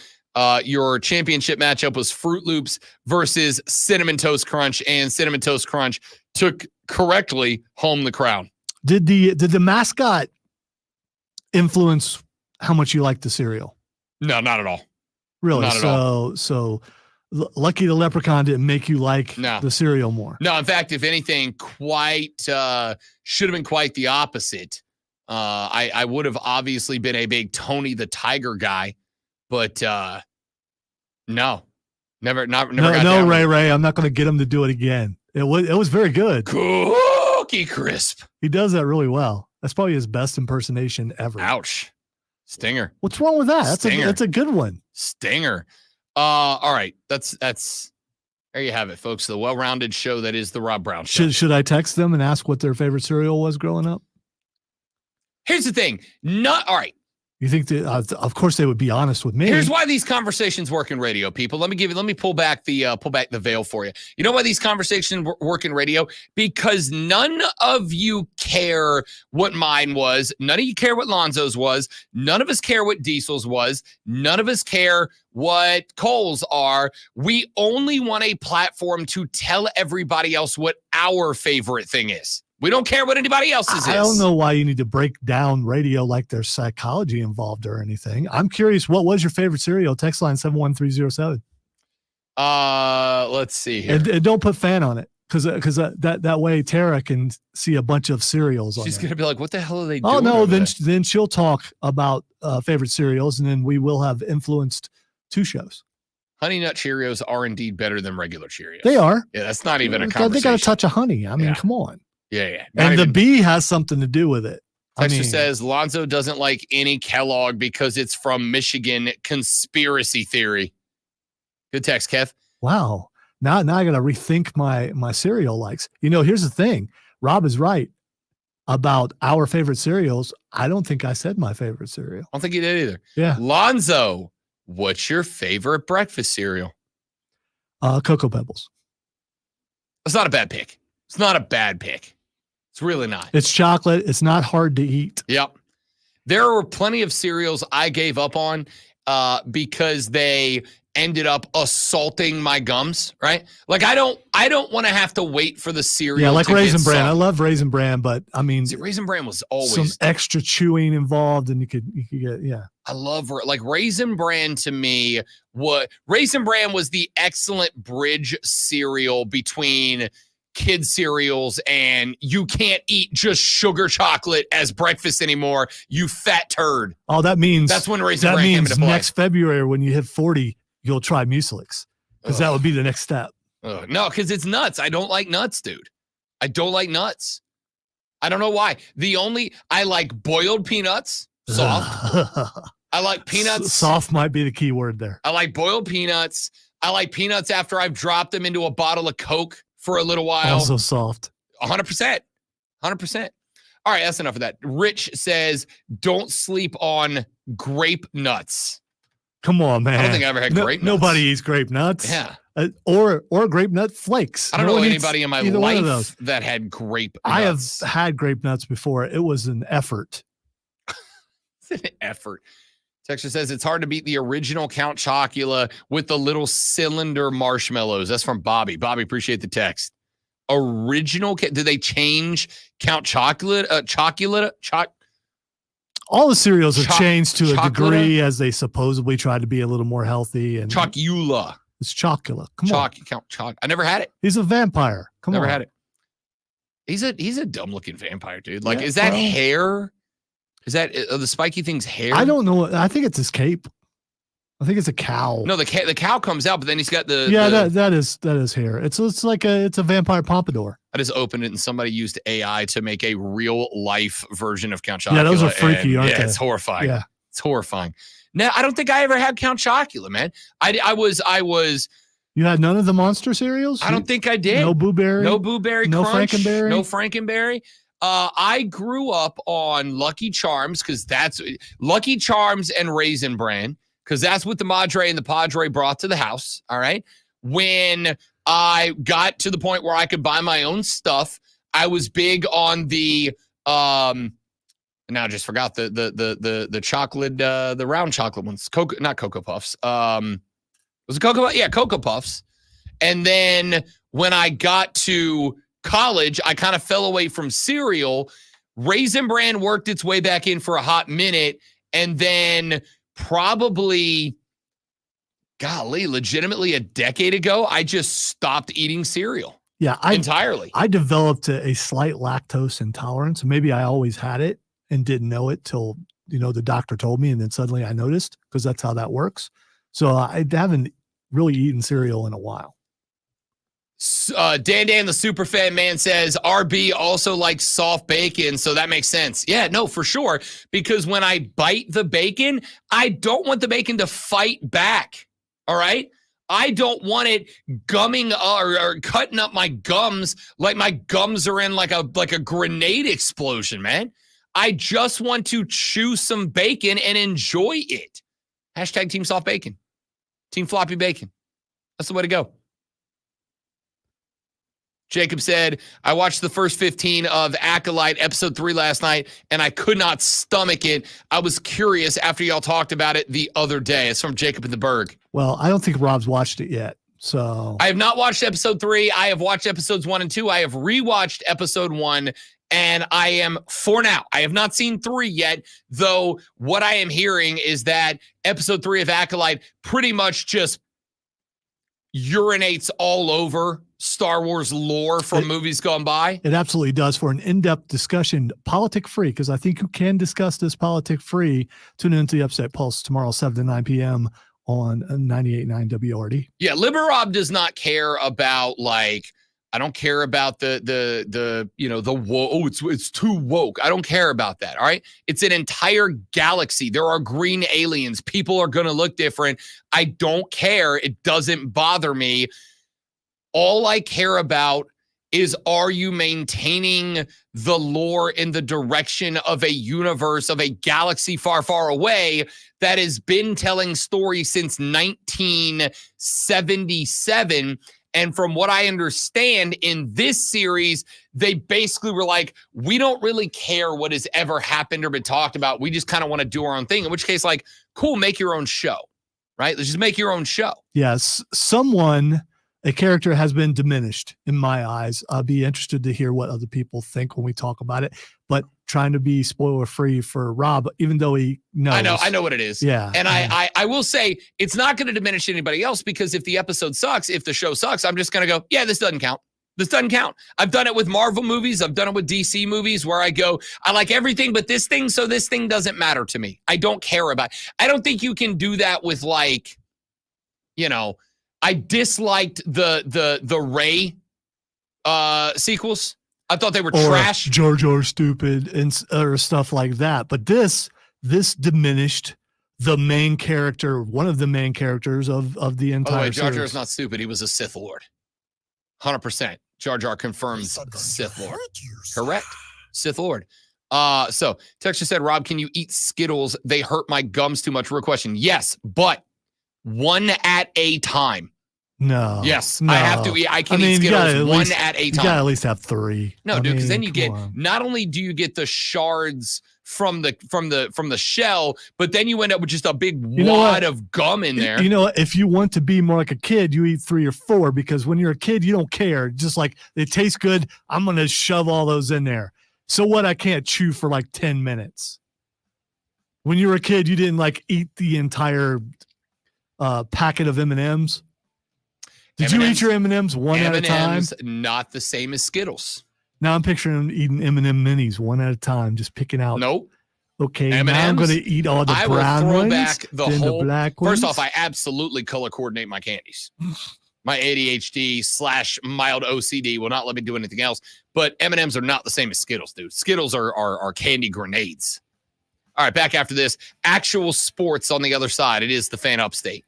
Your championship matchup was Fruit Loops versus Cinnamon Toast Crunch, and Cinnamon Toast Crunch took correctly home the crown. Did the mascot influence how much you like the cereal? No, not at all. Really? Not at all. So Lucky the Leprechaun didn't make you like the cereal more. No, in fact, if anything, should have been quite the opposite. I would have obviously been a big Tony the Tiger guy, but no, never got down. Ray, I'm not going to get him to do it again. It was very good. Cookie Crisp. He does that really well. That's probably his best impersonation ever. Ouch. Stinger. What's wrong with that? That's a good one. Stinger. All right. That's there you have it, folks. The well-rounded show that is the Rob Brown Show. Should I text them and ask what their favorite cereal was growing up? Here's the thing. All right. You think that, of course they would be honest with me. Here's why these conversations work in radio, people. Let me pull back the veil for you. You know why these conversations work in radio? Because none of you care what mine was. None of you care what Lonzo's was. None of us care what Diesel's was. None of us care what Cole's are. We only want a platform to tell everybody else what our favorite thing is. We don't care what anybody else's is. I don't know why you need to break down radio like there's psychology involved or anything. I'm curious, what was your favorite cereal? Text line 71307. Let's see here. And don't put fan on it because that way Tara can see a bunch of cereals. She's going to be like, what the hell are they doing? Oh, no, then she'll talk about favorite cereals, and then we will have influenced 2 shows. Honey Nut Cheerios are indeed better than regular Cheerios. They are. Yeah, that's not even a conversation. They got a touch of honey. I mean, come on. Yeah. And the bee has something to do with it. Texter says Lonzo doesn't like any Kellogg because it's from Michigan. Conspiracy theory. Good text, Kev. Wow. Now I got to rethink my cereal likes. Here's the thing. Rob is right about our favorite cereals. I don't think I said my favorite cereal. I don't think you did either. Yeah. Lonzo, what's your favorite breakfast cereal? Cocoa Pebbles. It's not a bad pick. It's really not. It's chocolate. It's not hard to eat. Yep. There were plenty of cereals I gave up on because they ended up assaulting my gums, right? Like I don't want to have to wait for the cereal. Yeah, like Raisin Bran. I love Raisin Bran, but I mean, Raisin Bran was always some extra chewing involved, and you could get I love Raisin Bran. To me, Raisin Bran was the excellent bridge cereal between kid cereals and you can't eat just sugar chocolate as breakfast anymore, you fat turd. Oh, that's when Raisin Bran came into play. Next February when you hit 40, you'll try Mucilix because that would be the next step. No, because it's nuts. I don't like nuts, dude. I don't like nuts. I don't know why. I like boiled peanuts, soft. I like peanuts. Soft might be the key word there. I like boiled peanuts. I like peanuts after I've dropped them into a bottle of Coke for a little while. Also soft. 100%. 100%. All right, that's enough of that. Rich says, don't sleep on grape nuts. Come on, man. I don't think I ever had grape nuts. Nobody eats grape nuts. Yeah. Or grape nut flakes. I don't know anybody in my life that had grape nuts. I have had grape nuts before. It was an effort. It's an effort. Texture says it's hard to beat the original Count Chocula with the little cylinder marshmallows. That's from Bobby. Bobby, appreciate the text. Original? Did they change Count Chocula? All the cereals have changed to a degree as they supposedly try to be a little more healthy. And Chocula. It's Chocula. Come on. Count Choc. I never had it. He's a vampire. Come Never on. had it. He's a dumb looking vampire, dude. Like, Yeah, is that well- hair? Is that the spiky thing's hair? I don't know. I think it's his cape. I think it's a cow. No, the cow comes out, but then he's got the that is hair. It's like a vampire pompadour. I just opened it and somebody used AI to make a real life version of Count Chocula. Yeah, those are freaky, and, aren't yeah, they? it's horrifying. Yeah. It's horrifying. No, I don't think I ever had Count Chocula, man. I was. You had none of the monster cereals? I don't think I did. No Boo Berry? No Boo Berry No Crunch. Frankenberry? No Frankenberry. I grew up on Lucky Charms because that's Lucky Charms and Raisin Bran because that's what the Madre and the Padre brought to the house. All right. When I got to the point where I could buy my own stuff, I was big on the now I just forgot the chocolate, the round chocolate ones. Not Cocoa Puffs. Was it Cocoa? Yeah, Cocoa Puffs. And then when I got to college, I kind of fell away from cereal. Raisin Bran worked its way back in for a hot minute. And then probably, legitimately a decade ago, I just stopped eating cereal. Yeah, entirely. I developed a slight lactose intolerance. Maybe I always had it and didn't know it till, the doctor told me. And then suddenly I noticed because that's how that works. So I haven't really eaten cereal in a while. Dan the Superfan Man says RB also likes soft bacon, so that makes sense. Yeah, no, for sure. Because when I bite the bacon, I don't want the bacon to fight back. All right? I don't want it gumming or cutting up my gums like my gums are in like a grenade explosion, man. I just want to chew some bacon and enjoy it. Hashtag Team Soft Bacon. Team Floppy Bacon. That's the way to go. Jacob said, I watched the first 15 of Acolyte episode 3 last night, and I could not stomach it. I was curious after y'all talked about it the other day. It's from Jacob in the Berg. Well, I don't think Rob's watched it yet. So I have not watched episode 3. I have watched episodes 1 and 2. I have rewatched episode 1, and I am, for now, I have not seen 3 yet, though what I am hearing is that episode 3 of Acolyte pretty much just urinates all over Star Wars lore from movies gone by. It absolutely does. For an in-depth discussion, politic free, because I think you can discuss this politic free. Tune into the Upset Pulse tomorrow, 7 to 9 p.m. on 98.9 WRD. Yeah, Liber Rob does not care about I don't care about the woke. It's too woke. I don't care about that. All right. It's an entire galaxy. There are green aliens. People are going to look different. I don't care. It doesn't bother me. All I care about is, are you maintaining the lore in the direction of a universe, of a galaxy far, far away that has been telling stories since 1977? And from what I understand in this series, they basically were like, we don't really care what has ever happened or been talked about. We just kind of want to do our own thing. In which case, cool, make your own show, right? Let's just make your own show. Yes. A character has been diminished in my eyes. I'll be interested to hear what other people think when we talk about it, but trying to be spoiler free for Rob, even though he knows. I know what it is. Yeah. And I will say it's not going to diminish anybody else, because if the episode sucks, if the show sucks, I'm just going to go, yeah, this doesn't count. This doesn't count. I've done it with Marvel movies. I've done it with DC movies where I go, I like everything but this thing, so this thing doesn't matter to me. I don't care about it. I don't think you can do that with I disliked the Rey sequels. I thought they were trash. Jar Jar stupid or stuff like that. But this diminished the main character, one of the main characters of the entire By the way, Jar series. Jar's not stupid. He was a Sith Lord. 100%. Jar Jar confirms Sith Lord. Correct. Sith Lord. So Texture said, Rob, can you eat Skittles? They hurt my gums too much. Real question. Yes, but one at a time. No. Yes, no. I have to eat. I can eat Skittles one at a time. You gotta at least have 3. No, dude, because then you get, not only do you get the shards from the shell, but then you end up with just a big wad of gum in there. If you want to be more like a kid, you eat 3 or 4, because when you're a kid, you don't care. Just like they taste good, I'm gonna shove all those in there. So what? I can't chew for 10 minutes. When you were a kid, you didn't eat the entire packet of M&Ms. Did you eat your M&Ms one at a time? M&Ms not the same as Skittles. Now I'm picturing eating M&M minis one at a time, just picking out. Nope. Okay, M&Ms, now I'm going to eat all the brown throw ones, back the then whole. the black ones. First off, I absolutely color coordinate my candies. My ADHD / mild OCD will not let me do anything else. But M&Ms are not the same as Skittles, dude. Skittles are candy grenades. All right, back after this. Actual sports on the other side. It is the fan upstate.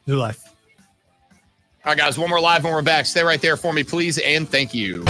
New life. All right, guys, one more live when we're back. Stay right there for me, please, and thank you.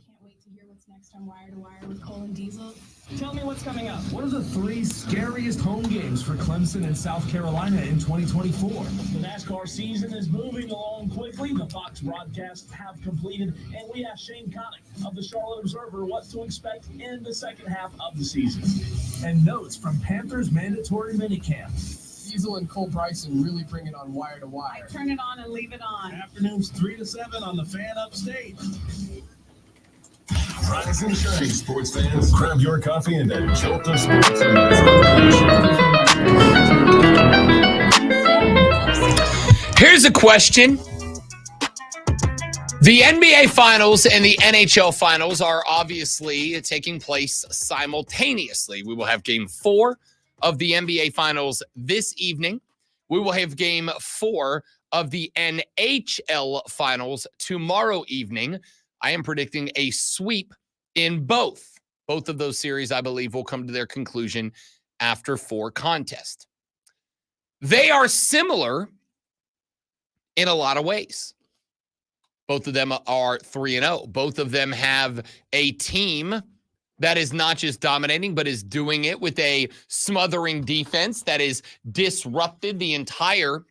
Can't wait to hear what's next on Wire to Wire with Cole and Diesel. Tell me what's coming up. What are the 3 scariest home games for Clemson and South Carolina in 2024? The NASCAR season is moving along quickly. The Fox broadcasts have completed, and we asked Shane Connick of the Charlotte Observer what to expect in the second half of the season. And notes from Panthers mandatory minicamp. Diesel and Cole Bryson really bring it on Wire to Wire. I turn it on and leave it on. Afternoons 3 to 7 on the Fan Upstate. Rise and shine, sports fans. Grab your coffee and a jolt of sports. Here's a question. The NBA Finals and the NHL Finals are obviously taking place simultaneously. We will have Game 4 of the NBA Finals this evening. We will have Game 4 of the NHL Finals tomorrow evening. I am predicting a sweep in both. Both of those series, I believe, will come to their conclusion after 4 contests. They are similar in a lot of ways. Both of them are 3-0. Both of them have a team that is not just dominating, but is doing it with a smothering defense that has disrupted the entire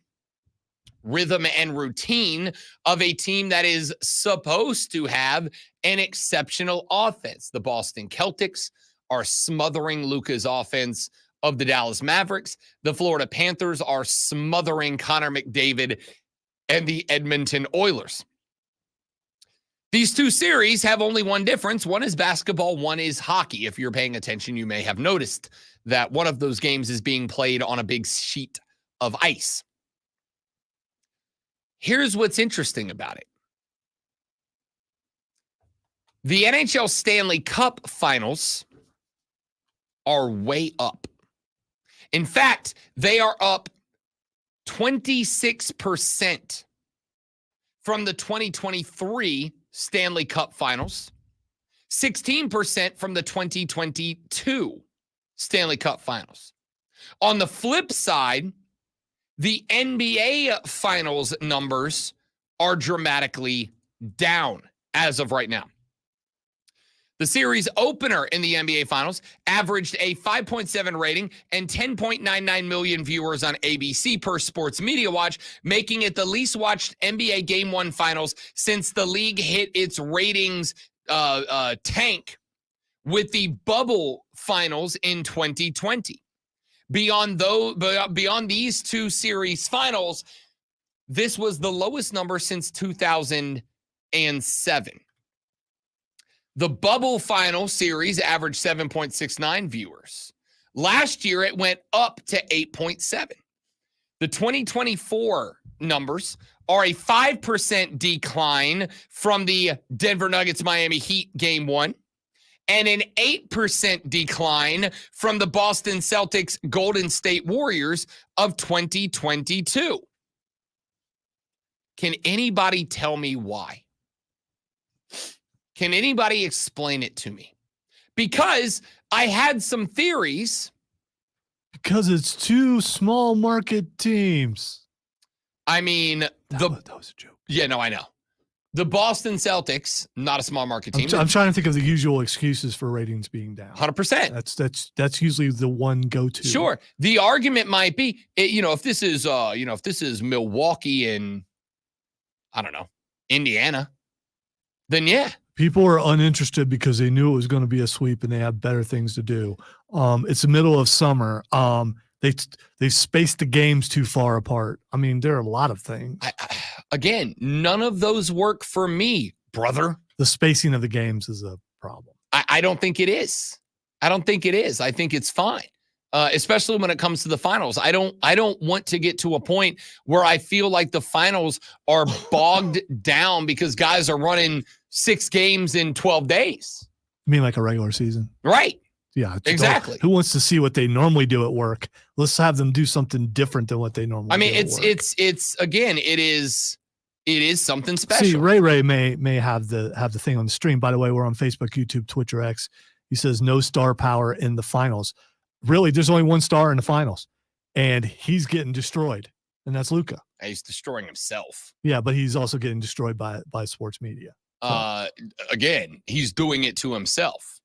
rhythm and routine of a team that is supposed to have an exceptional offense. The Boston Celtics are smothering Luka's offense of the Dallas Mavericks. The Florida Panthers are smothering Connor McDavid and the Edmonton Oilers. These 2 series have only one difference. One is basketball, one is hockey. If you're paying attention, you may have noticed that one of those games is being played on a big sheet of ice. Here's what's interesting about it. The NHL Stanley Cup Finals are way up. In fact, they are up 26% from the 2023 Stanley Cup Finals, 16% from the 2022 Stanley Cup Finals. On the flip side, the NBA Finals numbers are dramatically down as of right now. The series opener in the NBA Finals averaged a 5.7 rating and 10.99 million viewers on ABC per Sports Media Watch, making it the least watched NBA Game 1 Finals since the league hit its ratings tank with the bubble finals in 2020. Beyond these 2 series finals, this was the lowest number since 2007. The bubble final series averaged 7.69 viewers. Last year, it went up to 8.7. The 2024 numbers are a 5% decline from the Denver Nuggets Miami Heat Game 1 and an 8% decline from the Boston Celtics Golden State Warriors of 2022. Can anybody tell me why? Can anybody explain it to me? Because I had some theories. Because it's 2 small market teams. I mean, that was a joke. Yeah, no, I know. The Boston Celtics, not a small market team. I'm trying to think of the usual excuses for ratings being down. 100%. That's usually the one go-to. Sure. The argument might be, if this is Milwaukee and I don't know, Indiana, then yeah. People are uninterested because they knew it was going to be a sweep and they have better things to do. It's the middle of summer. They spaced the games too far apart. I mean, there are a lot of things. Again, none of those work for me, brother. The spacing of the games is a problem. I don't think it is. I think it's fine. Especially when it comes to the finals. I don't want to get to a point where I feel like the finals are bogged down because guys are running 6 games in 12 days. You mean like a regular season? Right. Yeah, exactly. Who wants to see what they normally do at work? Let's have them do something different than what they normally do. I mean, it is something special. See, Ray may have the thing on the stream. By the way, we're on Facebook, YouTube, Twitch, or X. He says no star power in the finals. Really, there's only one star in the finals, and he's getting destroyed, and that's Luka. He's destroying himself. Yeah, but he's also getting destroyed by sports media. Again, he's doing it to himself.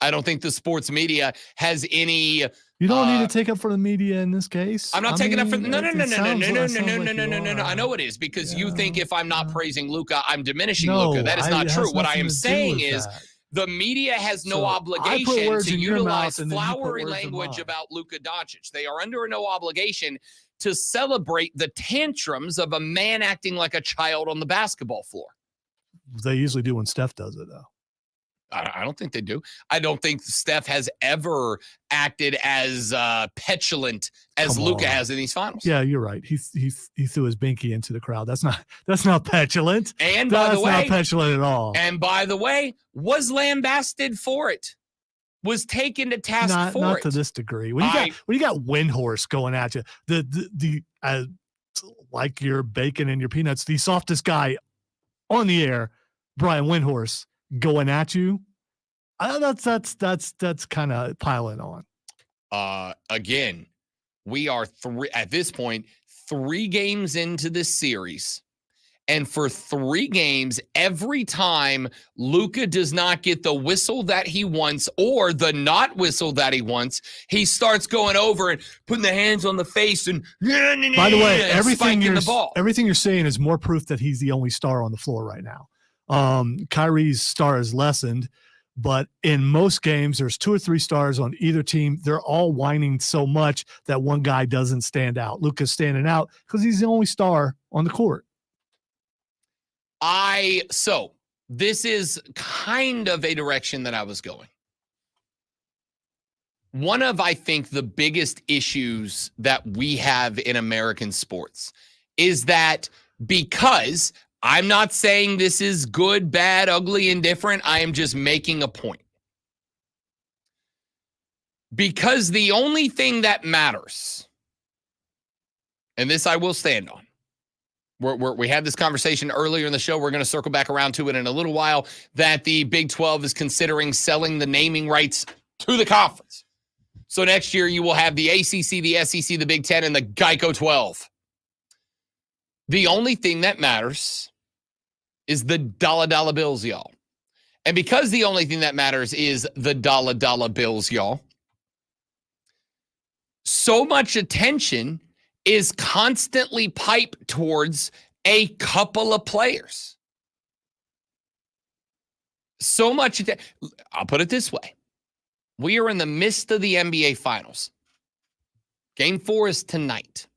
I don't think the sports media has any. You don't need to take up for the media in this case. I'm not taking up for no. I know it is because you think if I'm not praising Luka, I'm diminishing Luka. That is not true. What I am saying is the media has no obligation to utilize flowery language about Luka Doncic. They are under no obligation to celebrate the tantrums of a man acting like a child on the basketball floor. They usually do when Steph does it, though. I don't think they do. I don't think Steph has ever acted as petulant as Luka has in these finals. Yeah, you're right. He threw his binky into the crowd. That's not petulant. And by the way, that's not petulant at all. And by the way, was lambasted for it. Was taken to task for it. Not to this degree. When you got Windhorse going at you, the like your bacon and your peanuts, the softest guy on the air, Brian Windhorse, going at you, that's kind of piling on. Again, we are at this point 3 games into this series, and for 3 games, every time Luka does not get the whistle that he wants or the not whistle that he wants, he starts going over and putting the hands on the face and by the way, everything you're you're saying is more proof that he's the only star on the floor right now. Kyrie's star is lessened, but in most games, there's 2 or 3 stars on either team. They're all whining so much that one guy doesn't stand out. Luka's standing out because he's the only star on the court. So this is kind of a direction that I was going. One of, I think, the biggest issues that we have in American sports is that because I'm not saying this is good, bad, ugly, indifferent. I am just making a point. Because the only thing that matters, and this I will stand on, we had this conversation earlier in the show. We're going to circle back around to it in a little while, that the Big 12 is considering selling the naming rights to the conference. So next year you will have the ACC, the SEC, the Big 10, and the Geico 12. The only thing that matters is the dollar bills, y'all. And because the only thing that matters is the dollar bills, y'all, so much attention is constantly piped towards a couple of players. So much, I'll put it this way. We are in the midst of the NBA Finals. Game 4 is tonight.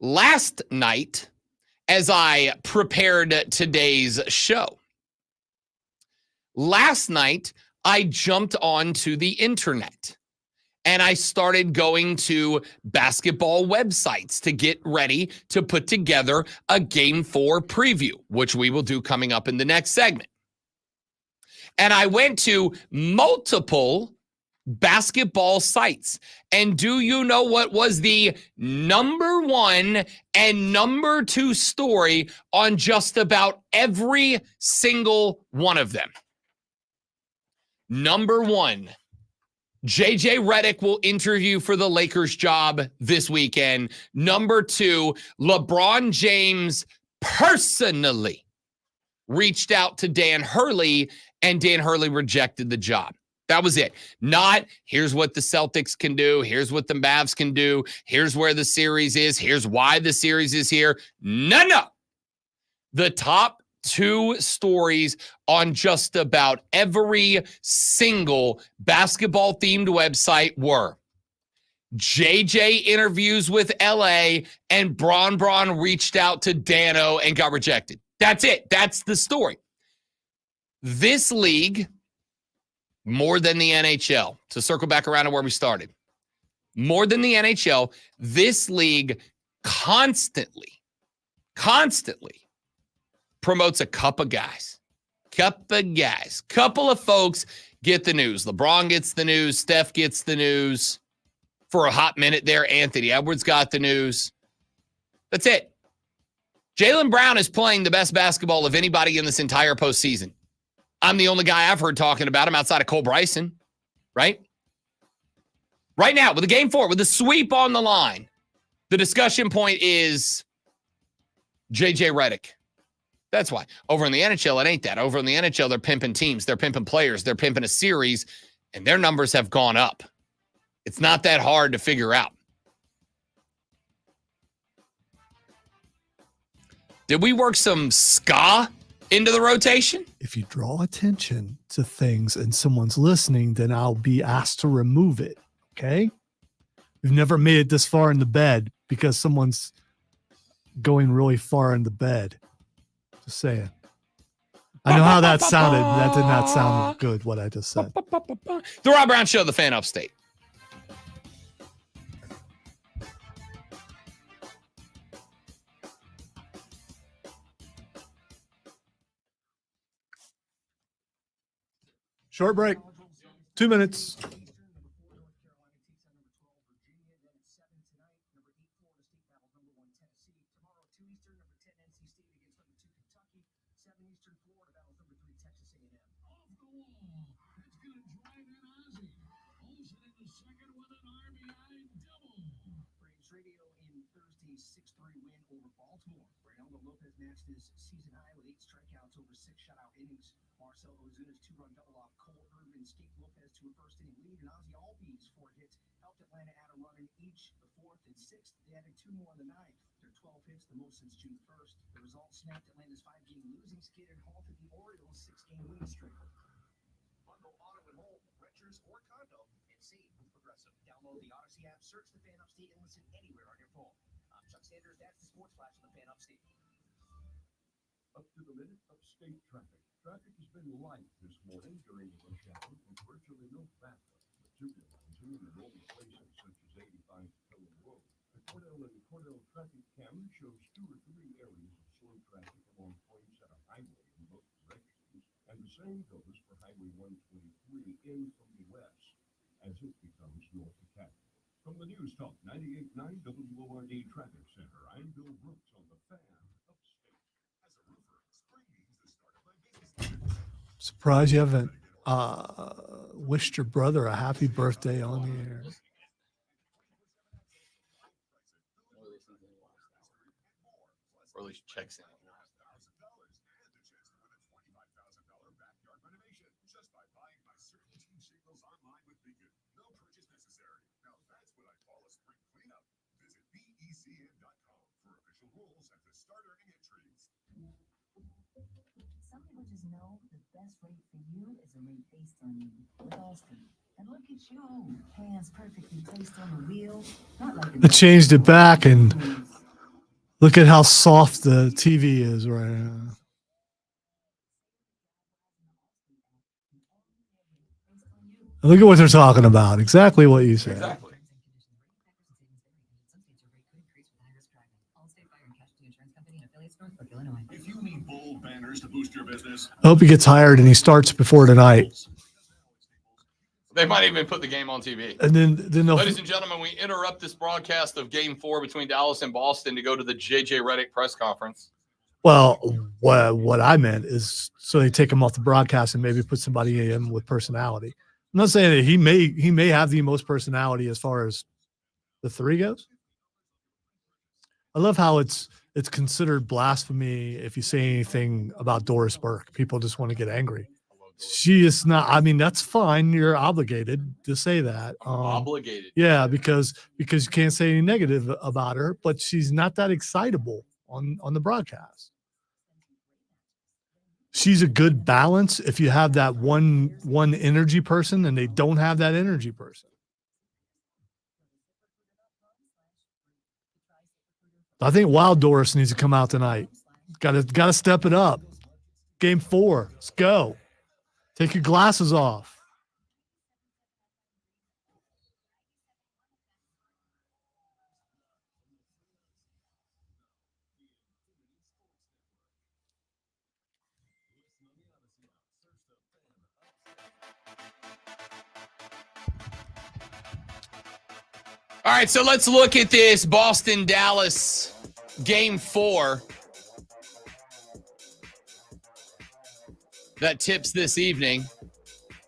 Last night, as I prepared today's show, last night, I jumped onto the internet and I started going to basketball websites to get ready to put together a Game 4 preview, which we will do coming up in the next segment. And I went to multiple basketball sites. And do you know what was the number 1 and number 2 story on just about every single one of them? Number 1, JJ Redick will interview for the Lakers job this weekend. Number 2, LeBron James personally reached out to Dan Hurley, and Dan Hurley rejected the job. That was it. Not, here's what the Celtics can do. Here's what the Mavs can do. Here's where the series is. Here's why the series is here. No. The top 2 stories on just about every single basketball-themed website were JJ interviews with LA and Bron reached out to Dano and got rejected. That's it. That's the story. This league, more than the NHL, to circle back around to where we started, more than the NHL, this league constantly promotes a couple of guys. Couple of folks get the news. LeBron gets the news. Steph gets the news. For a hot minute there, Anthony Edwards got the news. That's it. Jaylen Brown is playing the best basketball of anybody in this entire postseason. I'm the only guy I've heard talking about him outside of Cole Bryson, right? Right now, with the Game 4, with the sweep on the line, the discussion point is JJ Redick. That's why. Over in the NHL, it ain't that. Over in the NHL, they're pimping teams. They're pimping players. They're pimping a series, and their numbers have gone up. It's not that hard to figure out. Did we work some ska into the rotation? If you draw attention to things and someone's listening, then I'll be asked to remove it. Okay? We've never made it this far in the bed because someone's going really far in the bed. Just saying. I know how that sounded. That did not sound good, what I just said. The Rob Brown Show, the Fan Upstate. Short break. 2 minutes. Up to the minute, upstate traffic. Traffic has been light this morning during the rush hour with virtually no backup. Materializing in the normal places such as 85 Pelham Road. The Cordell traffic cam shows 2 or 3 areas of slow traffic along points at a highway in both directions. And the same goes for Highway 123 in from the west as it becomes north of Capitol. From the News Talk 98.9 WORD Traffic Center, I'm Bill Brooks on the Fan Upstate. Surprised you haven't wished your brother a happy birthday on the air. Or at least checks in. Some people just know the best rate for you is a rate based on you with Allstate. And look at you, hands perfectly placed on the wheel. Not like I changed it back and look at how soft the TV is right now. Look at what they're talking about. Exactly what you said. Exactly. If you need bold banners to boost your business, I hope he gets hired and he starts before tonight. They might even put the game on TV. And then they'll, Ladies and gentlemen, we interrupt this broadcast of Game 4 between Dallas and Boston to go to the J.J. Redick press conference. well, what I meant is so they take him off the broadcast and maybe put somebody in with personality. I'm not saying that he may have the most personality as far as the 3 goes. I love how it's considered blasphemy if you say anything about Doris Burke. People just want to get angry. She is not. I mean, that's fine. You're obligated to say that. Obligated. Yeah, because you can't say any negative about her, but she's not that excitable on the broadcast. She's a good balance if you have that one energy person and they don't have that energy person. I think Wild Doris needs to come out tonight. Got to step it up. Game 4. Let's go. Take your glasses off. All right, so let's look at this Boston-Dallas Game 4 that tips this evening.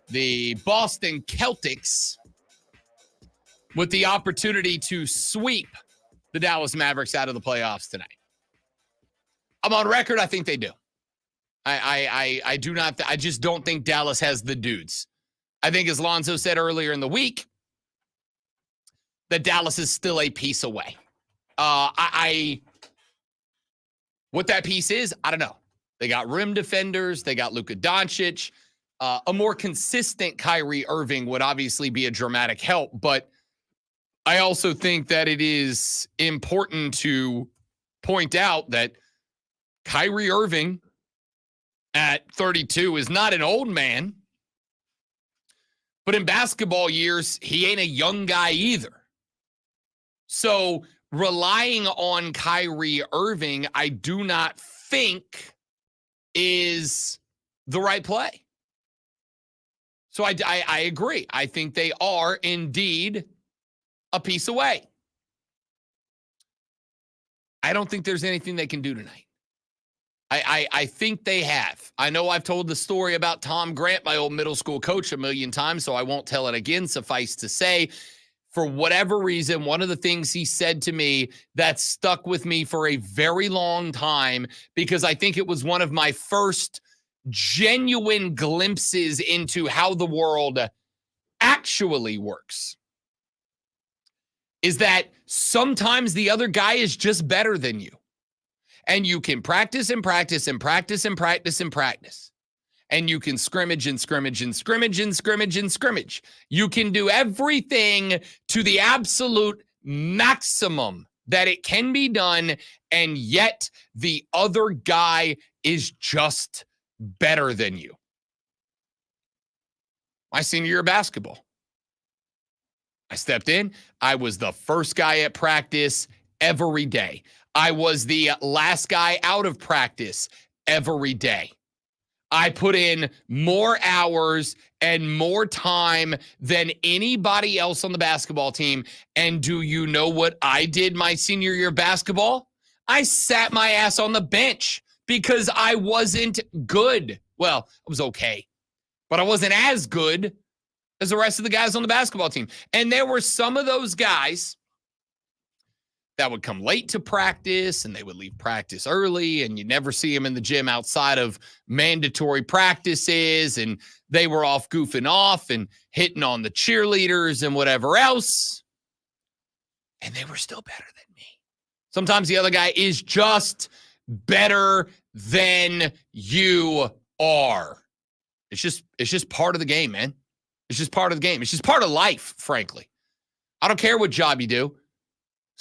The Boston Celtics with the opportunity to sweep the Dallas Mavericks out of the playoffs tonight. I'm on record. I think they do. I do not. I just don't think Dallas has the dudes. I think, as Lonzo said earlier in the week, that Dallas is still a piece away. What that piece is, I don't know. They got rim defenders. They got Luka Doncic. A more consistent Kyrie Irving would obviously be a dramatic help, but I also think that it is important to point out that Kyrie Irving at 32 is not an old man, but in basketball years, he ain't a young guy either. So relying on Kyrie Irving, I do not think is the right play. So I agree. I think they are indeed a piece away. I don't think there's anything they can do tonight. I think they have. I know I've told the story about Tom Grant, my old middle school coach, a million times, so I won't tell it again. Suffice to say, for whatever reason, one of the things he said to me that stuck with me for a very long time, because I think it was one of my first genuine glimpses into how the world actually works, is that sometimes the other guy is just better than you. And you can practice and practice and practice and practice and practice. And you can scrimmage and scrimmage and scrimmage and scrimmage and scrimmage. You can do everything to the absolute maximum that it can be done, and yet the other guy is just better than you. My senior year of basketball, I stepped in. I was the first guy at practice every day. I was the last guy out of practice every day. I put in more hours and more time than anybody else on the basketball team. And do you know what I did my senior year of basketball? I sat my ass on the bench because I wasn't good. Well, I was okay, but I wasn't as good as the rest of the guys on the basketball team. And there were some of those guys that would come late to practice, and they would leave practice early, and you never see them in the gym outside of mandatory practices, and they were off goofing off and hitting on the cheerleaders and whatever else, and they were still better than me. Sometimes the other guy is just better than you are. It's just part of the game, man. It's just part of the game. It's just part of life, frankly. I don't care what job you do.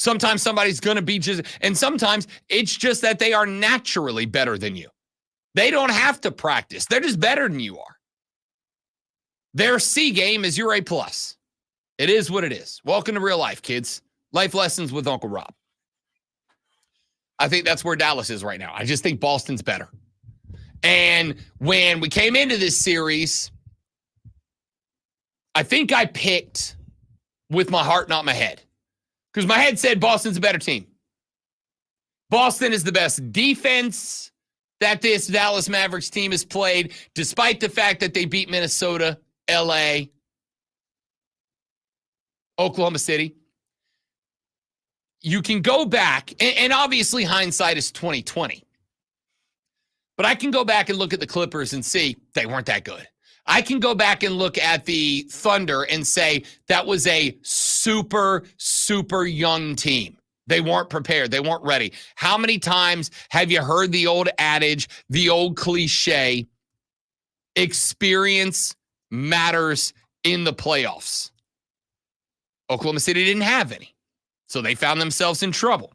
Sometimes somebody's going to be and sometimes it's just that they are naturally better than you. They don't have to practice. They're just better than you are. Their C game is your A+. It is what it is. Welcome to real life, kids. Life lessons with Uncle Rob. I think that's where Dallas is right now. I just think Boston's better. And when we came into this series, I think I picked with my heart, not my head. Because my head said Boston's a better team. Boston is the best defense that this Dallas Mavericks team has played, despite the fact that they beat Minnesota, LA, Oklahoma City. You can go back, and obviously hindsight is 2020. But I can go back and look at the Clippers and see they weren't that good. I can go back and look at the Thunder and say that was a super, super young team. They weren't prepared. They weren't ready. How many times have you heard the old adage, the old cliche, experience matters in the playoffs? Oklahoma City didn't have any, so they found themselves in trouble.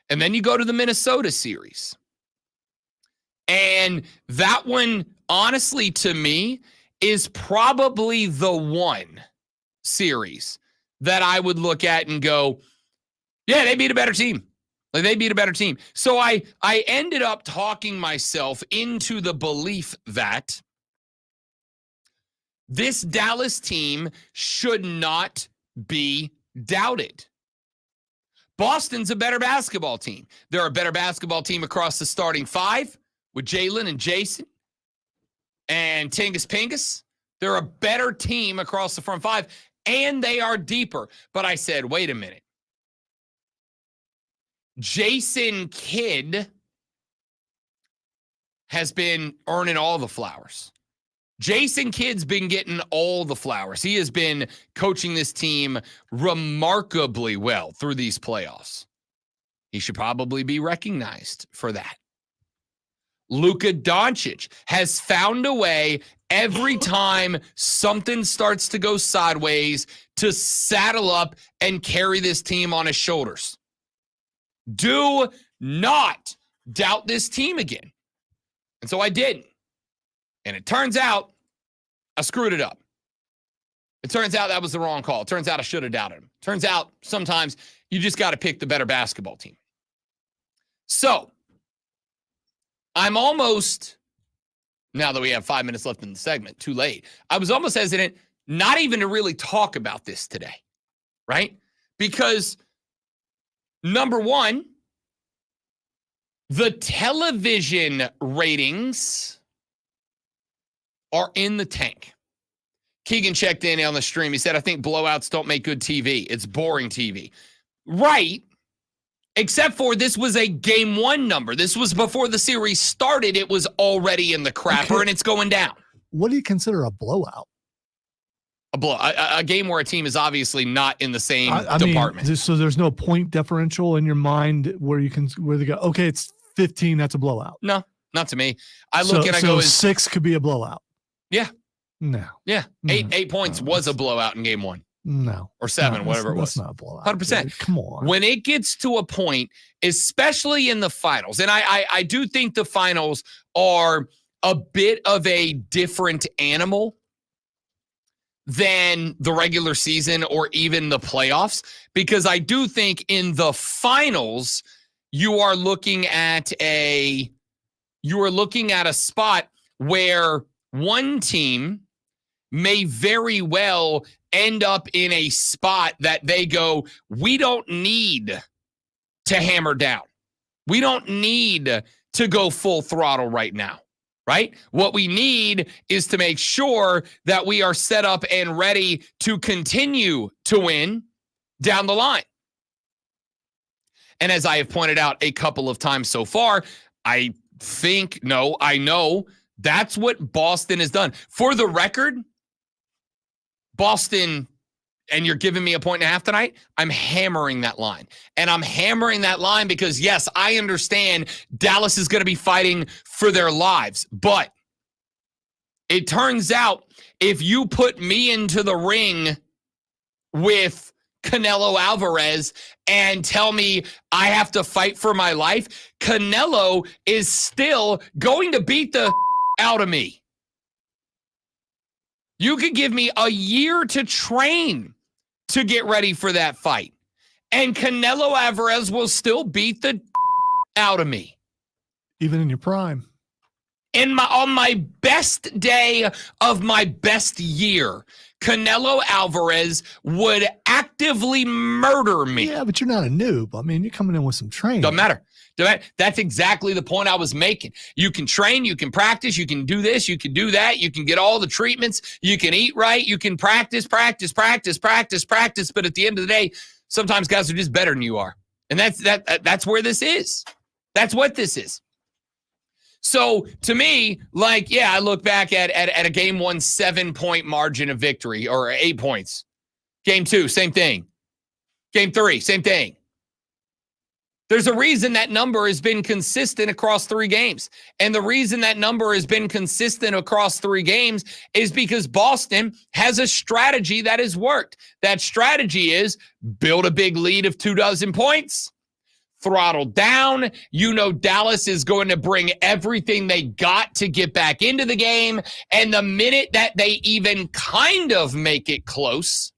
And then you go to the Minnesota series. And that one, honestly, to me, is probably the one series that I would look at and go, yeah, they beat a better team. Like, they beat a better team. So I ended up talking myself into the belief that this Dallas team should not be doubted. Boston's a better basketball team. They're a better basketball team across the starting five with Jalen and Jason and Tingus Pingus. They're a better team across the front five, and they are deeper. But I said, wait a minute. Jason Kidd has been earning all the flowers. Jason Kidd's been getting all the flowers. He has been coaching this team remarkably well through these playoffs. He should probably be recognized for that. Luka Doncic has found a way every time something starts to go sideways to saddle up and carry this team on his shoulders. Do not doubt this team again. And so I didn't. And it turns out I screwed it up. It turns out that was the wrong call. It turns out I should have doubted him. Turns out sometimes you just got to pick the better basketball team. So I'm almost, now that we have 5 minutes left in the segment, too late. I was almost hesitant not even to really talk about this today, right? Because number one, the television ratings are in the tank. Keegan checked in on the stream. He said, I think blowouts don't make good TV. It's boring TV. Right. Except for this was a game one number. This was before the series started. It was already in the crapper, and it's going down. What do you consider a blowout? A game where a team is obviously not in the same department. So there's no point differential in your mind where they go, okay, it's 15, that's a blowout. No, not to me. I look and I go, 6 could be a blowout. Yeah. No. Yeah. Eight points was a blowout in game one. No. Or 7, whatever it was. That's not a blowout. 100%. Dude. Come on. When it gets to a point, especially in the finals, and I do think the finals are a bit of a different animal than the regular season or even the playoffs, because I do think in the finals, you are looking at a spot where one team may very well end up in a spot that they go, we don't need to hammer down. We don't need to go full throttle right now, right? What we need is to make sure that we are set up and ready to continue to win down the line. And as I have pointed out a couple of times so far, I know that's what Boston has done. For the record, Boston, and you're giving me a 1.5 tonight, I'm hammering that line. And I'm hammering that line because, yes, I understand Dallas is going to be fighting for their lives. But it turns out if you put me into the ring with Canelo Alvarez and tell me I have to fight for my life, Canelo is still going to beat the out of me. You could give me a year to train to get ready for that fight, and Canelo Alvarez will still beat the out of me. Even in your prime. On my best day of my best year, Canelo Alvarez would actively murder me. Yeah, but you're not a noob. I mean, you're coming in with some training. Doesn't matter. That's exactly the point I was making. You can train, you can practice, you can do this, you can do that, you can get all the treatments, you can eat right, you can practice, but at the end of the day, sometimes guys are just better than you are. And that's where this is. That's what this is. So to me, I look back at a game 1 7-point margin of victory, or 8 points. Game 2, same thing. Game 3, same thing. There's a reason that number has been consistent across 3 games. And the reason that number has been consistent across 3 games is because Boston has a strategy that has worked. That strategy is build a big lead of 24 points, throttle down. You know Dallas is going to bring everything they got to get back into the game. And the minute that they even kind of make it close,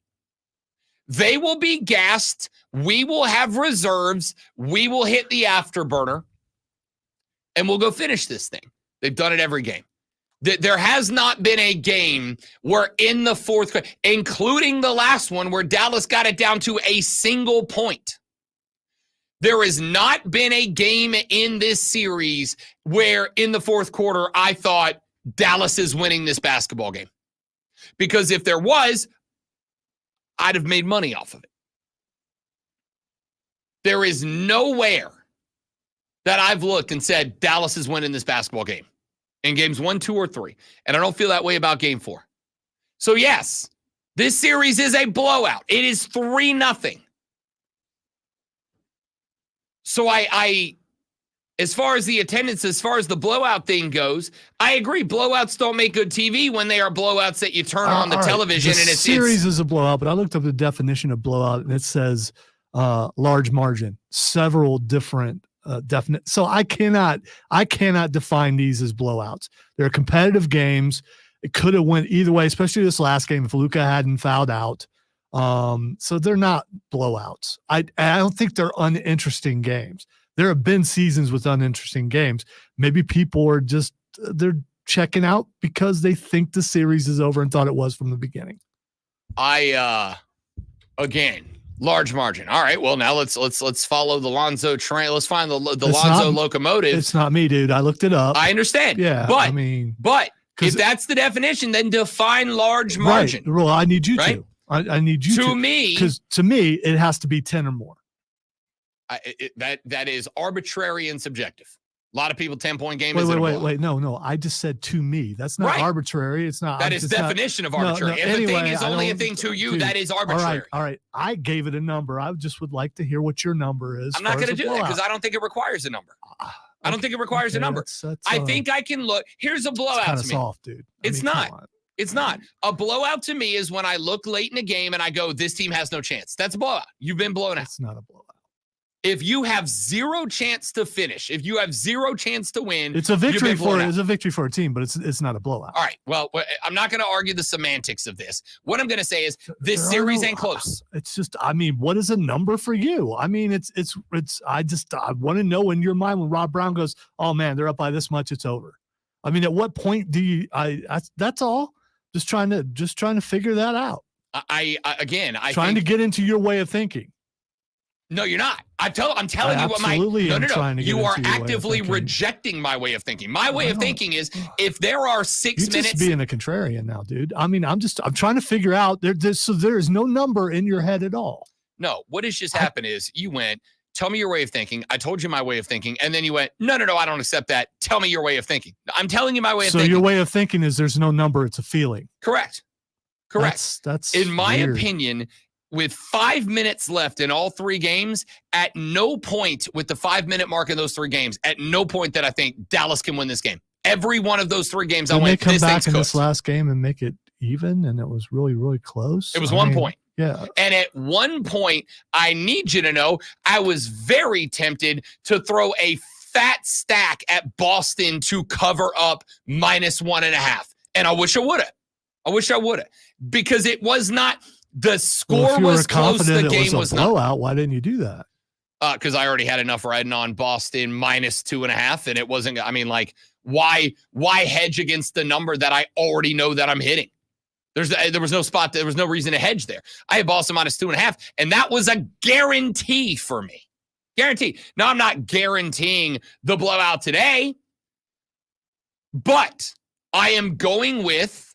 they will be gassed. We will have reserves. We will hit the afterburner, and we'll go finish this thing. They've done it every game. There has not been a game where in the fourth quarter, including the last one where Dallas got it down to a single point. There has not been a game in this series where in the fourth quarter I thought Dallas is winning this basketball game. Because if there was, I'd have made money off of it. There is nowhere that I've looked and said Dallas is winning this basketball game. in games 1, 2, or 3. And I don't feel that way about game 4. So, yes, this series is a blowout. It is 3-0. So I as far as the attendance, as far as the blowout thing goes, I agree. Blowouts don't make good TV when they are blowouts that you turn on the television and it's series is a blowout. But I looked up the definition of blowout and it says large margin, several different definite. So I cannot define these as blowouts. They're competitive games. It could have went either way, especially this last game if Luka hadn't fouled out. So they're not blowouts. I don't think they're uninteresting games. There have been seasons with uninteresting games. Maybe people are just they're checking out because they think the series is over and thought it was from the beginning. Again, large margin. All right, well now let's follow the Lonzo train. Let's find the Lonzo locomotive. It's not me, dude. I looked it up. I understand. Yeah, but I mean, if that's the definition, then define large margin. Right. Well, I need you right? to. I need you to me, because to me it has to be 10 or more. That is arbitrary and subjective. A lot of people 10-point game. Wait. No. I just said to me. That's not arbitrary. It's not. That is definition of arbitrary. If a thing is only a thing to you, dude, that is arbitrary. All right. I gave it a number. I just would like to hear what your number is. I'm not going to do that because I don't think it requires a number. I don't think it requires a number. I think I can look. Here's a blowout to me. Soft, dude. It's not. It's not. A blowout to me is when I look late in a game and I go, this team has no chance. That's a blowout. You've been blown out. It's not a blowout. If you have zero chance to finish, if you have zero chance to win, it's a victory for a team, but it's not a blowout. All right. Well, I'm not going to argue the semantics of this. What I'm going to say is this series ain't close. It's just, I mean, what is a number for you? I mean, I want to know in your mind when Rob Brown goes, oh man, they're up by this much, it's over. I mean, at what point do you? That's all. Just trying to figure that out. I trying to get into your way of thinking. No, you're not. I'm telling you what my no. You are actively rejecting my way of thinking. My way of thinking is if there are 6 minutes. You're just being a contrarian now, dude. I mean, I'm trying to figure out so there is no number in your head at all. No, what has just happened is you went, tell me your way of thinking. I told you my way of thinking. And then you went, no, I don't accept that. Tell me your way of thinking. I'm telling you my way of thinking. So your way of thinking is there's no number. It's a feeling. Correct. That's in my weird. opinion, with 5 minutes left in all 3 games, at no point with the 5-minute mark in those 3 games, at no point that I think Dallas can win this game. Every one of those 3 games, I went, they come this back thing's in cooked. This last game and make it even, and it was really, really close. It was 1 point. Yeah. And at one point, I need you to know, I was very tempted to throw a fat stack at Boston to cover up -1.5. And I wish I would have. Because it was not, the score was close, the game was not. Blowout, why didn't you do that? Because I already had enough riding on Boston -2.5, and it wasn't, I mean, like, why hedge against the number that I already know that I'm hitting? There was no spot, there was no reason to hedge there. I had Boston -2.5, and that was a guarantee for me. Guarantee. Now, I'm not guaranteeing the blowout today, but I am going with,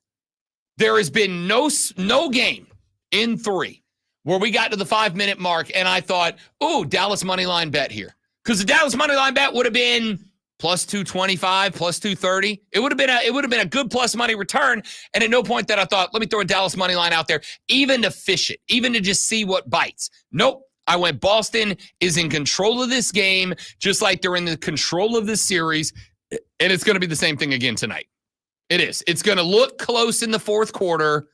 there has been no game in 3 where we got to the 5-minute mark and I thought, oh, Dallas money line bet here. Because the Dallas money line bet would have been +225, +230. It would have been a good plus money return. And at no point that I thought, let me throw a Dallas money line out there, even to fish it, even to just see what bites. Nope. I went, Boston is in control of this game, just like they're in the control of this series. And it's going to be the same thing again tonight. It is. It's going to look close in the 4th quarter,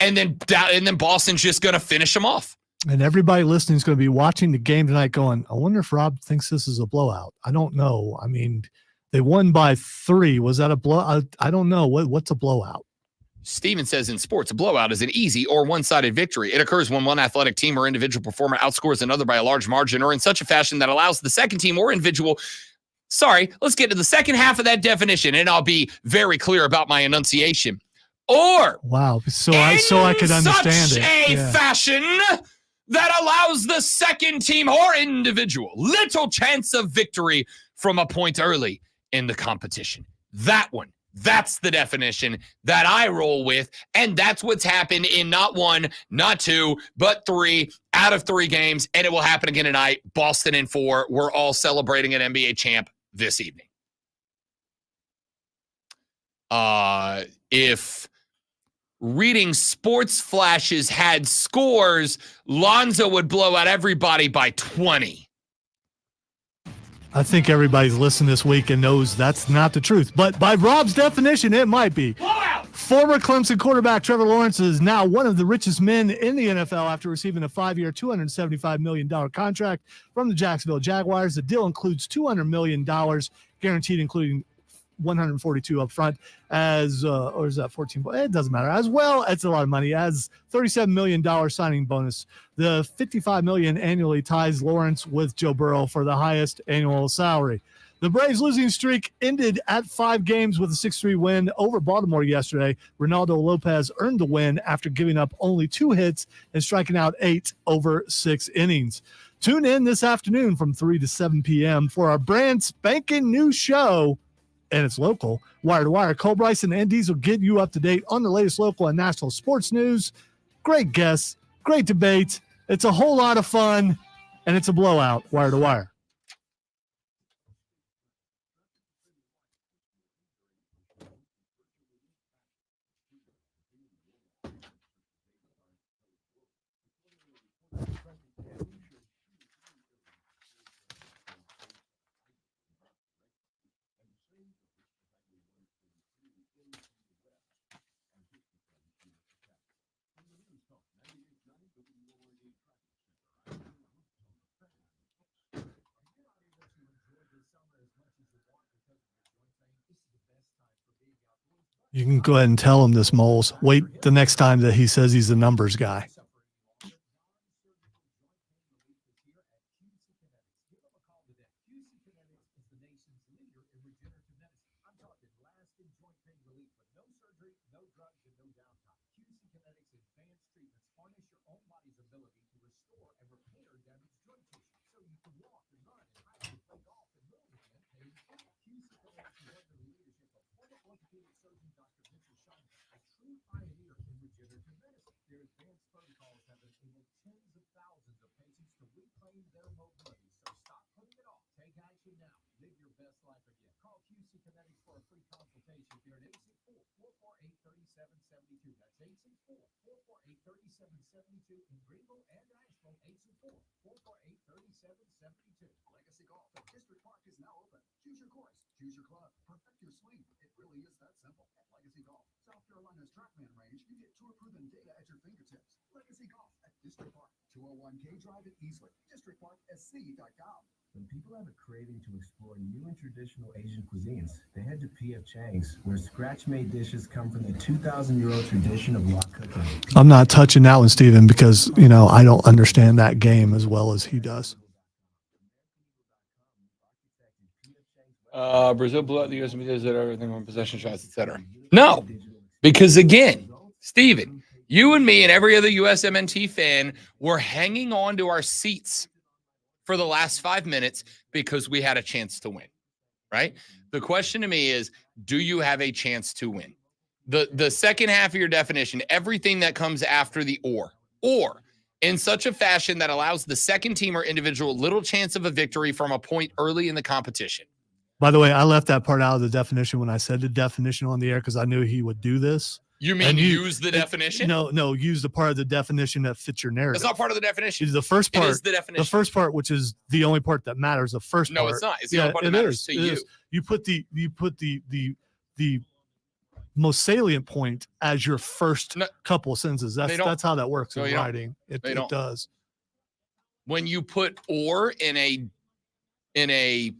and then Boston's just going to finish them off. And everybody listening is going to be watching the game tonight going, I wonder if Rob thinks this is a blowout. I don't know. I mean, they won by 3. Was that a blowout? I don't know. What's a blowout? Steven says in sports, a blowout is an easy or one-sided victory. It occurs when one athletic team or individual performer outscores another by a large margin or in such a fashion that allows the second team or individual. Sorry, let's get to the second half of that definition, and I'll be very clear about my enunciation. Or wow, so I could understand such a fashion that allows the second team or individual little chance of victory from a point early in the competition. That one, that's the definition that I roll with, and that's what's happened in not 1, not 2, but 3 out of 3 games, and it will happen again tonight. Boston in 4. We're all celebrating an NBA champ this evening. If reading sports flashes had scores, Lonzo would blow out everybody by 20. I think everybody's listening this week and knows that's not the truth. But by Rob's definition, it might be. Former Clemson quarterback Trevor Lawrence is now one of the richest men in the NFL after receiving a 5-year, $275 million contract from the Jacksonville Jaguars. The deal includes $200 million guaranteed, including 142 up front, as or is that 14? It doesn't matter. As well, it's a lot of money. As $37 million signing bonus. The $55 million annually ties Lawrence with Joe Burrow for the highest annual salary. The Braves' losing streak ended at 5 games with a 6-3 win over Baltimore yesterday. Ronaldo Lopez earned the win after giving up only 2 hits and striking out 8 over 6 innings. Tune in this afternoon from 3 to 7 p.m. for our brand spanking new show, and it's local, Wire to Wire. Cole Bryson and Andes will get you up to date on the latest local and national sports news. Great guests, great debate. It's a whole lot of fun, and it's a blowout. Wire to Wire. You can go ahead and tell him this, Moles. Wait the next time that he says he's a numbers guy. Legacy Golf at District Park is now open. Choose your course, choose your club, perfect your swing. It really is that simple. At Legacy Golf, South Carolina's TrackMan range, you get tour-proven data at your fingertips. Legacy Golf at District Park, 201K Drive at Easley, districtparksc.com. When people have a craving to explore new and traditional Asian cuisines, they head to P.F. Chang's, where scratch-made dishes come from the 2,000-year-old tradition of wok cooking. I'm not touching that one, Steven, because, I don't understand that game as well as he does. Brazil blew out the U.S. media that everything on possession shots, etc. No, because again, Steven, you and me and every other USMNT fan were hanging on to our seats for the last 5 minutes because we had a chance to win, right? The question to me is, do you have a chance to win? The second half of your definition, everything that comes after the or in such a fashion that allows the second team or individual little chance of a victory from a point early in the competition. By the way, I left that part out of the definition when I said the definition on the air because I knew he would do this. You mean use the definition? No, use the part of the definition that fits your narrative. That's not part of the definition. The first part. It is the definition. The first part, which is the only part that matters. The first part. No, it's not. It's the only part that matters to you. You put the most salient point as your first couple of sentences. That's how that works in writing. It does. When you put or in a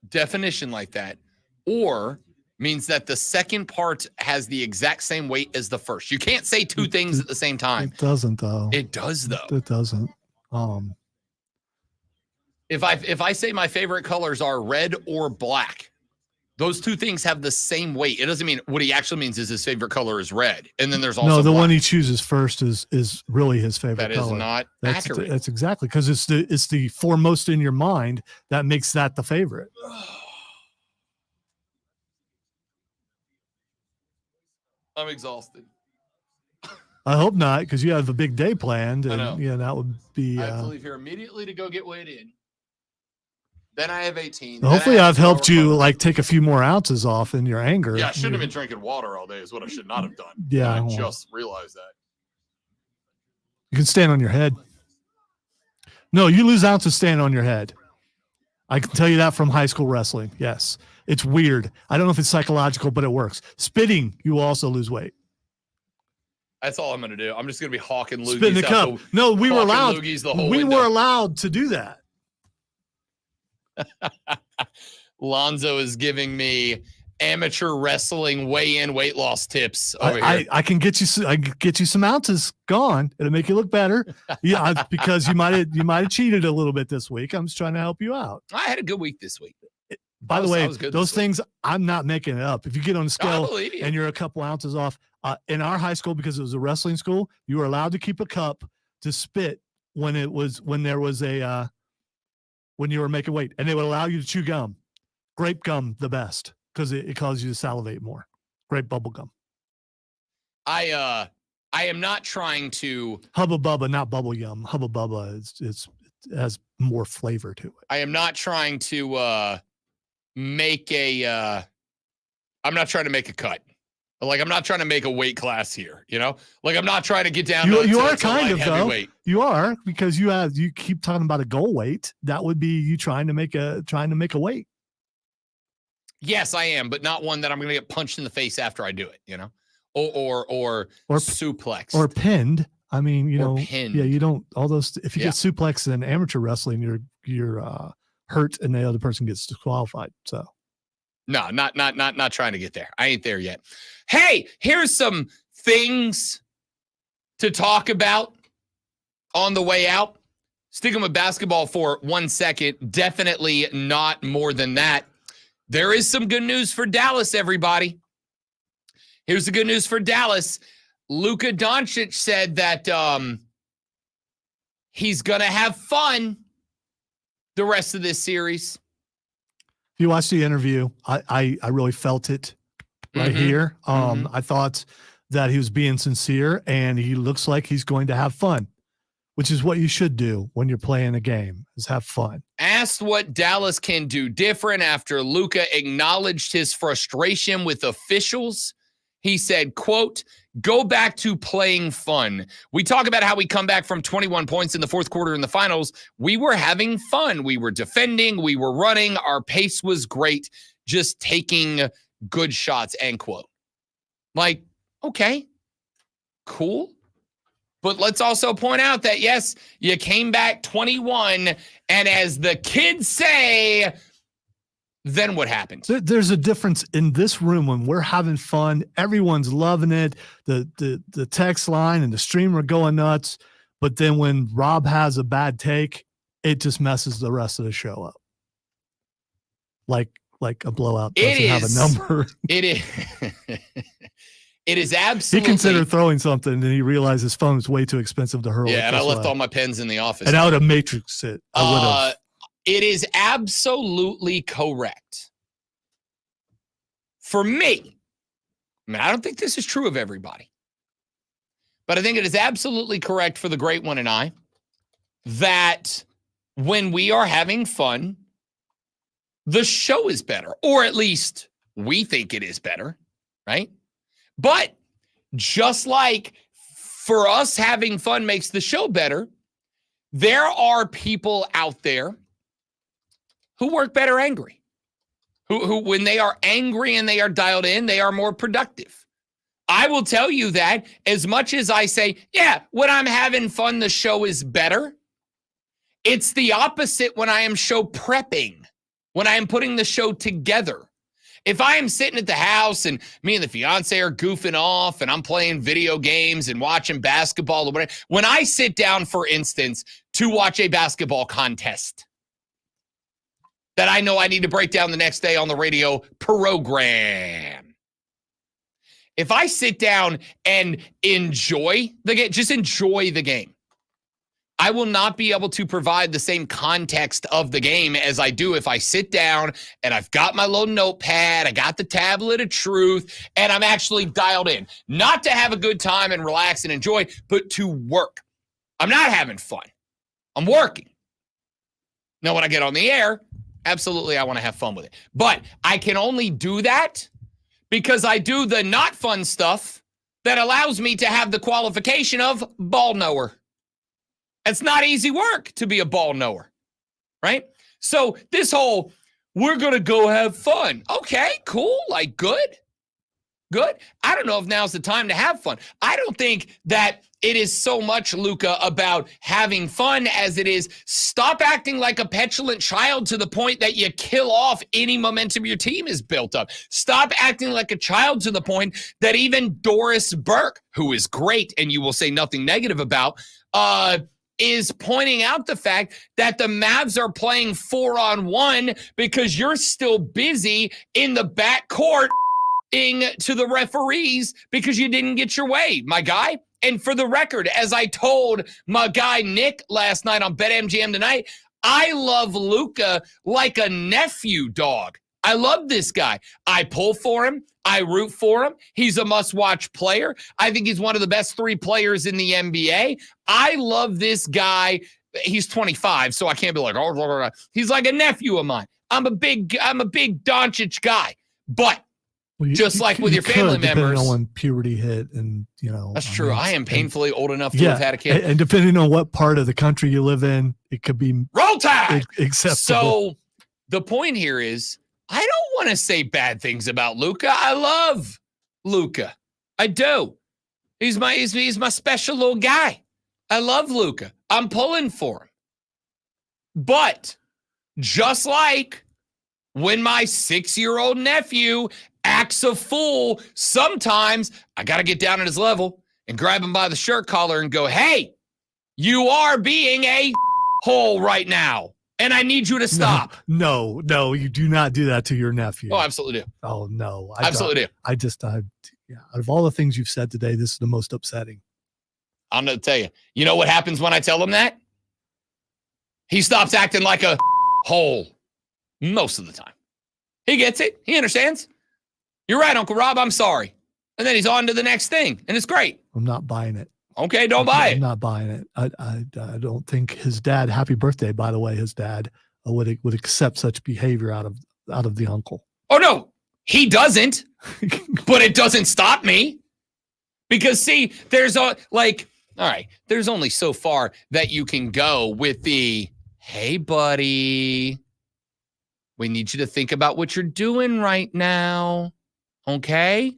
definition like that, or means that the second part has the exact same weight as the first. You can't say two things at the same time. It doesn't, though. It does, though. It doesn't. If I say my favorite colors are red or black, those two things have the same weight. It doesn't mean what he actually means is his favorite color is red. And then there's also the black. one he chooses first is really his favorite color. That is not accurate. That's exactly because it's the foremost in your mind that makes that the favorite. I'm exhausted. I hope not, because you have a big day planned, and I know. that would be. I have to leave here immediately to go get weighed in. Then I have 18. Hopefully I've helped you like take a few more ounces off in your anger. Yeah, I shouldn't have been drinking water all day is what I should not have done. Yeah. And I just realized that. You can stand on your head. No, you lose ounces standing on your head. I can tell you that from high school wrestling. Yes. It's weird. I don't know if it's psychological, but it works. Spitting, you will also lose weight. That's all I'm going to do. I'm just going to be hawking loogies. Spit in the cup. No, we were allowed. We were allowed to do that. Lonzo is giving me amateur wrestling weigh-in weight loss tips over here. I can get you. I can get you some ounces gone. It'll make you look better. Yeah, because you might have cheated a little bit this week. I'm just trying to help you out. I had a good week this week. By the way, those things, I'm not making it up. If you get on the scale and you're a couple ounces off, in our high school, because it was a wrestling school, you were allowed to keep a cup to spit when you were making weight, and they would allow you to chew gum, grape gum, the best, because it causes you to salivate more. Grape bubble gum. I am not trying to Hubba Bubba, not bubble gum. Hubba Bubba it has more flavor to it. I am not trying to I'm not trying to make a cut. Like, I'm not trying to make a weight class here, you know? Like, I'm not trying to get down you are to kind of, though. Weight. You are, because you keep talking about a goal weight. That would be you trying to make a weight. Yes, I am, but not one that I'm going to get punched in the face after I do it, you know? Or suplex. Or pinned. I mean, pinned. Yeah, you don't, all those, if you get suplexed in amateur wrestling, you're hurt and the other person gets disqualified. So. No, not trying to get there. I ain't there yet. Hey, here's some things to talk about on the way out. Sticking with basketball for 1 second, definitely not more than that. There is some good news for Dallas, everybody. Here's the good news for Dallas. Luka Doncic said that he's going to have fun the rest of this series. If you watch the interview, I really felt it right here. I thought that he was being sincere, and he looks like he's going to have fun, which is what you should do when you're playing a game, is have fun. Asked what Dallas can do different after Luka acknowledged his frustration with officials, he said, quote, "Go back to playing fun. We talk about how we come back from 21 points in the fourth quarter in the finals. We were having fun. We were defending. We were running. Our pace was great. Just taking good shots," end quote. Like, okay, cool. But let's also point out that, yes, you came back 21, and as the kids say, then what happened? There's a difference in this room when we're having fun. Everyone's loving it. The text line and the stream are going nuts. But then when Rob has a bad take, it just messes the rest of the show up. Like a blowout doesn't have a number. It is. It is absolutely. He considered throwing something, and he realized his phone was way too expensive to hurl. Yeah, and I left all my pens in the office. And I would have matrixed it. I would have. It is absolutely correct. For me, I mean, I don't think this is true of everybody, but I think it is absolutely correct for the great one and I that when we are having fun, the show is better, or at least we think it is better, right? But just like for us, having fun makes the show better, there are people out there who work better angry, who when they are angry and they are dialed in, they are more productive. I will tell you that as much as I say, yeah, when I'm having fun, the show is better. It's the opposite when I am show prepping, when I am putting the show together. If I am sitting at the house and me and the fiance are goofing off and I'm playing video games and watching basketball or whatever, when I sit down, for instance, to watch a basketball contest that I know I need to break down the next day on the radio program, if I sit down and enjoy the game, just enjoy the game, I will not be able to provide the same context of the game as I do if I sit down and I've got my little notepad, I got the tablet of truth, and I'm actually dialed in. Not to have a good time and relax and enjoy, but to work. I'm not having fun. I'm working. Now, when I get on the air, Absolutely, I want to have fun with it. But I can only do that because I do the not fun stuff that allows me to have the qualification of ball knower. It's not easy work to be a ball knower, right? So this whole, we're going to go have fun. Okay, cool, like good. I don't know if now's the time to have fun. I don't think that it is so much, Luka, about having fun as it is stop acting like a petulant child to the point that you kill off any momentum your team is built up. Stop acting like a child to the point that even Doris Burke, who is great and you will say nothing negative about, is pointing out the fact that the Mavs are playing 4-on-1 because you're still busy in the backcourt to the referees because you didn't get your way, my guy. And for the record, as I told my guy Nick last night on BetMGM Tonight, I love Luka like a nephew dog. I love this guy. I pull for him. I root for him. He's a must-watch player. I think he's one of the best 3 players in the NBA. I love this guy. He's 25, so I can't be like, oh, blah, blah, blah. He's like a nephew of mine. I'm a big Doncic guy. But just like with your family members, depending on when puberty hit, and that's true. I am painfully old enough to have had a kid, and depending on what part of the country you live in, it could be roll tide acceptable. So the point here is, I don't want to say bad things about Luka. I love Luka. I do. He's my special little guy. I love Luka. I'm pulling for him. But just like when my 6-year-old nephew acts a fool, sometimes I got to get down at his level and grab him by the shirt collar and go, hey, you are being a hole right now, and I need you to stop. No, you do not do that to your nephew. Oh, absolutely do. Oh, no. I absolutely do. Out of all the things you've said today, this is the most upsetting. I'm going to tell you. You know what happens when I tell him that? He stops acting like a hole most of the time. He gets it. He understands. You're right, Uncle Rob. I'm sorry. And then he's on to the next thing, and it's great. I'm not buying it. Okay, don't buy it. I'm not buying it. I don't think his dad, happy birthday, by the way, his dad would accept such behavior out of the uncle. Oh, no, he doesn't. But it doesn't stop me. Because, see, there's all right, there's only so far that you can go with the, hey, buddy, we need you to think about what you're doing right now. Okay?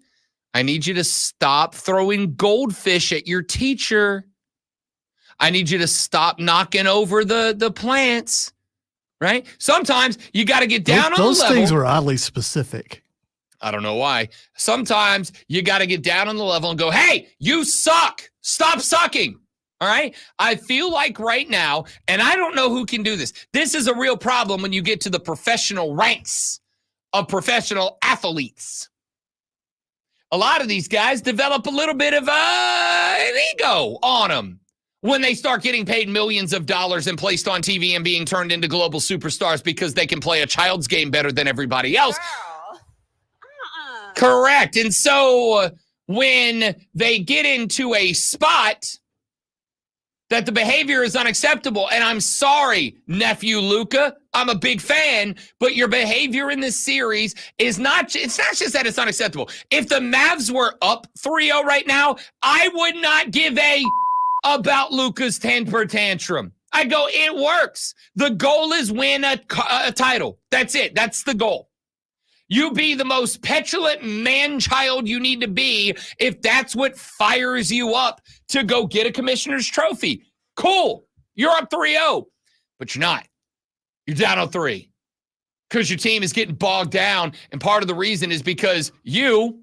I need you to stop throwing goldfish at your teacher. I need you to stop knocking over the plants, right? Sometimes you got to get down on the level. Those things were oddly specific. I don't know why. Sometimes you got to get down on the level and go, hey, you suck. Stop sucking. All right? I feel like right now, and I don't know who can do this. This is a real problem when you get to the professional ranks of professional athletes. A lot of these guys develop a little bit of an ego on them when they start getting paid millions of dollars and placed on TV and being turned into global superstars because they can play a child's game better than everybody else. Correct. And so when they get into a spot that the behavior is unacceptable, and I'm sorry, nephew Luka, I'm a big fan, but your behavior in this series is it's not just that it's unacceptable. If the Mavs were up 3-0 right now, I would not give about Luka's temper tantrum. I go, it works. The goal is win a title. That's it. That's the goal. You be the most petulant man-child you need to be if that's what fires you up to go get a commissioner's trophy. Cool. You're up 3-0, but you're not. You're down 0-3 because your team is getting bogged down, and part of the reason is because you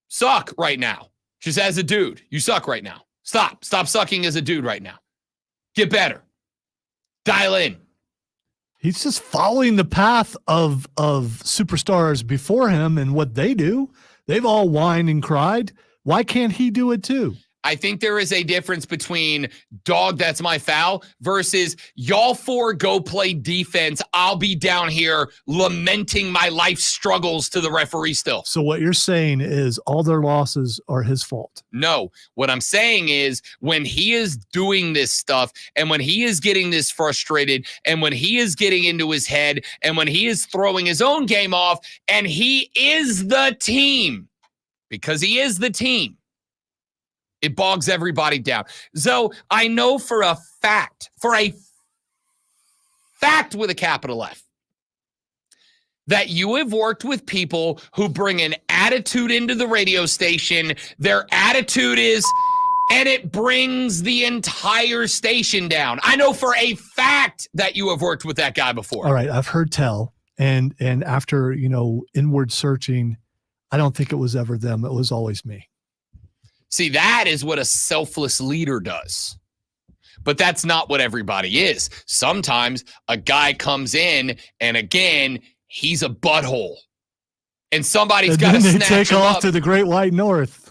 suck right now. Just as a dude, you suck right now. Stop sucking as a dude right now. Get better. Dial in. He's just following the path of superstars before him and what they do. They've all whined and cried. Why can't he do it too? I think there is a difference between dog, that's my foul, versus y'all four go play defense. I'll be down here lamenting my life struggles to the referee still. So what you're saying is all their losses are his fault. No, what I'm saying is when he is doing this stuff and when he is getting this frustrated and when he is getting into his head and when he is throwing his own game off and he is the team, because he is the team, it bogs everybody down. So I know for a fact with a capital F, that you have worked with people who bring an attitude into the radio station. Their attitude is, and it brings the entire station down. I know for a fact that you have worked with that guy before. All right, I've heard tell, and after inward searching, I don't think it was ever them. It was always me. See, that is what a selfless leader does. But that's not what everybody is. Sometimes a guy comes in and again, he's a butthole. And somebody's got to snatch take him off up. to the Great White North.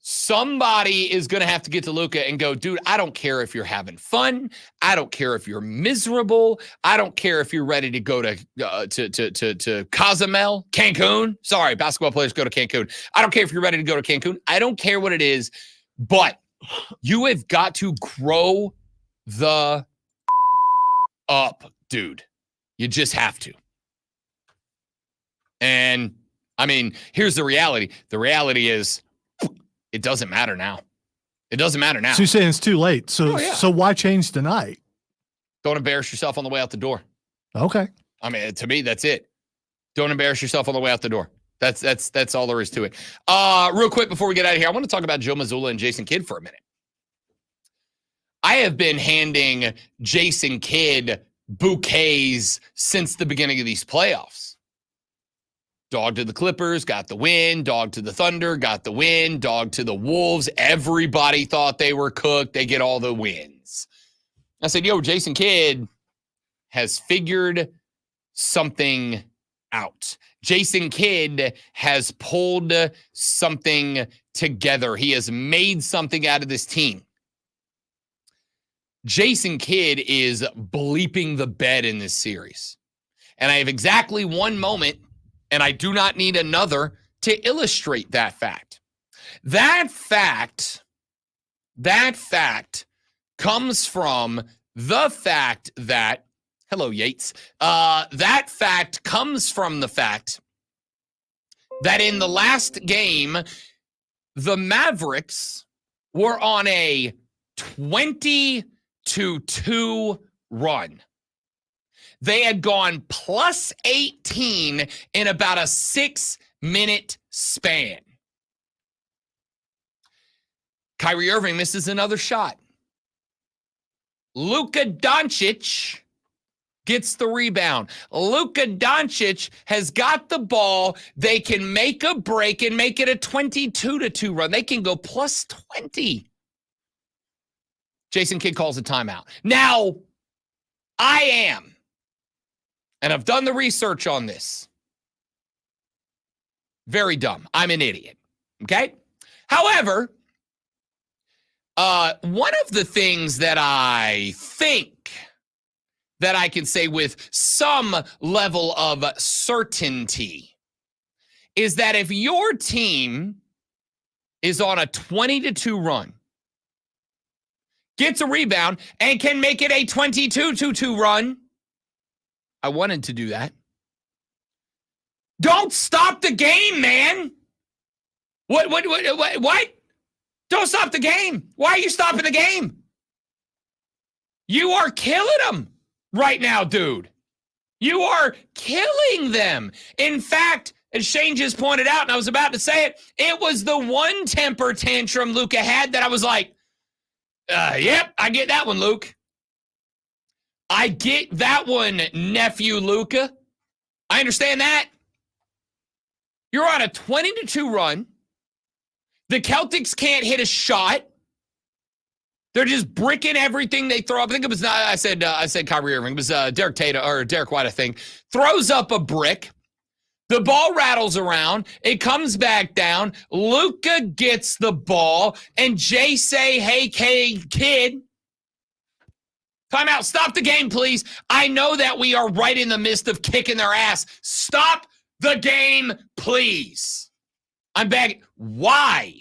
Somebody is going to have to get to Luka and go, dude, I don't care if you're having fun. I don't care if you're miserable. I don't care if you're ready to go to Cozumel, Cancun. Sorry, basketball players go to Cancun. I don't care if you're ready to go to Cancun. I don't care what it is, but you have got to grow the up, dude. You just have to. And, I mean, here's the reality. The reality is, it doesn't matter now. It doesn't matter now. So you're saying it's too late. So so why change tonight? Don't embarrass yourself on the way out the door. Okay. I mean, to me, that's it. Don't embarrass yourself on the way out the door. That's all there is to it. Real quick before we get out of here, I want to talk about Joe Mazzulla and Jason Kidd for a minute. I have been handing Jason Kidd bouquets since the beginning of these playoffs. Dog to the Clippers, got the win. Dog to the Thunder, got the win. Dog to the Wolves. Everybody thought they were cooked. They get all the wins. I said, yo, Jason Kidd has figured something out. Jason Kidd has pulled something together. He has made something out of this team. Jason Kidd is bleeping the bed in this series. And I have exactly one moment, and I do not need another to illustrate that fact. That fact comes from the fact that, hello, Yates. That fact comes from the fact that in the last game, the Mavericks were on a 20-2 run. They had gone plus 18 in about a 6-minute span. Kyrie Irving misses another shot. Luka Doncic gets the rebound. Luka Doncic has got the ball. They can make a break and make it a 22-2 run. They can go plus 20. Jason Kidd calls a timeout. Now, I am, and I've done the research on this, very dumb. I'm an idiot, okay? However, one of the things that I think that I can say with some level of certainty is that if your team is on a 20-2 run, gets a rebound, and can make it a 22-2 run, I wanted to do that. Don't stop the game, man. What? Don't stop the game. Why are you stopping the game? You are killing them right now, dude. You are killing them. In fact, as Shane just pointed out, and I was about to say it, it was the one temper tantrum Luka had that I was like, yep, I get that one, Luke. I get that one, nephew Luka. I understand that. You're on a 20-2 run. The Celtics can't hit a shot. They're just bricking everything they throw up. I think it was not. I said Kyrie Irving. It was Derek White, I think. Throws up a brick. The ball rattles around. It comes back down. Luka gets the ball, and Jay say, hey, kid, timeout. Stop the game, please. I know that we are right in the midst of kicking their ass. Stop the game, please. I'm begging. Why?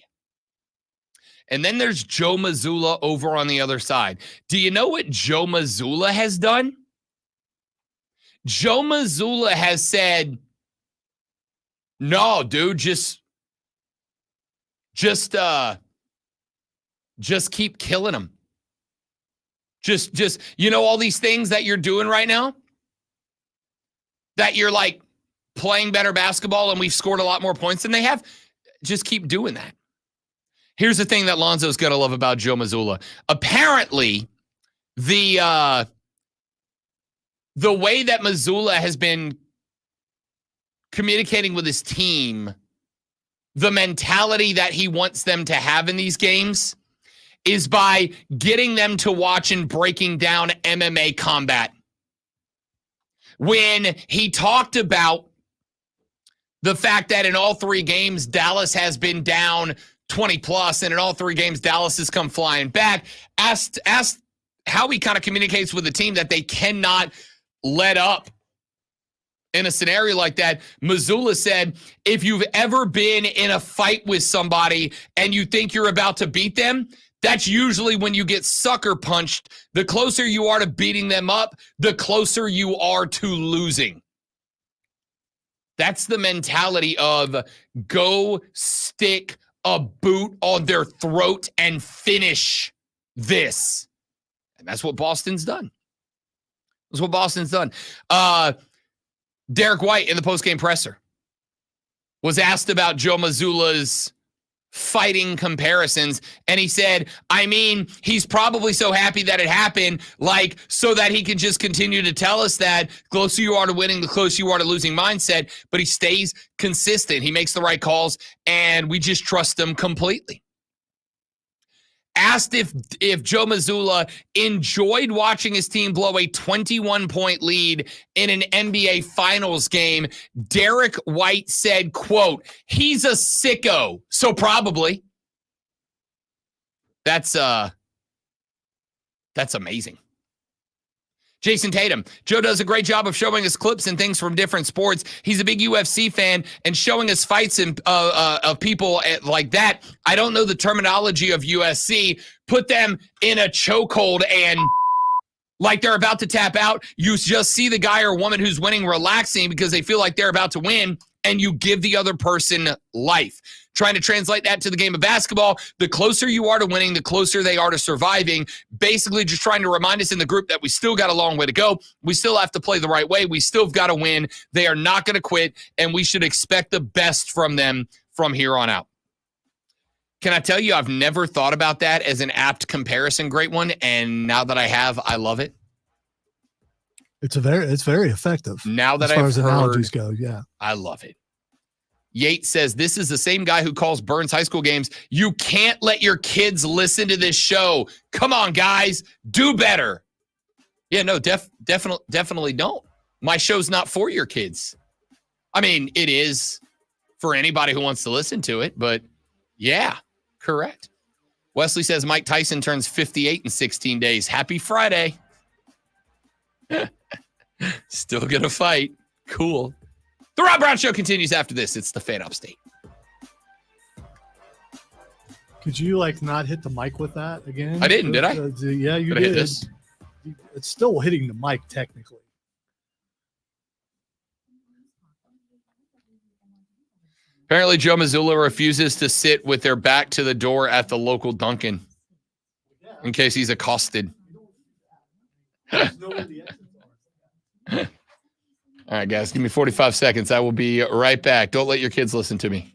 And then there's Joe Mazzulla over on the other side. Do you know what Joe Mazzulla has done? Joe Mazzulla has said, no, dude, just keep killing them. Just, all these things that you're doing right now, that you're like playing better basketball and we've scored a lot more points than they have. Just keep doing that. Here's the thing that Lonzo's going to love about Joe Mazzulla. Apparently, the way that Mazzulla has been communicating with his team, the mentality that he wants them to have in these games is by getting them to watch and breaking down MMA combat. When he talked about the fact that in all 3 games, Dallas has been down 20 plus, and in all 3 games, Dallas has come flying back, asked how he kind of communicates with the team that they cannot let up in a scenario like that. Mazzulla said, if you've ever been in a fight with somebody and you think you're about to beat them, that's usually when you get sucker punched. The closer you are to beating them up, the closer you are to losing. That's the mentality of go stick a boot on their throat and finish this. And that's what Boston's done. That's what Boston's done. Derek White in the postgame presser was asked about Joe Mazzulla's fighting comparisons, and he said, I mean, he's probably so happy that it happened, like, so that he can just continue to tell us that the closer you are to winning, the closer you are to losing mindset, but he stays consistent. He makes the right calls, and we just trust him completely. Asked if Joe Mazzulla enjoyed watching his team blow a 21-point lead in an NBA Finals game, Derek White said, quote, he's a sicko, so probably. That's amazing. Jason Tatum. Joe does a great job of showing us clips and things from different sports. He's a big UFC fan and showing us fights and of people like that. I don't know the terminology of UFC. Put them in a chokehold and like they're about to tap out. You just see the guy or woman who's winning relaxing because they feel like they're about to win, and you give the other person life. Trying to translate that to the game of basketball, the closer you are to winning, the closer they are to surviving. Basically just trying to remind us in the group that we still got a long way to go. We still have to play the right way. We still got to win. They are not going to quit, and we should expect the best from them from here on out. Can I tell you, I've never thought about that as an apt comparison, great one, and now that I have, I love it. It's very effective. Now that as far I've as heard, analogies go, yeah. I love it. Yates says, this is the same guy who calls Burns high school games. You can't let your kids listen to this show. Come on, guys. Do better. Yeah, no, definitely don't. My show's not for your kids. I mean, it is for anybody who wants to listen to it, but yeah, correct. Wesley says Mike Tyson turns 58 in 16 days. Happy Friday. Still gonna fight. Cool. The Rob Brown Show continues after this. It's the Fan Upstate. Could you not hit the mic with that again? I didn't, did I? Yeah, you did. I hit this? It's still hitting the mic technically. Apparently, Joe Mazzulla refuses to sit with their back to the door at the local Dunkin' in case he's accosted. All right, guys, give me 45 seconds. I will be right back. Don't let your kids listen to me.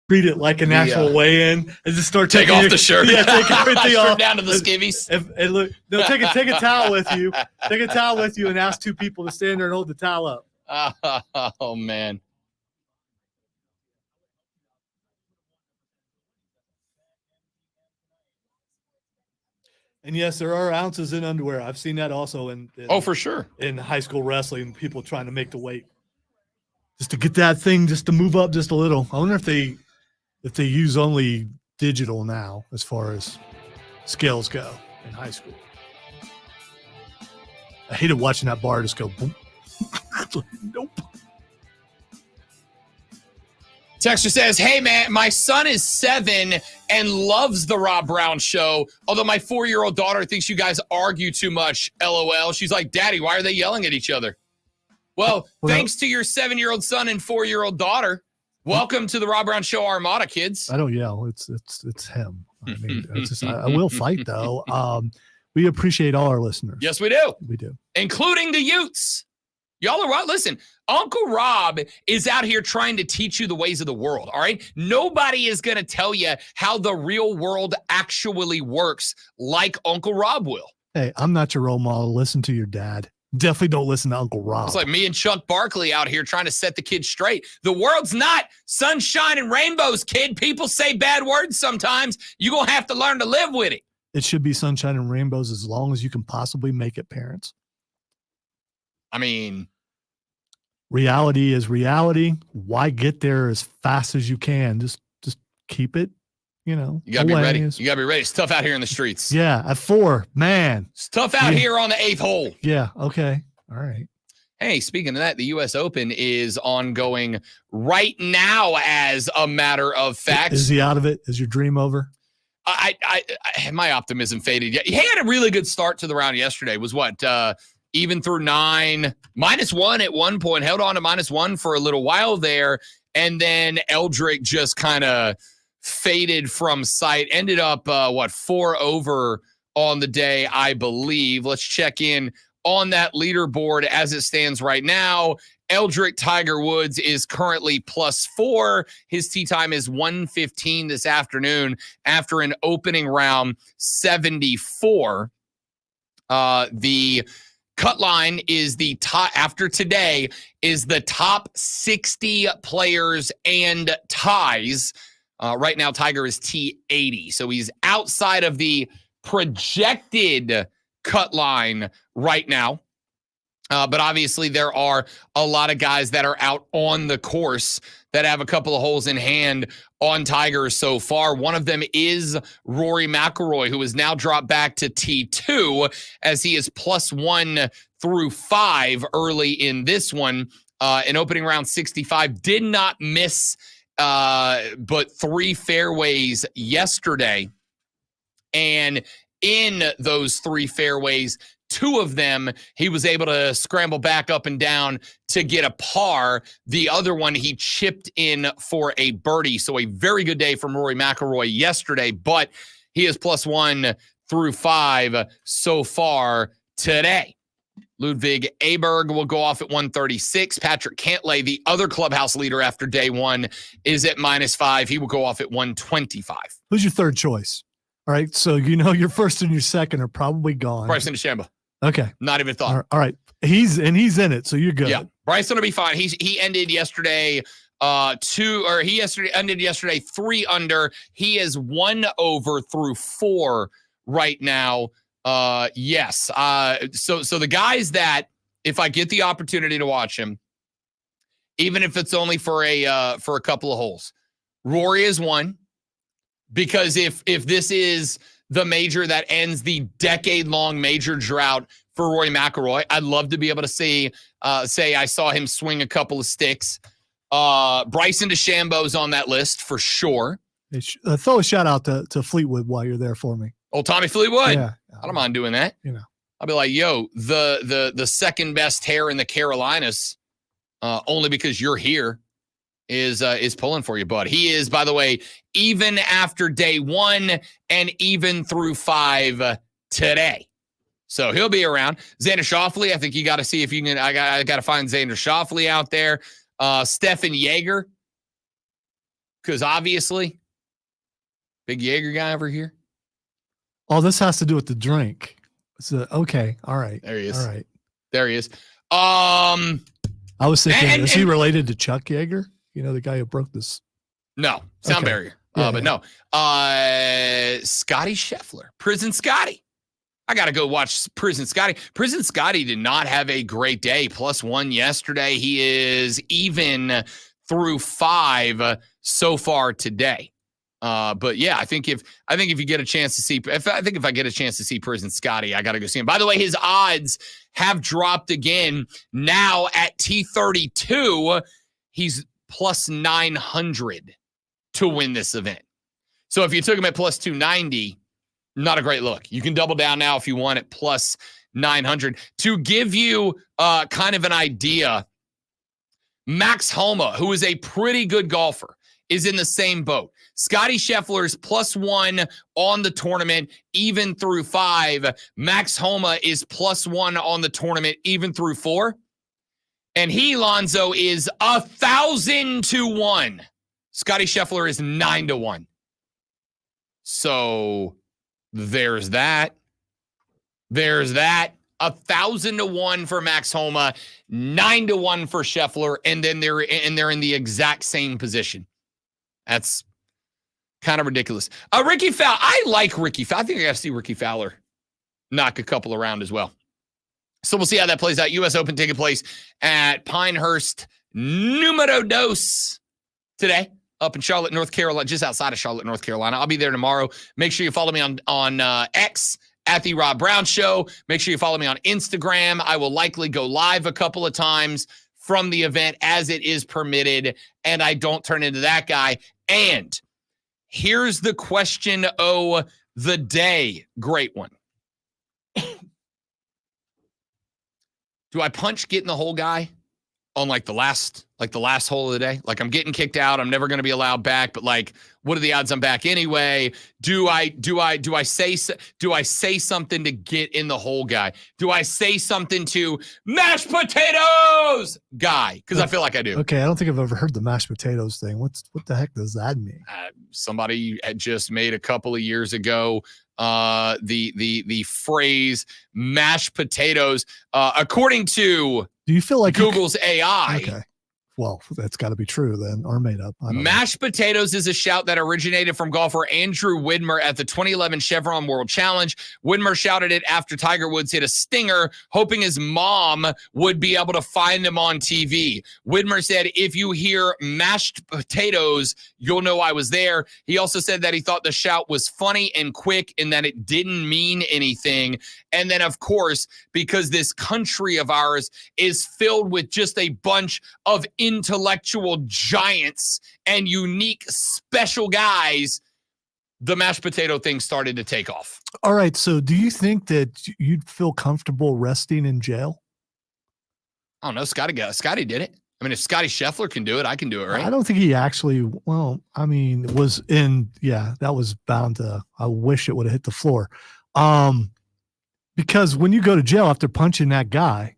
treat it like an actual weigh-in and just start Take taking off the shirt. Yeah, take everything Strip off. down to the skivvies. And look, no, take a towel with you. Take a towel with you and ask two people to stand there and hold the towel up. Oh man. And yes, there are ounces in underwear. I've seen that also in Oh, for sure. in high school wrestling, people trying to make the weight just to get that thing just to move up just a little. I wonder if they use only digital now as far as scales go in high school. I hated watching that bar just go boom. Nope. Texter says, hey, man, my son is 7 and loves the Rob Brown show, although my 4-year-old daughter thinks you guys argue too much, LOL. She's like, Daddy, why are they yelling at each other? Well, thanks to your 7-year-old son and 4-year-old daughter. Welcome to the Rob Brown Show Armada, kids. I don't yell. It's him. I mean, it's just, I will fight, though. We appreciate all our listeners. Yes, we do. We do. Including the Utes. Y'all are right. Listen, Uncle Rob is out here trying to teach you the ways of the world, all right? Nobody is going to tell you how the real world actually works like Uncle Rob will. Hey, I'm not your role model. Listen to your dad. Definitely don't listen to Uncle Rob. It's like me and Chuck Barkley out here trying to set the kids straight. The world's not sunshine and rainbows, kid. People say bad words sometimes. You're going to have to learn to live with it. It should be sunshine and rainbows as long as you can possibly make it, parents. I mean, reality is reality. Why get there as fast as you can? Just keep it, you gotta be ready. You gotta be ready. It's tough out here in the streets. Yeah, at 4, man. It's tough out here on the 8th hole. Yeah, okay. All right. Hey, speaking of that, the U.S. Open is ongoing right now, as a matter of fact. Is he out of it? Is your dream over? I my optimism faded. He had a really good start to the round yesterday. Was what? Even through 9, -1 at one point, held on to -1 for a little while there. And then Eldrick just kind of faded from sight. Ended up, 4 over on the day, I believe. Let's check in on that leaderboard as it stands right now. Eldrick Tiger Woods is currently +4. His tee time is 1:15 this afternoon after an opening round 74. The cut line is the top after today is the top 60 players and ties. Right now, Tiger is T80. So he's outside of the projected cut line right now. But obviously, there are a lot of guys that are out on the course that have a couple of holes in hand on Tiger so far. One of them is Rory McIlroy, who has now dropped back to T2 as he is +1 through 5 early in this one. In opening round 65, did not miss but 3 fairways yesterday. And in those 3 fairways, 2 of them, he was able to scramble back up and down to get a par. The other one, he chipped in for a birdie. So a very good day from Rory McIlroy yesterday, but he is +1 through 5 so far today. Ludwig Aberg will go off at 136. Patrick Cantlay, the other clubhouse leader after day 1, is at -5. He will go off at 125. Who's your third choice? All right, so your first and your second are probably gone. Bryson DeChambeau. Okay. Not even thought. All right. He's in it, so you're good. Yeah. Bryson will be fine. He ended yesterday ended yesterday 3 under. He is 1 over through 4 right now. Yes. So the guys that, if I get the opportunity to watch him, even if it's only for a couple of holes, Rory is 1, because if this is the major that ends the decade-long major drought for Rory McIlroy, I'd love to be able to say I saw him swing a couple of sticks. Bryson DeChambeau's on that list for sure. Throw a shout out to Fleetwood while you're there for me. Oh, Tommy Fleetwood. Yeah. I don't mind doing that. I'll be like, yo, the second best hair in the Carolinas, only because you're here, is pulling for you, bud. He is, by the way, even after day 1 and even through 5 today. So he'll be around. Xander Schauffele, I think you got to see if you can. I got to find Xander Schauffele out there. Stefan Jaeger Because obviously, big Jaeger guy over here. Oh, this has to do with the drink. So, okay. All right. There he is. All right. There he is. I was thinking, is he related to Chuck Yeager? You know, the guy who broke this. No, sound Okay. barrier. Yeah, But no. Scotty Scheffler, Prison Scotty. I got to go watch Prison Scotty. Prison Scotty did not have a great day. +1 yesterday. He is even through 5 so far today. But yeah, I think if you get a chance to see, if I get a chance to see Prison Scotty, I got to go see him. By the way, his odds have dropped again. Now at T32, he's +900 to win this event. So if you took him at +290, not a great look. You can double down now if you want at +900. To give you kind of an idea, Max Homa, who is a pretty good golfer, is in the same boat. Scotty Scheffler's +1 on the tournament, even through 5. Max Homa is +1 on the tournament, even through 4. And he, Lonzo, is 1,000 to 1. Scotty Scheffler is 9 to 1. So there's that. There's that. 1,000 to 1 for Max Homa, 9 to 1 for Scheffler, and then they're in the exact same position. That's kind of ridiculous. Ricky Fowler. I like Ricky Fowler. I think I got to see Ricky Fowler knock a couple around as well. So we'll see how that plays out. U.S. Open taking place at Pinehurst Numero Dos today up in Charlotte, North Carolina, just outside of Charlotte, North Carolina. I'll be there tomorrow. Make sure you follow me on X at The Rob Brown Show. Make sure you follow me on Instagram. I will likely go live a couple of times from the event as it is permitted, and I don't turn into that guy. And here's the question of the day. Great one. Do I punch getting the whole guy on the last hole of the day? Like, I'm getting kicked out. I'm never going to be allowed back. But what are the odds I'm back anyway? Do I say something to get in the hole guy? Do I say something to mashed potatoes guy? Because I feel like I do. Okay, I don't think I've ever heard the mashed potatoes thing. What the heck does that mean? Somebody had just made a couple of years ago the phrase mashed potatoes, according to do you feel like Google's AI. Okay. Well, that's got to be true then, or made up. Mashed potatoes is a shout that originated from golfer Andrew Widmer at the 2011 Chevron World Challenge. Widmer shouted it after Tiger Woods hit a stinger, hoping his mom would be able to find him on TV. Widmer said, "If you hear mashed potatoes, you'll know I was there." He also said that he thought the shout was funny and quick and that it didn't mean anything. And then, of course, because this country of ours is filled with just a bunch of intellectual giants and unique special guys, the mashed potato thing started to take off. All right. So do you think that you'd feel comfortable resting in jail? I don't know. Scotty did it. I mean, if Scotty Scheffler can do it, I can do it, right? I don't think he actually, was in, that was bound to, I wish it would have hit the floor. Because when you go to jail after punching that guy,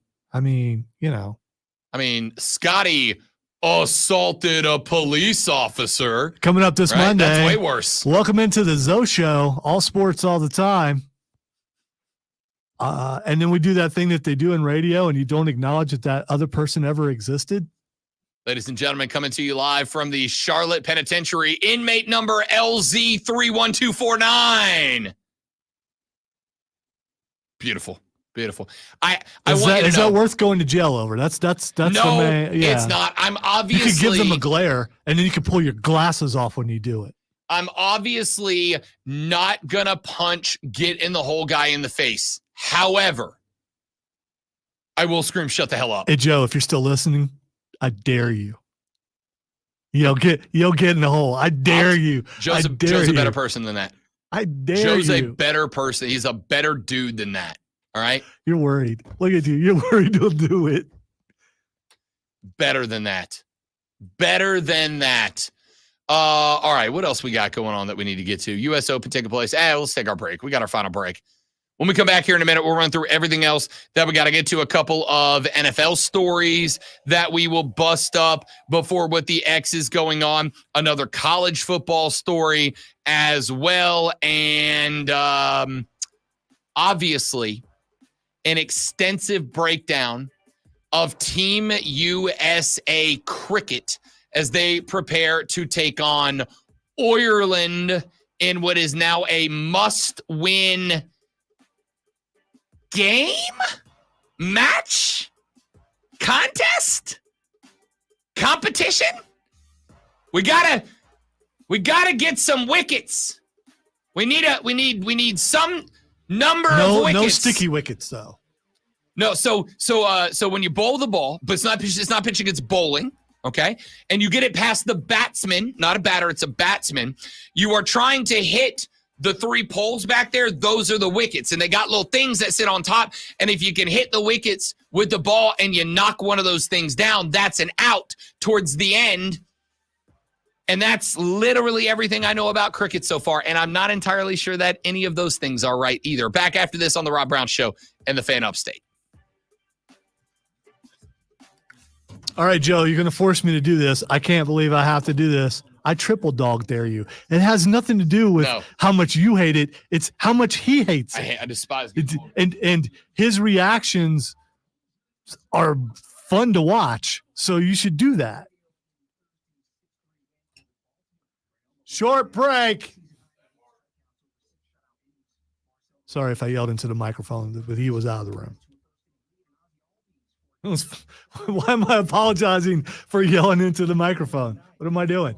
Scotty assaulted a police officer. Coming up this Monday. That's way worse. Welcome into the Zoe Show. All sports all the time. And then we do that thing that they do in radio and you don't acknowledge that other person ever existed. Ladies and gentlemen, coming to you live from the Charlotte Penitentiary, inmate number LZ31249. Beautiful. Beautiful. Is that worth going to jail over? That's no, the main, it's not. I'm obviously. You could give them a glare, and then you can pull your glasses off when you do it. I'm obviously not gonna punch get in the hole guy in the face. However, I will scream, "Shut the hell up!" Hey Joe, if you're still listening, I dare you. You'll get in the hole. I dare you. Joe's a better person than that. I dare Joe's you. a better person. He's a better dude than that. All right. You're worried. Look at you. You're worried he'll do it. Better than that. Better than that. All right. What else we got going on that we need to get to? U.S. Open taking place. Let's take our break. We got our final break. When we come back here in a minute, we'll run through everything else that we got to get to. A couple of NFL stories that we will bust up before what the X is going on. Another college football story as well. And obviously, an extensive breakdown of Team USA cricket as they prepare to take on Ireland in what is now a must-win game, match, contest, competition. We gotta get some wickets. We need some number of wickets. No sticky wickets though. No, so when you bowl the ball, but it's not pitching, it's bowling, okay? And you get it past the batsman, not a batter, it's a batsman. You are trying to hit the 3 poles back there. Those are the wickets, and they got little things that sit on top. And if you can hit the wickets with the ball and you knock one of those things down, that's an out towards the end. And that's literally everything I know about cricket so far. And I'm not entirely sure that any of those things are right either. Back after this on the Rob Brown Show and the Fan Upstate. All right, Joe, you're going to force me to do this. I can't believe I have to do this. I triple dog dare you. It has nothing to do with how much you hate it. It's how much he hates it. I despise it. And his reactions are fun to watch. So you should do that. Short break. Sorry if I yelled into the microphone, but he was out of the room. Why am I apologizing for yelling into the microphone? What am I doing?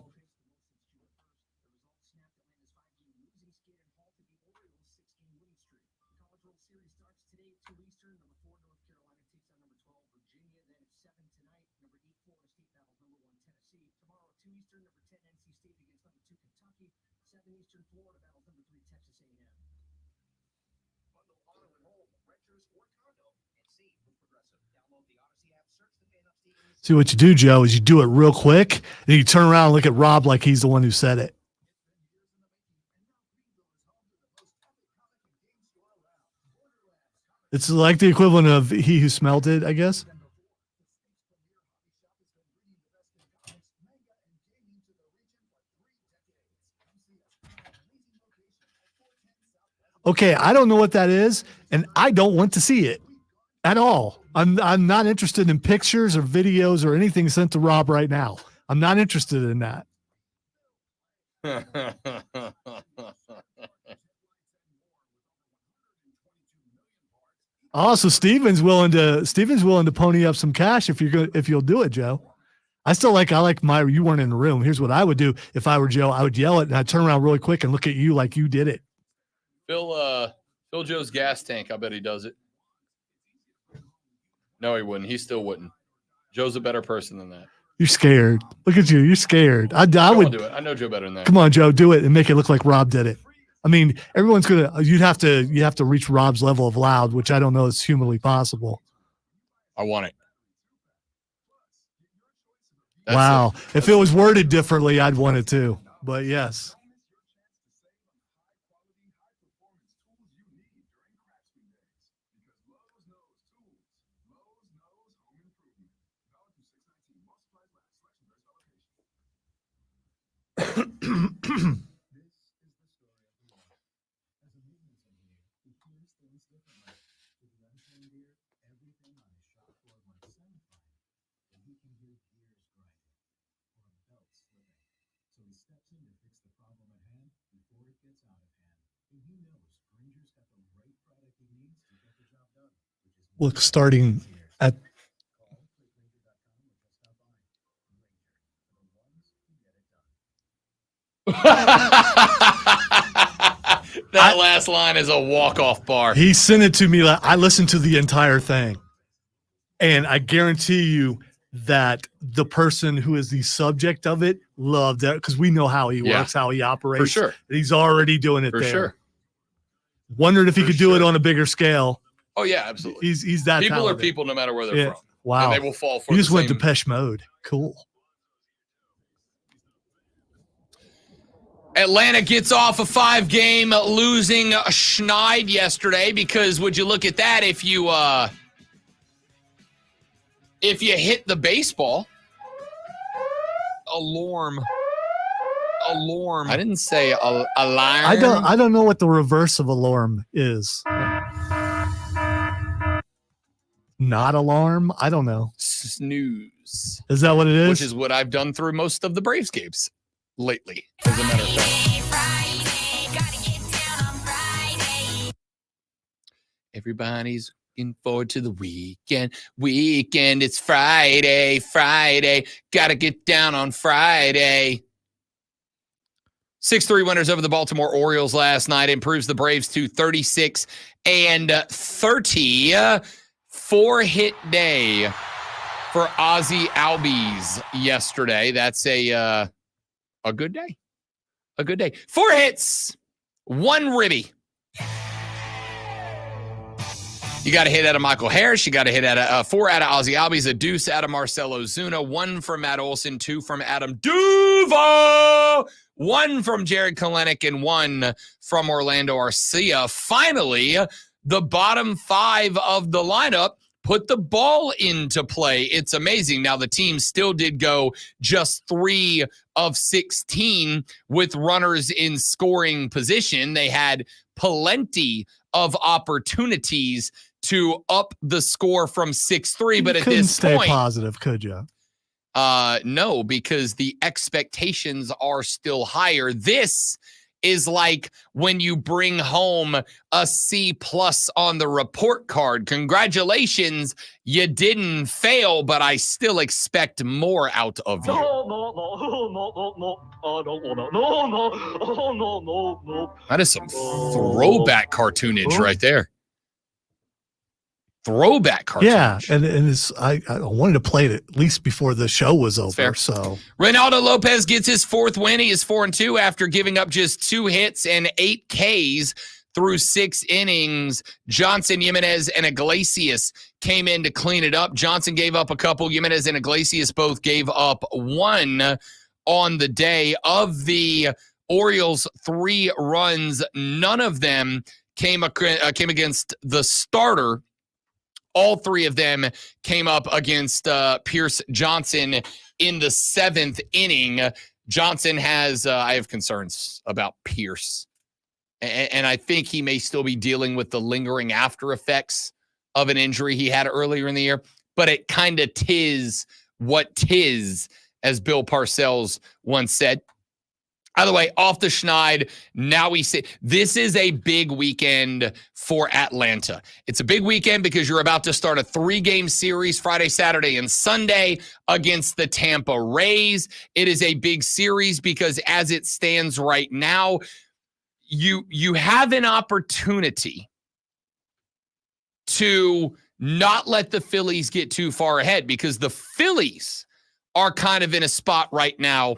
See, what you do, Joe, is you do it real quick, and you turn around and look at Rob like he's the one who said it. It's like the equivalent of he who smelt it, I guess. Okay, I don't know what that is, and I don't want to see it at all. I'm not interested in pictures or videos or anything sent to Rob right now. I'm not interested in that. Also, Steven's willing to pony up some cash if you'll do it, Joe. I like my, you weren't in the room. Here's what I would do if I were Joe. I would yell it and I'd turn around really quick and look at you like you did it. Fill Joe's gas tank. I bet he does it. No, he wouldn't. He still wouldn't. Joe's a better person than that. You're scared. Look at you. You're scared. I would do it. I know Joe better than that. Come on, Joe, do it and make it look like Rob did it. I mean, everyone's you have to reach Rob's level of loud, which I don't know is humanly possible. I want it. Wow. If it was worded differently, I'd want it too. But yes. Look, starting at that last line is a walk-off bar. He sent it to me. I listened to the entire thing, and I guarantee you that the person who is the subject of it loved it because we know how he works, how he operates. For sure. He's already doing it For there. sure. Wondered if he could do it on a bigger scale. Oh, yeah, absolutely. He's that people talented. are people no matter where they're from. Wow. And they will fall for You just went same... Depeche Mode. Cool. Atlanta gets off a 5-game losing schneid yesterday because would you look at that if you hit the baseball? Alarm. I didn't say alarm. I don't know what the reverse of alarm is. Not alarm? I don't know. Snooze. Is that what it is? Which is what I've done through most of the Braves games lately, as a matter of fact. Everybody's looking forward to the weekend. It's Friday. Gotta get down on Friday. 6-3 winners over the Baltimore Orioles last night improves the Braves to 36 and 30. 4-hit day for Ozzie Albies yesterday. That's a good day. A good day. 4 hits, 1 ribby. You got a hit out of Michael Harris. You got a hit out of 4 out of Ozzie Albies, a deuce out of Marcell Ozuna, 1 from Matt Olson, 2 from Adam Duval, 1 from Jared Kelenic, and 1 from Orlando Arcia. Finally, the bottom 5 of the lineup put the ball into play. It's amazing. Now, the team still did go just 3 of 16 with runners in scoring position. They had plenty of opportunities to up the score from 6-3, but at this stay point, positive, could you? No, because the expectations are still higher. This is like when you bring home a C+ on the report card. Congratulations, you didn't fail, but I still expect more out of you. That is some throwback cartoonage right there. Throwback cartoonage. Yeah, and it's I wanted to play it at least before the show was over. Fair. So Reynaldo Lopez gets his 4th win. He is 4-2 after giving up just 2 hits and 8 Ks through 6 innings. Johnson, Jimenez, and Iglesias came in to clean it up. Johnson gave up a couple. Jimenez and Iglesias both gave up 1 on the day. Of the Orioles' 3 runs, none of them came against the starter. All 3 of them came up against Pierce Johnson in the 7th inning. Johnson has, I have concerns about Pierce. And I think he may still be dealing with the lingering after effects of an injury he had earlier in the year. But it kind of tis what tis, as Bill Parcells once said. By the way, off the schneid, now we see this is a big weekend for Atlanta. It's a big weekend because you're about to start a 3-game series Friday, Saturday, and Sunday against the Tampa Rays. It is a big series because as it stands right now, you have an opportunity to not let the Phillies get too far ahead because the Phillies are kind of in a spot right now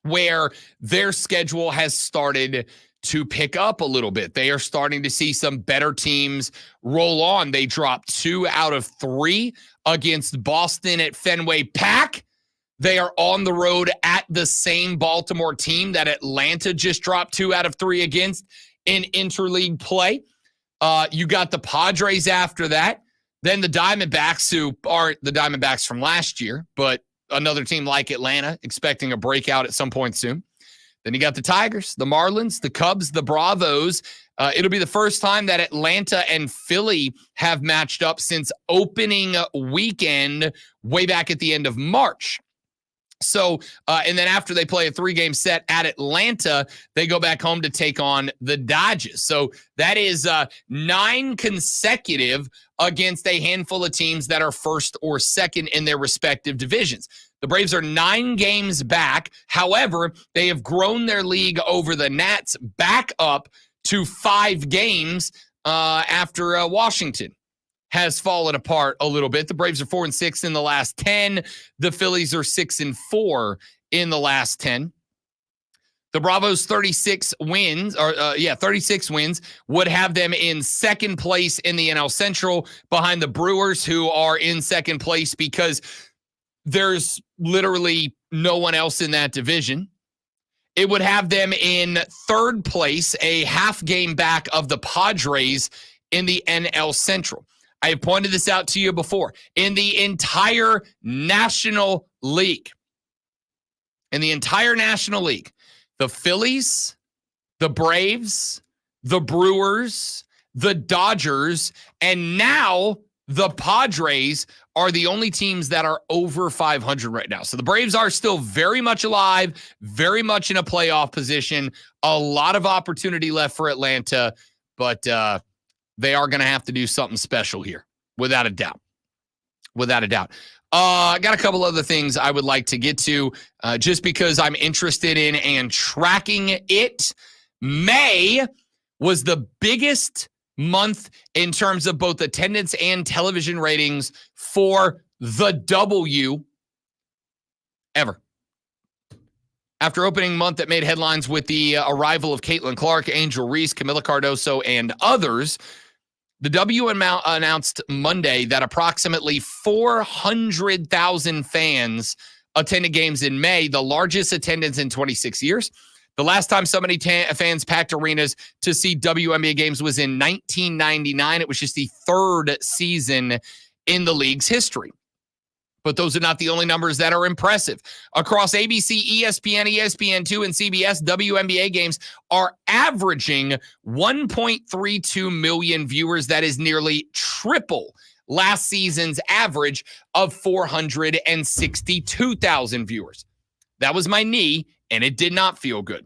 where their schedule has started to pick up a little bit. They are starting to see some better teams roll on. They dropped 2 out of 3 against Boston at Fenway Park. They are on the road at the same Baltimore team that Atlanta just dropped 2 out of 3 against in interleague play. You got the Padres after that. Then the Diamondbacks, who aren't the Diamondbacks from last year, but another team like Atlanta expecting a breakout at some point soon. Then you got the Tigers, the Marlins, the Cubs, the Bravos. It'll be the first time that Atlanta and Philly have matched up since opening weekend way back at the end of March. So, and then after they play a 3-game set at Atlanta, they go back home to take on the Dodgers. So that is 9 consecutive against a handful of teams that are first or second in their respective divisions. The Braves are 9 games back. However, they have grown their league over the Nats back up to 5 games after Washington has fallen apart a little bit. The Braves are 4-6 in the last 10. The Phillies are 6-4 in the last 10. The Bravos 36 wins would have them in second place in the NL Central behind the Brewers, who are in second place because there's literally no one else in that division. it would have them in third place, a half game back of the Padres in the NL Central. I have pointed this out to you before. In the entire National League, the Phillies, the Braves, the Brewers, the Dodgers, and now the Padres are the only teams that are over 500 right now. So the Braves are still very much alive, very much in a playoff position. A lot of opportunity left for Atlanta, but they are going to have to do something special here, without a doubt. Without a doubt. I got a couple other things I would like to get to just because I'm interested in and tracking it. May was the biggest month in terms of both attendance and television ratings for the W ever. After opening month that made headlines with the arrival of Caitlin Clark, Angel Reese, Camila Cardoso, and others, the W announced Monday that approximately 400,000 fans attended games in May, the largest attendance in 26 years. The last time so many fans packed arenas to see WNBA games was in 1999. It was just the third season in the league's history. But those are not the only numbers that are impressive. Across ABC, ESPN, ESPN2, and CBS, WNBA games are averaging 1.32 million viewers. That is nearly triple last season's average of 462,000 viewers. That was my knee, and it did not feel good.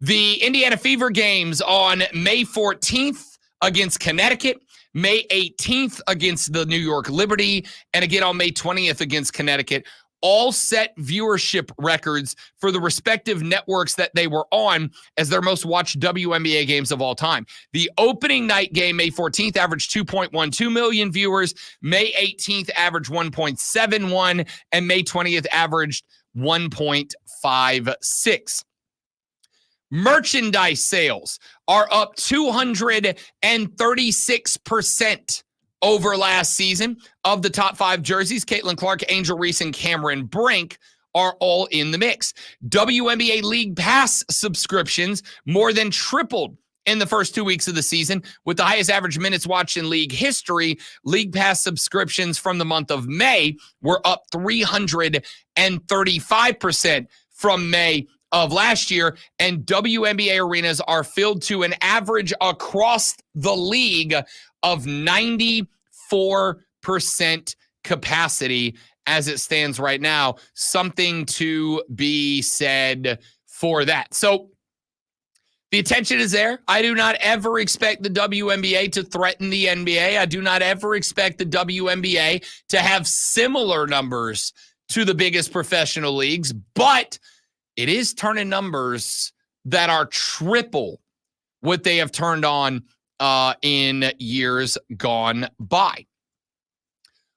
The Indiana Fever games on May 14th against Connecticut, May 18th against the New York Liberty, and again on May 20th against Connecticut, all set viewership records for the respective networks that they were on as their most watched WNBA games of all time. The opening night game, May 14th, averaged 2.12 million viewers. May 18th averaged 1.71, and May 20th averaged 1.56. Merchandise sales are up 236% over last season. Of the top 5 jerseys, Caitlin Clark, Angel Reese, and Cameron Brink are all in the mix. WNBA League Pass subscriptions more than tripled in the first 2 weeks of the season, with the highest average minutes watched in league history. League Pass subscriptions from the month of May were up 335% from May of last year, and WNBA arenas are filled to an average across the league of 94% capacity as it stands right now. Something to be said for that. So the attention is there. I do not ever expect the WNBA to threaten the NBA. I do not ever expect the WNBA to have similar numbers to the biggest professional leagues, but it is turning numbers that are triple what they have turned on in years gone by.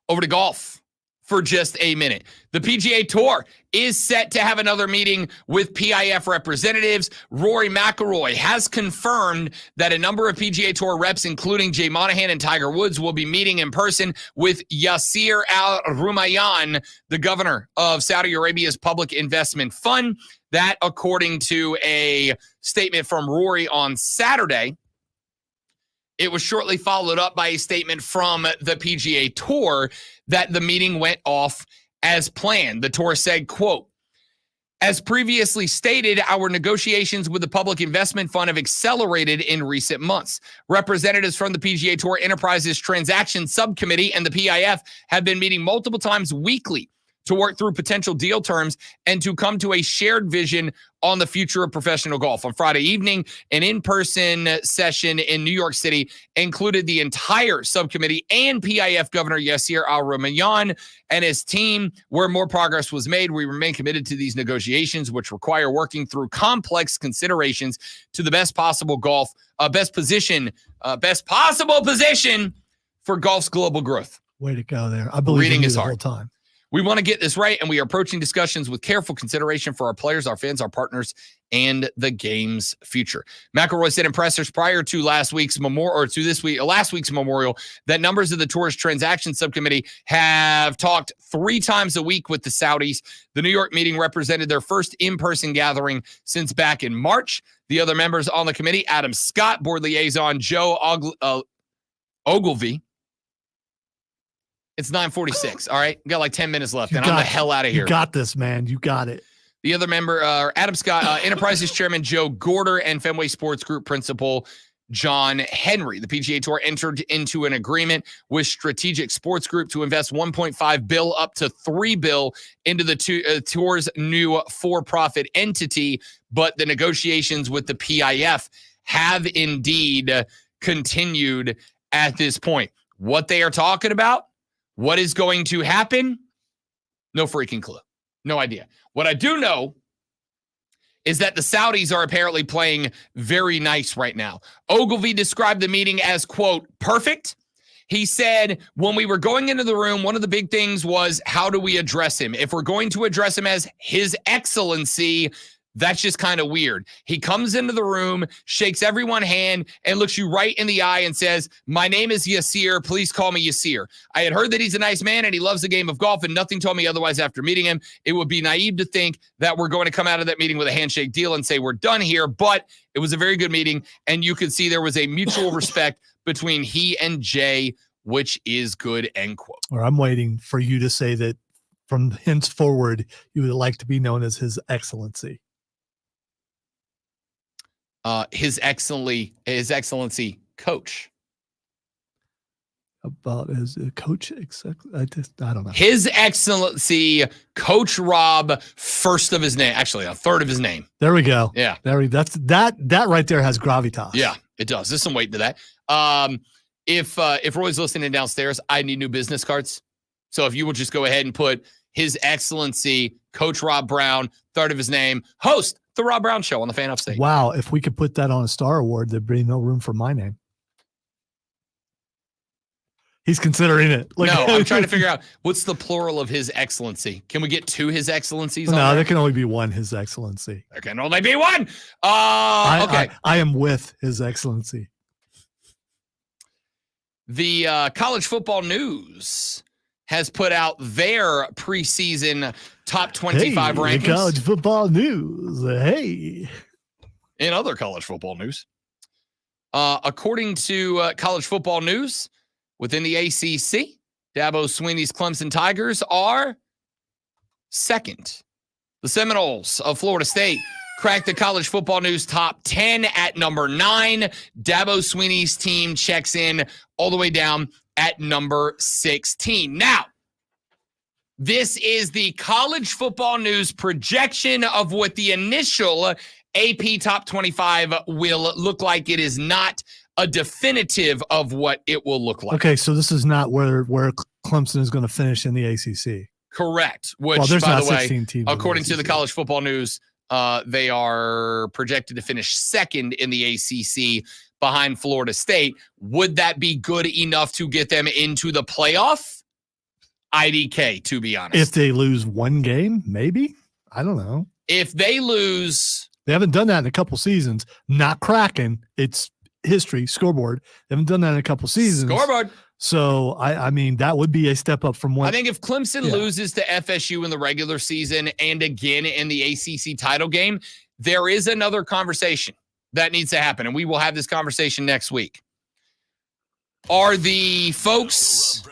Over to golf for just a minute. The PGA Tour is set to have another meeting with PIF representatives. Rory McIlroy has confirmed that a number of PGA Tour reps, including Jay Monahan and Tiger Woods, will be meeting in person with Yasir Al-Rumayyan, the governor of Saudi Arabia's Public Investment Fund. That, according to a statement from Rory on Saturday. It was shortly followed up by a statement from the PGA Tour that the meeting went off as planned. The tour said, quote, "As previously stated, our negotiations with the Public Investment Fund have accelerated in recent months. Representatives from the PGA Tour Enterprises Transaction Subcommittee and the PIF have been meeting multiple times weekly to work through potential deal terms and to come to a shared vision on the future of professional golf." On Friday evening, an in-person session in New York City included the entire subcommittee and PIF Governor Yasir Al-Rumayyan and his team. Where more progress was made, we remain committed to these negotiations, which require working through complex considerations to the best possible position for golf's global growth. Way to go there. I believe reading you is the hard. whole time. We want to get this right, and we are approaching discussions with careful consideration for our players, our fans, our partners, and the game's future. McElroy said in pressers prior to last week's memorial, last week's memorial, that members of the Tourist Transaction Subcommittee have talked 3 times a week with the Saudis. The New York meeting represented their first in-person gathering since back in March. The other members on the committee, Adam Scott, board liaison Joe Ogilvy. It's 9:46. All right. We got like 10 minutes left, and I'm the hell out of here. You got this, man. You got it. The other member, Adam Scott, Enterprises Chairman Joe Gorder, and Fenway Sports Group Principal John Henry. The PGA Tour entered into an agreement with Strategic Sports Group to invest $1.5 billion up to $3 billion into the tour's new for-profit entity, but the negotiations with the PIF have indeed continued at this point. What they are talking about, what is going to happen, no freaking clue. No idea. What I do know is that the Saudis are apparently playing very nice right now. Ogilvy described the meeting as, quote, perfect. He said, when we were going into the room, one of the big things was, how do we address him? If we're going to address him as His Excellency, that's just kind of weird. He comes into the room, shakes everyone's hand, and looks you right in the eye and says, my name is Yasir. Please call me Yasir. I had heard that he's a nice man and he loves the game of golf, and nothing told me otherwise after meeting him. It would be naive to think that we're going to come out of that meeting with a handshake deal and say we're done here, but it was a very good meeting, and you could see there was a mutual respect between he and Jay, which is good, end quote. Or I'm waiting for you to say that from henceforward, you would like to be known as His Excellency. His Excellency Coach. About his coach, I don't know. His Excellency Coach Rob, first of his name, actually a third of his name. There we go. Yeah, that right there has gravitas. Yeah, it does. There's some weight to that. If Roy's listening downstairs, I need new business cards. So if you would just go ahead and put His Excellency Coach Rob Brown, third of his name, host the Rob Brown Show on the Fan Upstate. Wow, if we could put that on a Star Award, there'd be no room for my name. He's considering it. No, I'm trying to figure out what's the plural of His Excellency. Can we get 2 His Excellencies? No, there can only be one His Excellency. There can only be one. Okay. I am with His Excellency. The College Football News has put out their preseason top 25 rankings. College Football News. Hey. In other college football news, according to College Football News, within the ACC, Dabo Swinney's Clemson Tigers are second. The Seminoles of Florida State cracked the College Football News top 10 at number 9. Dabo Swinney's team checks in all the way down at number 16. Now, this is the College Football News projection of what the initial AP Top 25 will look like. It is not a definitive of what it will look like. Okay, so this is not where Clemson is going to finish in the ACC. Correct. Which, by the way, according to the College Football News, they are projected to finish second in the ACC behind Florida State. Would that be good enough to get them into the playoff? IDK, to be honest. If they lose one game, maybe. I don't know. If they lose... They haven't done that in a couple seasons. Not cracking. It's history, scoreboard. They haven't done that in a couple seasons. Scoreboard. So, I mean, that would be a step up from what... I think if Clemson loses to FSU in the regular season and again in the ACC title game, there is another conversation that needs to happen, and we will have this conversation next week. Are the folks...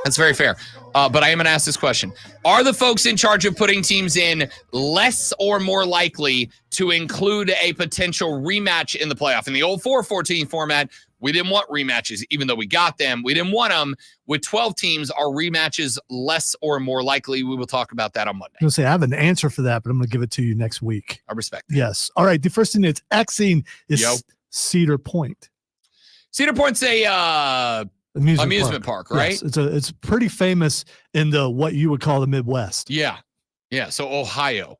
That's very fair. But I am going to ask this question. Are the folks in charge of putting teams in less or more likely to include a potential rematch in the playoff? In the old 4-14 format, we didn't want rematches, even though we got them. We didn't want them. With 12 teams, are rematches less or more likely? We will talk about that on Monday. I'm going to say I have an answer for that, but I'm going to give it to you next week. I respect that. Yes. All right. The first thing that's Xing is Cedar Point. Cedar Point's a amusement park, right? Yes, it's pretty famous in the what you would call the Midwest. Yeah. So Ohio.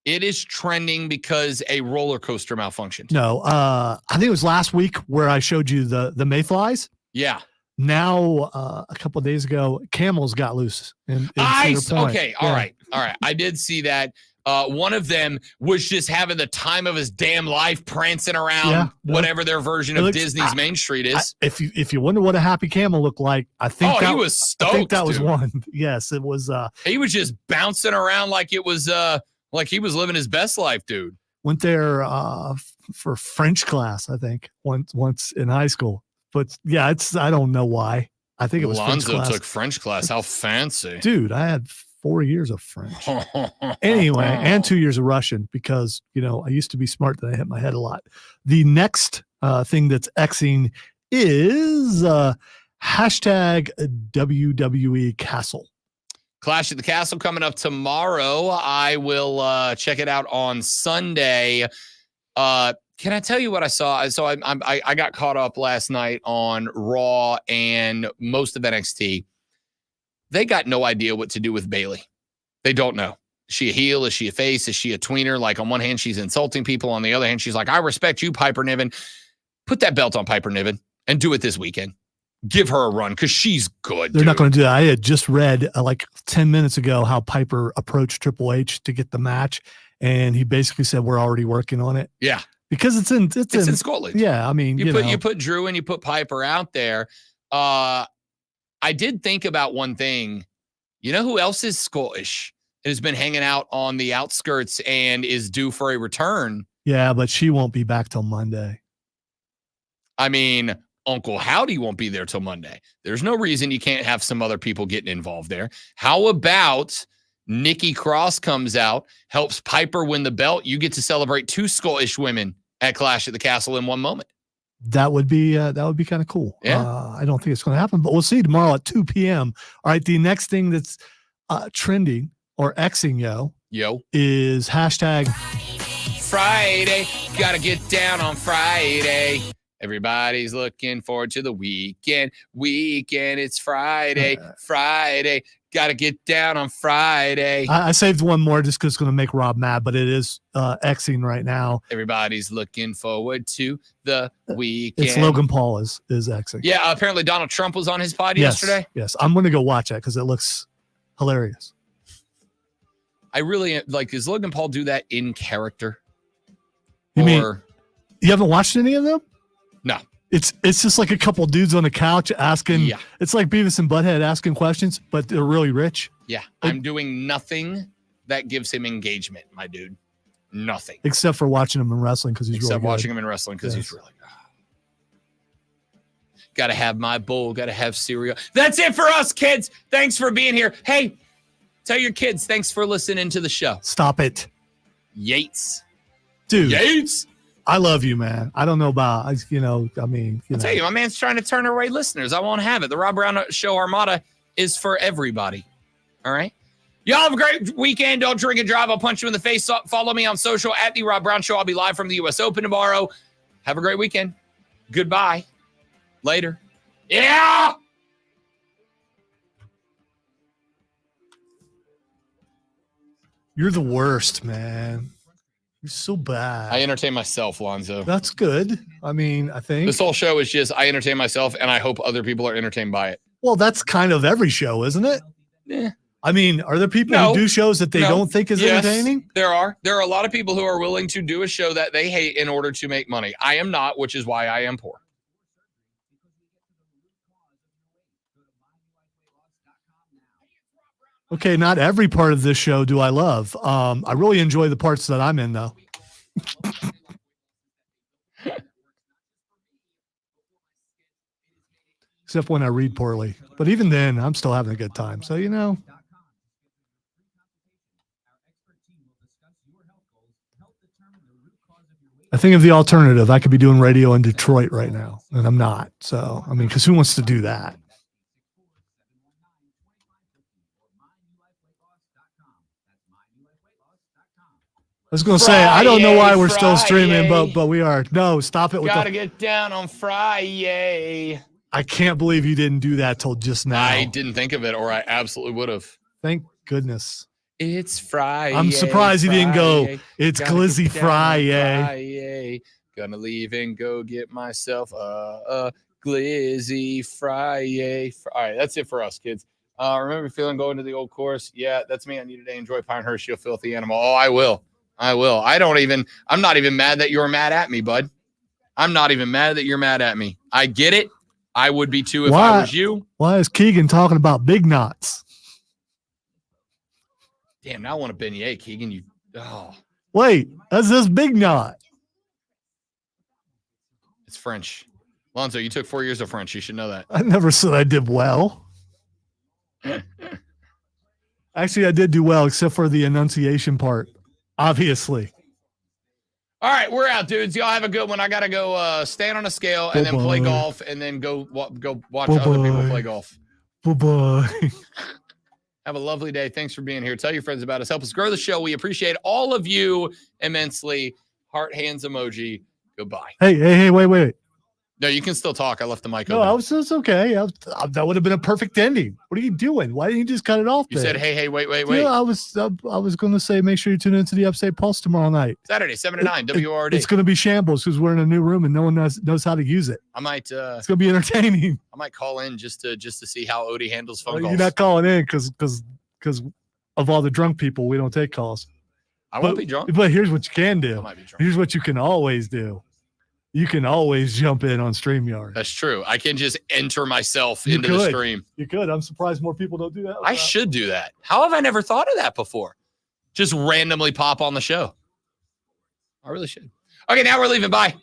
It is trending because a roller coaster malfunctioned. No, I think it was last week where I showed you the mayflies. Yeah. now a couple of days ago, camels got loose in Cedar Point. Okay, all right. I did see that. One of them was just having the time of his damn life, prancing around whatever their version of Disney's Main Street is. If you wonder what a happy camel looked like, I think he was stoked. I think that was one. Yes, it was. He was just bouncing around like it was like he was living his best life, dude. Went there for French class, I think, once in high school. But yeah, I don't know why. I think it was French class. took French class. How fancy. Dude, I had 4 years of French. Anyway, and 2 years of Russian because, I used to be smart that I hit my head a lot. The next thing that's Xing is hashtag WWE Castle. Clash at the Castle coming up tomorrow. I will check it out on Sunday. Can I tell you what I saw? So I got caught up last night on Raw and most of NXT. They got no idea what to do with Bayley. They don't know. Is she a heel? Is she a face? Is she a tweener? Like on one hand, she's insulting people. On the other hand, she's like, I respect you, Piper Niven. Put that belt on Piper Niven and do it this weekend. Give her a run because she's good. They're not going to do that. I had just read like 10 minutes ago how Piper approached Triple H to get the match. And he basically said, we're already working on it. Yeah. Because it's in Scotland. Yeah, I mean, you put Drew and you put Piper out there. I did think about one thing. You know who else is Scottish and has been hanging out on the outskirts and is due for a return? Yeah, but she won't be back till Monday. I mean, Uncle Howdy won't be there till Monday. There's no reason you can't have some other people getting involved there. How about Nikki Cross comes out, helps Piper win the belt? You get to celebrate 2 Scottish women at Clash at the Castle in one moment. That would be kind of cool. Yeah. I don't think it's going to happen, but we'll see tomorrow at 2 p.m. All right. The next thing that's trending or Xing yo is hashtag Friday. Gotta get down on Friday. Everybody's looking forward to the weekend. It's Friday. Friday. Got to get down on Friday. I saved one more just because it's going to make Rob mad, but it is Xing right now. Everybody's looking forward to the weekend. It's Logan Paul is Xing. Yeah, apparently Donald Trump was on his pod yesterday. Yes, I'm going to go watch that because it looks hilarious. I really like. Does Logan Paul do that in character? You mean you haven't watched any of them? No. It's just like a couple dudes on a couch asking. Yeah. It's like Beavis and Butthead asking questions, but they're really rich. Yeah. I'm doing nothing that gives him engagement, my dude. Nothing. Except for watching him in wrestling because he's really good. Except watching him in wrestling because he's really good. Got to have my bowl. Got to have cereal. That's it for us, kids. Thanks for being here. Hey, tell your kids thanks for listening to the show. Stop it. Yates. Dude. Yates. I love you, man. I don't know about, I'll tell you, my man's trying to turn away listeners. I won't have it. The Rob Brown Show Armada is for everybody. All right? Y'all have a great weekend. Don't drink and drive. I'll punch you in the face. Follow me on social at The Rob Brown Show. I'll be live from the U.S. Open tomorrow. Have a great weekend. Goodbye. Later. Yeah! You're the worst, man. You're so bad. I entertain myself, Lonzo. That's good. I mean, I think this whole show is just I entertain myself, and I hope other people are entertained by it. Well, that's kind of every show, isn't it? Yeah. I mean, are there people who do shows that they don't think is entertaining? There are. There are a lot of people who are willing to do a show that they hate in order to make money. I am not, which is why I am poor. Okay, not every part of this show do I love. I really enjoy the parts that I'm in, though. Except when I read poorly. But even then, I'm still having a good time. So, I think of the alternative. I could be doing radio in Detroit right now, and I'm not. So, I mean, because who wants to do that? I was going to say, I don't know why we're still streaming, but we are. No, stop it. Gotta get down on Friday. I can't believe you didn't do that till just now. I didn't think of it, or I absolutely would have. Thank goodness. It's Friday. I'm surprised you didn't go, it's Glizzy Friday. Gonna leave and go get myself a Glizzy Friday. All right, that's it for us, kids. Remember feeling going to the old course? Yeah, that's me on you today. Enjoy Pinehurst, you filthy animal. Oh, I will. I'm not even mad that you're mad at me, bud. I'm not even mad that you're mad at me. I get it. I would be too if I was you. Why is Keegan talking about big knots? Damn, now I want a beignet, Keegan. Wait, that's this big knot. It's French. Lonzo, you took 4 years of French. You should know that. I never said I did well. Actually, I did do well, except for the enunciation part, obviously. All right, we're out, dudes. Y'all have a good one. I got to go stand on a scale and then play golf and then go watch other people play golf. Bye-bye. Have a lovely day. Thanks for being here. Tell your friends about us. Help us grow the show. We appreciate all of you immensely. Heart, hands emoji. Goodbye. Hey, wait. No, you can still talk. I left the mic No, open. it's okay. That would have been a perfect ending. What are you doing? Why didn't you just cut it off? You said, hey, wait. Yeah, I was going to say, make sure you tune into the Upstate Pulse tomorrow night. Saturday, 7 to 9, WRD. It's going to be shambles because we're in a new room and no one knows how to use it. I might. It's going to be entertaining. I might call in just to see how Odie handles phone calls. You're not calling in because of all the drunk people. We don't take calls. I won't be drunk. But here's what you can do. I might be drunk. Here's what you can always do. You can always jump in on StreamYard. That's true. I can just enter myself into the stream. You could. I'm surprised more people don't do that. I should do that. How have I never thought of that before? Just randomly pop on the show. I really should. Okay, now we're leaving. Bye.